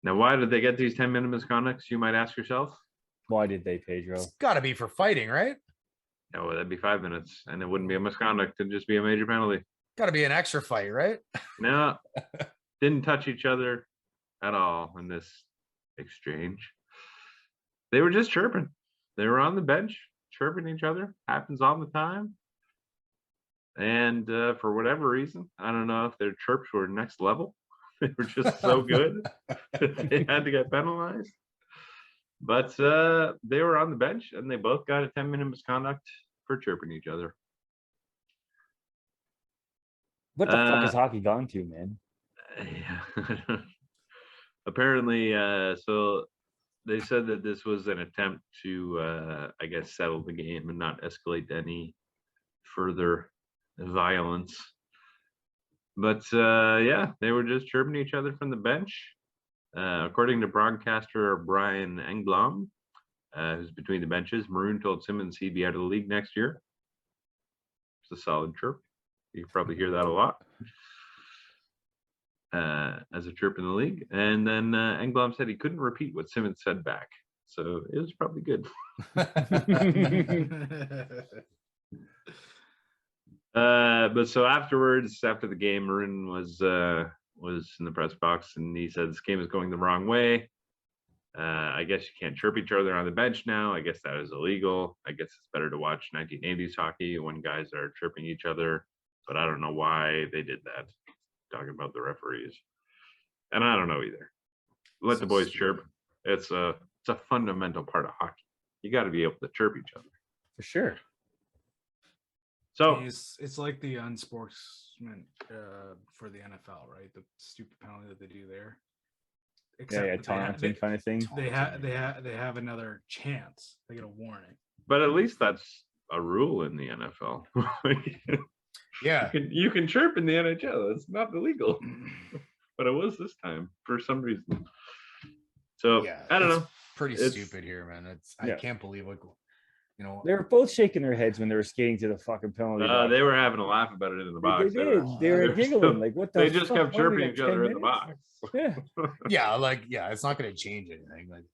Now, why did they get these 10-minute misconducts, you might ask yourself? Why did they, Pedro? It's got to be for fighting, right? No, that'd be 5 minutes, and it wouldn't be a misconduct. It'd just be a major penalty. Got to be an extra fight, right? No, didn't touch each other at all in this exchange. They were just chirping. They were on the bench, chirping each other. Happens all the time. And for whatever reason, I don't know if their chirps were next level. They were just so good. They had to get penalized. But they were on the bench, and they both got a 10-minute misconduct for chirping each other. What the fuck has hockey gone to, man? Yeah. Apparently, so they said that this was an attempt to, I guess, settle the game and not escalate any further violence. But yeah, they were just chirping each other from the bench. According to broadcaster Brian Engblom, who's between the benches, Maroon told Simmons he'd be out of the league next year. It's a solid chirp. You can probably hear that a lot as a chirp in the league. And then Engblom said he couldn't repeat what Simmons said back. So it was probably good. But so afterwards, after the game, Maroon was in the press box, and he said this game is going the wrong way. I guess you can't chirp each other on the bench now. I guess that is illegal. I guess it's better to watch 1980s hockey when guys are chirping each other. But I don't know why they did that. Talking about the referees, and I don't know either. Let the boys chirp. It's a fundamental part of hockey. You got to be able to chirp each other For sure. So it's like the unsportsman for the NFL, right? The stupid penalty that they do there. Yeah, taunting kind of thing. They have another chance. They get a warning. but at least that's a rule in the NFL. Yeah. You can chirp in the NHL. It's not illegal. But it was this time for some reason. So Yeah. I don't it's know. Pretty It's- stupid here, man. Yeah. I can't believe They were both shaking their heads when they were skating to the fucking penalty box. They were having a laugh about it in the box. They did. They were giggling. Like, what the They just fuck? kept What, we chirping got each other 10 in the box. minutes? Yeah. it's not going to change anything. Like,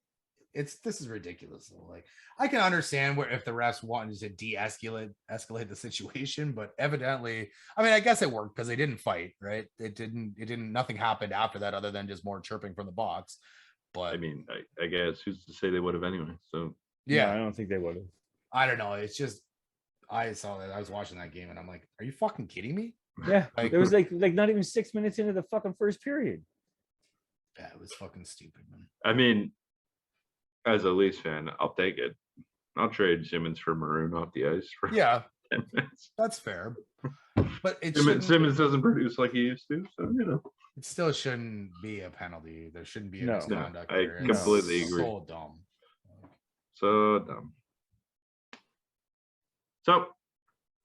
this is ridiculous. Like, I can understand where if the refs wanted to escalate the situation, but evidently, I mean, I guess it worked because they didn't fight, right? Nothing happened after that other than just more chirping from the box. But I mean, I guess who's to say they would have anyway? So yeah, No, I don't think they would have. I don't know. It's just I saw that. I was watching that game and I'm like, are you fucking kidding me? Yeah, Like- it was like not even 6 minutes into the fucking first period. Yeah, it was fucking stupid, man. I mean, as a Leafs fan, I'll take it. I'll trade Simmons for Maroon off the ice for Yeah, 10 minutes. that's fair. But Simmons doesn't produce like he used to, so it still shouldn't be a penalty. There shouldn't be a No. misconduct. No, I there. completely It's agree. So dumb. So dumb. So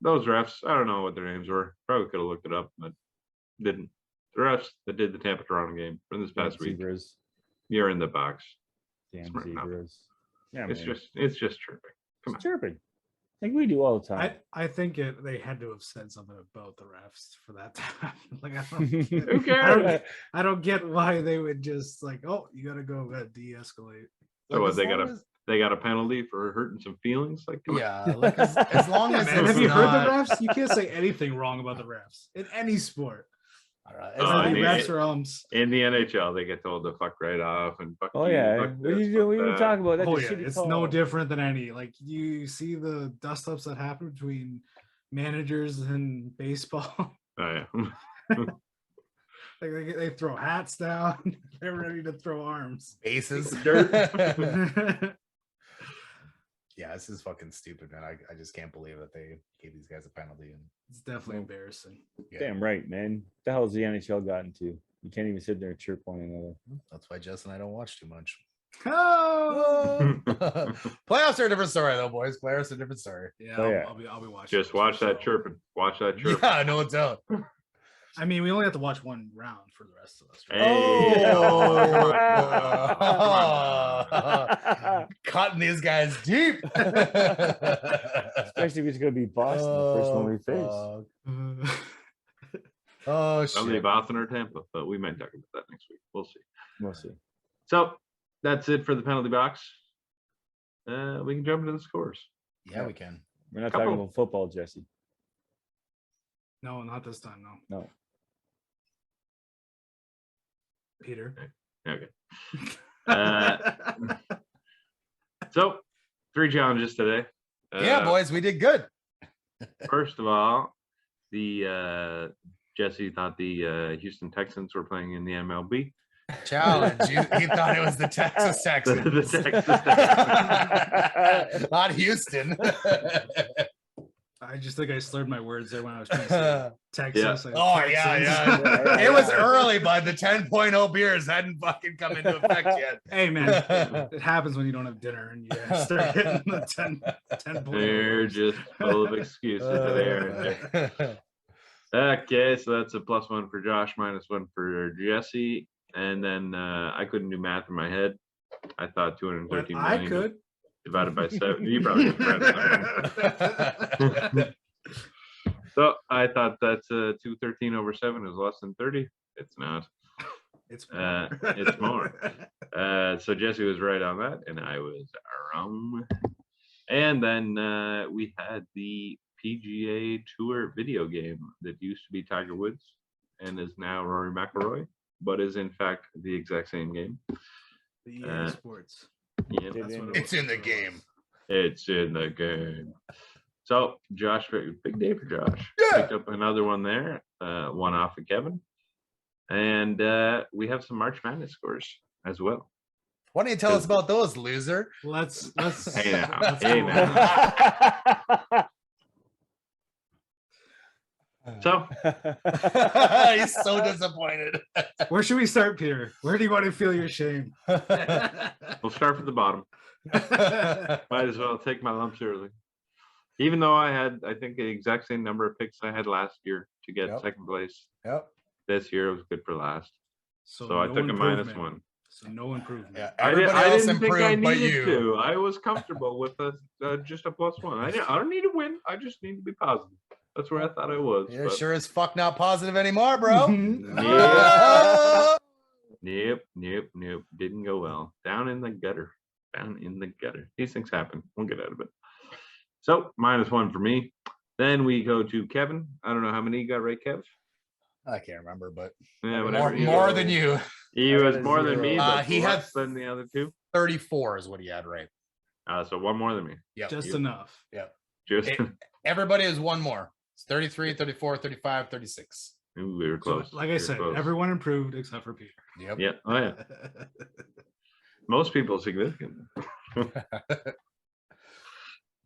those refs, I don't know what their names were. Probably could have looked it up, but didn't. The refs that did the Tampa Toronto game from this past week. Zebras. You're in the box. Damn Smart enough. zebras. Yeah, It's man. just chirping. Come on. It's chirping. Like we do all the time. I think they had to have said something about the refs for that to happen. Like Who cares? I don't get why they would just like, oh, you gotta go de-escalate. So what, as they long as- They got a penalty for hurting some feelings. Like, come on. Yeah, like as long as Man, it's have you heard the not- refs? You can't say anything wrong about the refs in any sport. I don't know, Oh, as I long The mean, as- refs are In the NHL, they get told to fuck right off and fuck Oh you, yeah. fuck What this, you do? fuck What are you that. talking about? That's Oh a yeah, shitty it's call. no different than any. Like you see the dust ups that happen between managers and baseball. Oh, yeah. Like they throw hats down. They're ready to throw arms. bases. Dirt. Yeah, this is fucking stupid, man. I just can't believe that they gave these guys a penalty. And It's definitely embarrassing. yeah, Damn right, man. What the hell's the NHL gotten to? You can't even sit there and chirp one another. that's why Jess and I don't watch too much. Oh, Playoffs are a different story, though, boys. Playoffs are a different story. yeah, Oh, yeah. I'll be watching. Just this watch one, that so- chirping. Watch that chirping. Yeah, no doubt. I mean, we only have to watch one round for the rest of us. Right? Hey, Oh, come on. cutting these guys deep. Especially if it's going to be Boston, the first one we face. fuck. Oh, Probably shit. Boston or Tampa, but we might talk about that next week. We'll see. We'll see. So that's it for the penalty box. We can jump into the scores. Yeah, we can. We're not Couple. talking about football, Jesse. No, not this time. No, No. Peter. Okay. So 3 challenges today. Yeah, boys, we did good. First of all, the Jesse thought the Houston Texans were playing in the MLB. Challenge. He thought it was the Texas Texans. The Texas Texans. Not Houston. I just think I slurred my words there when I was trying to say Texas. I- Oh, Texans. yeah. It was early, but the 10.0 beers hadn't fucking come into effect yet. Hey, man, it happens when you don't have dinner and you start hitting the 10 They're just full of excuses there. Okay, so that's a +1 for Josh, -1 for Jesse. And then I couldn't do math in my head. I thought 213 I million could. divided by 7. You probably could. So I thought that's 213 over 7 is less than 30. It's not. It's It's more. So Jesse was right on that, and I was wrong. And then we had the PGA Tour video game that used to be Tiger Woods and is now Rory McIlroy, but is in fact the exact same game. The EA Sports. Yeah, That's what It's in the game. it's in the game. So Josh, big day for Josh. Yeah. Picked up another one there, one off of Kevin. And we have some March Madness scores as well. Why don't you tell us about those, loser? Let's Hey now, let's hey go now. on. So He's so disappointed. Where should we start, Peter? Where do you want to feel your shame? we'll start from the bottom. Might as well take my lumps early. Even though I had, I think, the exact same number of picks I had last year to get Yep. second place. Yep. This year it was good for last. So I no took a improvement. -1. So no improvement. Yeah. I Everybody else didn't think I improved but needed you. to. I was comfortable with just a +1. I don't need to win. I just need to be positive. That's where I thought I was. You're but- sure as fuck not positive anymore, bro. Yep. Nope. Didn't go well. Down in the gutter. These things happen. We'll get out of it. So -1 for me. Then we go to Kevin. I don't know how many you got right, Kev. I can't remember, but Yeah, whatever. more than you. He was more than me, but He had less than the other two. 34 is what he had right. So one more than me. Yeah. Just enough. Just Everybody is one more. It's 33, 34, 35, 36. Ooh, we were So, close. like We I were said, close. everyone improved except for Peter. Yep. Yeah. Oh yeah. Most people significant.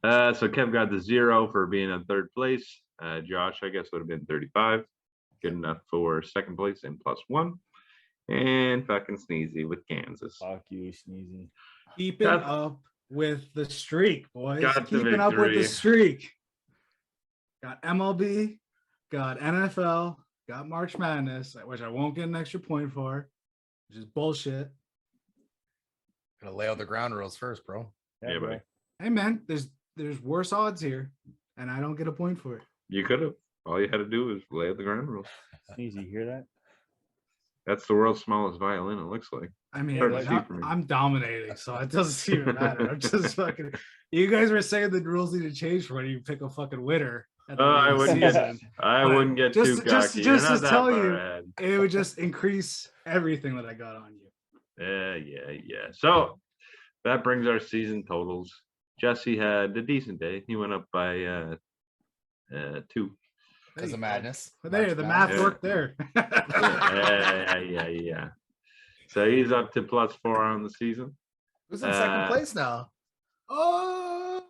So Kev got the 0 for being in third place. Josh, I guess, would have been 35. Good enough for second place and +1. And fucking Sneezy with Kansas. Fuck you, Sneezy. Keeping Got- up with the streak, boys. Got the Keeping up with the victory. streak. Got MLB, got NFL, got March Madness, which I won't get an extra point for, which is bullshit. Gotta lay out the ground rules first, bro. Yeah, bro. buddy. Hey man, there's worse odds here, and I don't get a point for it. You could have. All you had to do was lay out the ground rules. Sneezy, you hear that? That's the world's smallest violin, it looks like. I mean, Hard to like, see for me. I'm dominating, so it doesn't even matter. I'm just fucking. You guys were saying the rules need to change for when you pick a fucking winner. At the I beginning of the wouldn't get season. I But wouldn't get just- too cocky. just- You're just not to that tell far you, ahead. It would just increase everything that I got on you. Yeah. So that brings our season totals. Jesse had a decent day. He went up by 2. Because of madness. But there, March the Madness. math worked there. Yeah. So he's up to +4 on the season. Who's in second Uh, place now? Oh,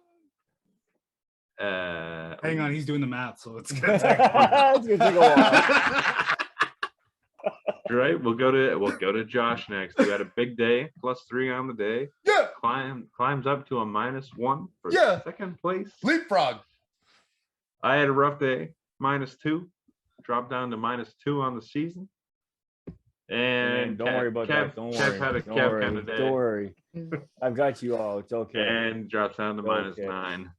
hang on, he's doing the math, so it's gonna take. It's gonna take a while. Right. We'll go to Josh next. Who had a big day, +3 on the day. Yeah. Climbs up to a -1 for Yeah. second place. Leapfrog. I had a rough day, -2. Dropped down to -2 on the season. And don't worry about that. Don't worry. Kev had a Don't Kev worry. kind of day. Don't worry. I've got you all. It's okay. And drops down to Okay. -9.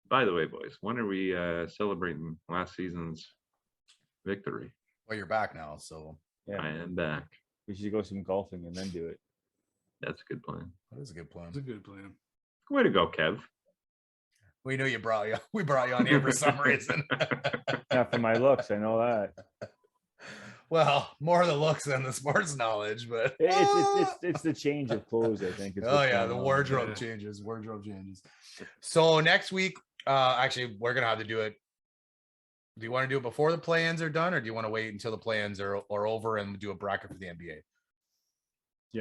By the way, boys, when are we celebrating last season's victory? Well, you're back now, so Yeah. I am back. We should go some golfing and then do it. That's a good plan. that is a good plan. It's a good plan. Way to go, Kev. We knew we brought you on here for some reason. Not for my looks, I know that. Well, more the looks than the sports knowledge, but It's the change of clothes, I think. Is oh what's yeah, going the on. wardrobe Yeah. changes. So next week, actually, we're gonna have to do it. Do you want to do it before the play-ins are done, or do you want to wait until the play-ins are over and do a bracket for the NBA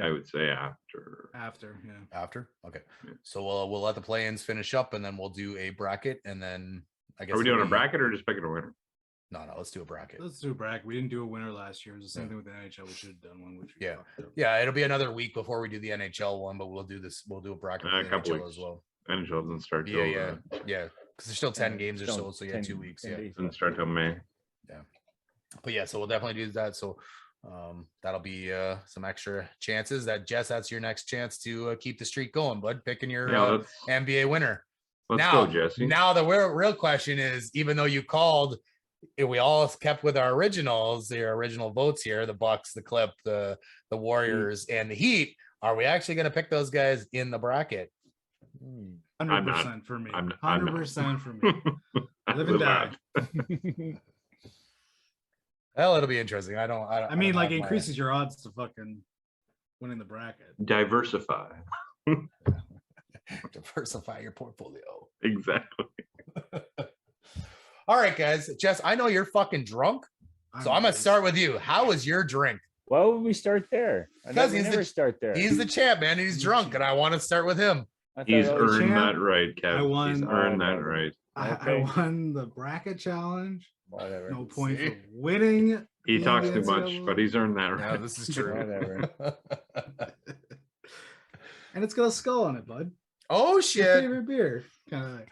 I would say after. After, yeah. after? Okay, Yeah. so we'll let the play-ins finish up, and then we'll do a bracket, and then I guess Are we it'll doing a be- bracket or just picking a winner? No, let's do a bracket. Let's do a bracket. We didn't do a winner last year. It was the same thing with the NHL. We should have done one, which we Yeah. fucked up. Yeah, it'll be another week before we do the NHL one, but we'll do this. We'll do a bracket for A the couple NHL weeks. as well. NHL doesn't start till Yeah, because there's still 10 games or Still so. So yeah, 10 2 weeks. 10 Yeah. days doesn't left. start till May. But yeah, so we'll definitely do that. So that'll be some extra chances. That's your next chance to keep the streak going, bud. Picking your Yeah, NBA winner. let's now, go, Jesse. Now the real question is, even though you called, we all kept with our originals, your original votes here, the Bucks, the Clip, the Warriors, and the Heat. Are we actually going to pick those guys in the bracket? Hmm. 100% for me. I'm not. 100% for me. Live and die. Well, it'll be interesting. I mean, don't like, have it my- increases your odds to fucking winning the bracket. Diversify. diversify your portfolio. Exactly. All right, guys. Jess, I know you're fucking drunk, so I'm gonna start with you. How was your drink? Why would we start there? Because We he's never the- start there. He's the champ, man. He's drunk, and I want to start with him. I thought He's that was- earned champ. that right, Kev. I won. He's earned that Whatever. right. I Okay. won the bracket challenge. Whatever. No point See? for winning. He the talks too NCAA. much, but he's earned that Yeah, right. this is true. Whatever. And it's got a skull on it, bud. Oh Your shit! favorite beer, kind of.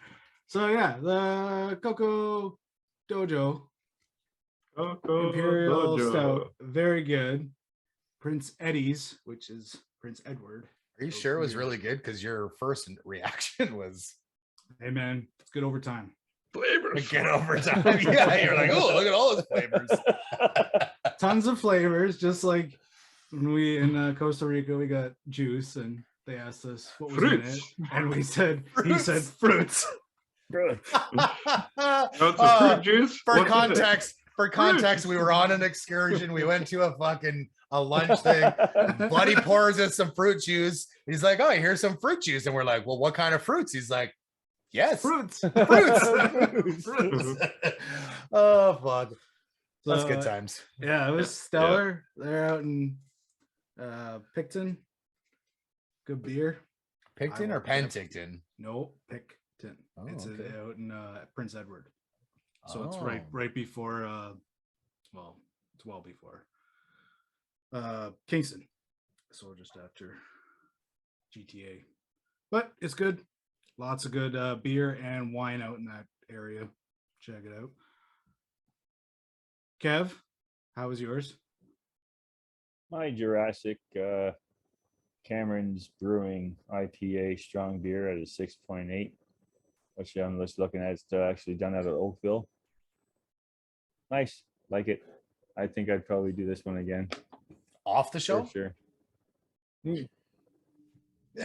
So yeah, the Coco Dojo Coco Imperial Dojo. Stout, very good. Prince Eddie's, which is Prince Edward. Are you sure it was really good? Because your first reaction was Hey man, it's good overtime. Flavors. get over time. Yeah, you're like, oh, look at all those flavors. Tons of flavors, just like when we in Costa Rica, we got juice, and they asked us what was in it, Fruits. and we said he said fruits. Bro, Oh, it's a fruit juice. For What's in it? context, we were on an excursion. We went to a lunch thing. Buddy pours us some fruit juice. He's like, "Oh, here's some fruit juice," and we're like, "Well, what kind of fruits?" He's like, "Yes, Fruits. fruits." Oh fuck, that's So, good times. Yeah, it was stellar. They're out in Picton. Good beer. Picton or love that. Penticton? No, Picton. Oh, It's okay. out in Prince Edward. So it's Oh. right before well, it's well before Kingston. So just after GTA. But it's good. Lots of good beer and wine out in that area. Check it out. Kev, how was yours? my Jurassic Cameron's Brewing IPA strong beer at a 6.8, which I'm just looking at. It's actually done out of Oakville. Nice, like it. I think I'd probably do this one again Off the show? for sure. I mean,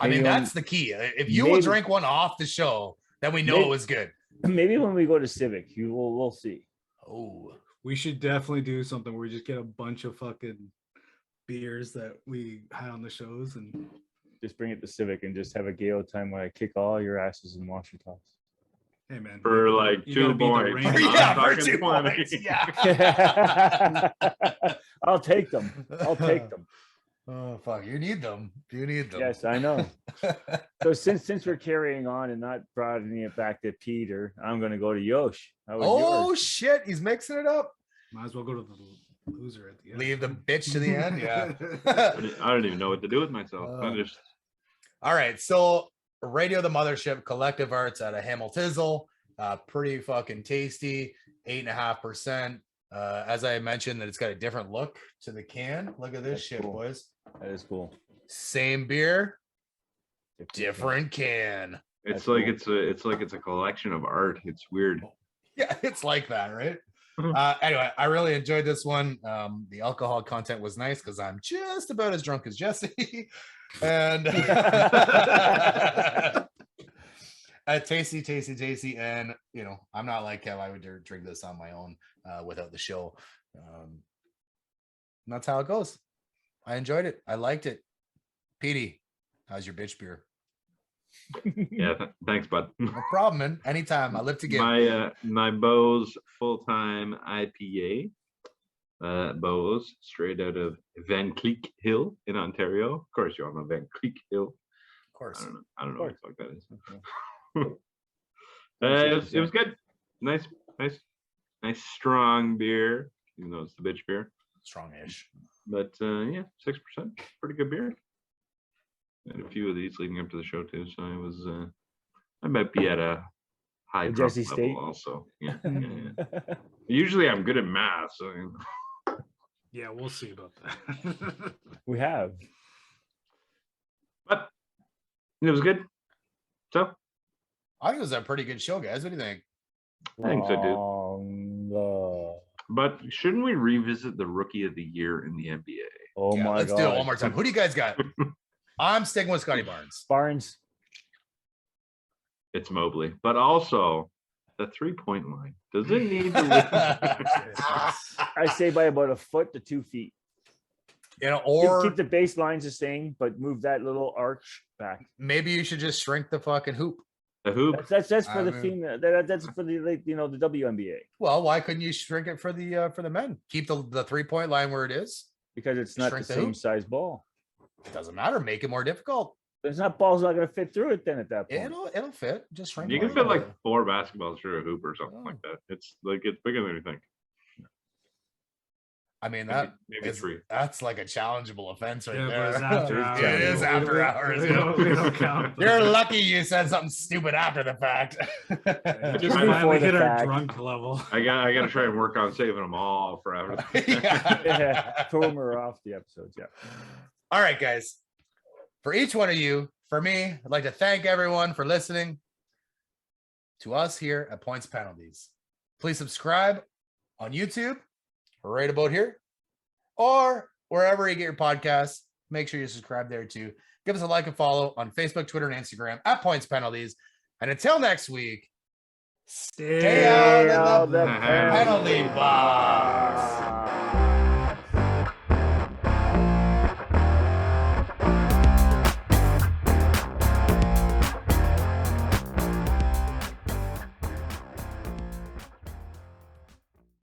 Maybe that's when- the key. If you will maybe- drink one off the show, then we know Maybe- it was good. Maybe when we go to Civic, we'll see. Oh, We should definitely do something where we just get a bunch of fucking beers that we had on the shows and Just bring it to Civic and just have a gale time when I kick all your asses and wash your tops. hey man. For you like gotta 2 be the points. rain- I'm yeah, for talking 2 20. points. Yeah. I'll take them. I'll take them. Oh fuck, you need them. You need them. Yes, I know. So since we're carrying on and not broadening it back to Peter, I'm going to go to Yosh. How was Oh yours? shit, he's mixing it up. Might as well go to Loser at the end. Leave the bitch to the end. Yeah. I don't even know what to do with myself. I just All right. So Radio the Mothership Collective Arts out of Hamiltizzle. Pretty fucking tasty. 8.5%. As I mentioned, that it's got a different look to the can. Look at this That's shit, cool. boys. That is cool. Same beer, different can. it's That's like cool. it's like it's a collection of art. It's weird. Yeah, it's like that, right? Anyway, I really enjoyed this one. The alcohol content was nice because I'm just about as drunk as Jesse. And tasty. And I'm not like Kev. I would drink this on my own without the show. And that's how it goes. I enjoyed it. I liked it. Petey, how's your bitch beer? Yeah, thanks, bud. No problem, man. Anytime. I live to give. My Bose full-time IPA. Bose, straight out of Van Cleek Hill in Ontario. Of course, you all know Van Cleek Hill. Of course. I don't know what the fuck that is. Okay. It was good. Nice, strong beer. Even though it's the bitch beer, Strong-ish. but yeah, 6%, pretty good beer. And a few of these leading up to the show too, so I might be at a high drunk Jesse level State. also. Yeah. Usually I'm good at math, so Yeah, we'll see about that. We have. but it was good. So I think it was a pretty good show, guys. What do you think? I think so, dude. Long. But shouldn't we revisit the Rookie of the Year in the NBA? Oh Yeah, my let's god. do it one more time. Who do you guys got? I'm sticking with Scotty Barnes. Barnes. It's Mobley, but also the 3-point line. Does it need to? I say by about a foot to 2 feet. Or Keep the baselines the same, but move that little arch back. maybe you should just shrink the fucking hoop. The hoop? That's for I the mean- female. That's for the the WNBA Well, why couldn't you shrink it for the men? Keep the 3-point line where it is. because it's not the Shrink the same hoop? size ball. It doesn't matter. Make it more difficult. There's not balls not going to fit through it then at that point. It'll fit. Just shrink. You it can a fit little like 4 basketballs through a hoop or something like that. It's bigger than you think. I mean Maybe 3. that's like a challengeable offense right Yeah, there. but it's after hours. It is after hours. We don't count. You're lucky you said something stupid after the fact. Just Before finally the hit our fact. drunk level. I got to try and work on saving them all forever. Yeah, throw them off the episodes. Yeah. All right, guys. For each one of you, for me, I'd like to thank everyone for listening to us here at Points Penalties. Please subscribe on YouTube, right about here, or wherever you get your podcasts. Make sure you subscribe there too. Give us a like and follow on Facebook, Twitter, and Instagram at Points Penalties. And until next week, stay out of the penalty box.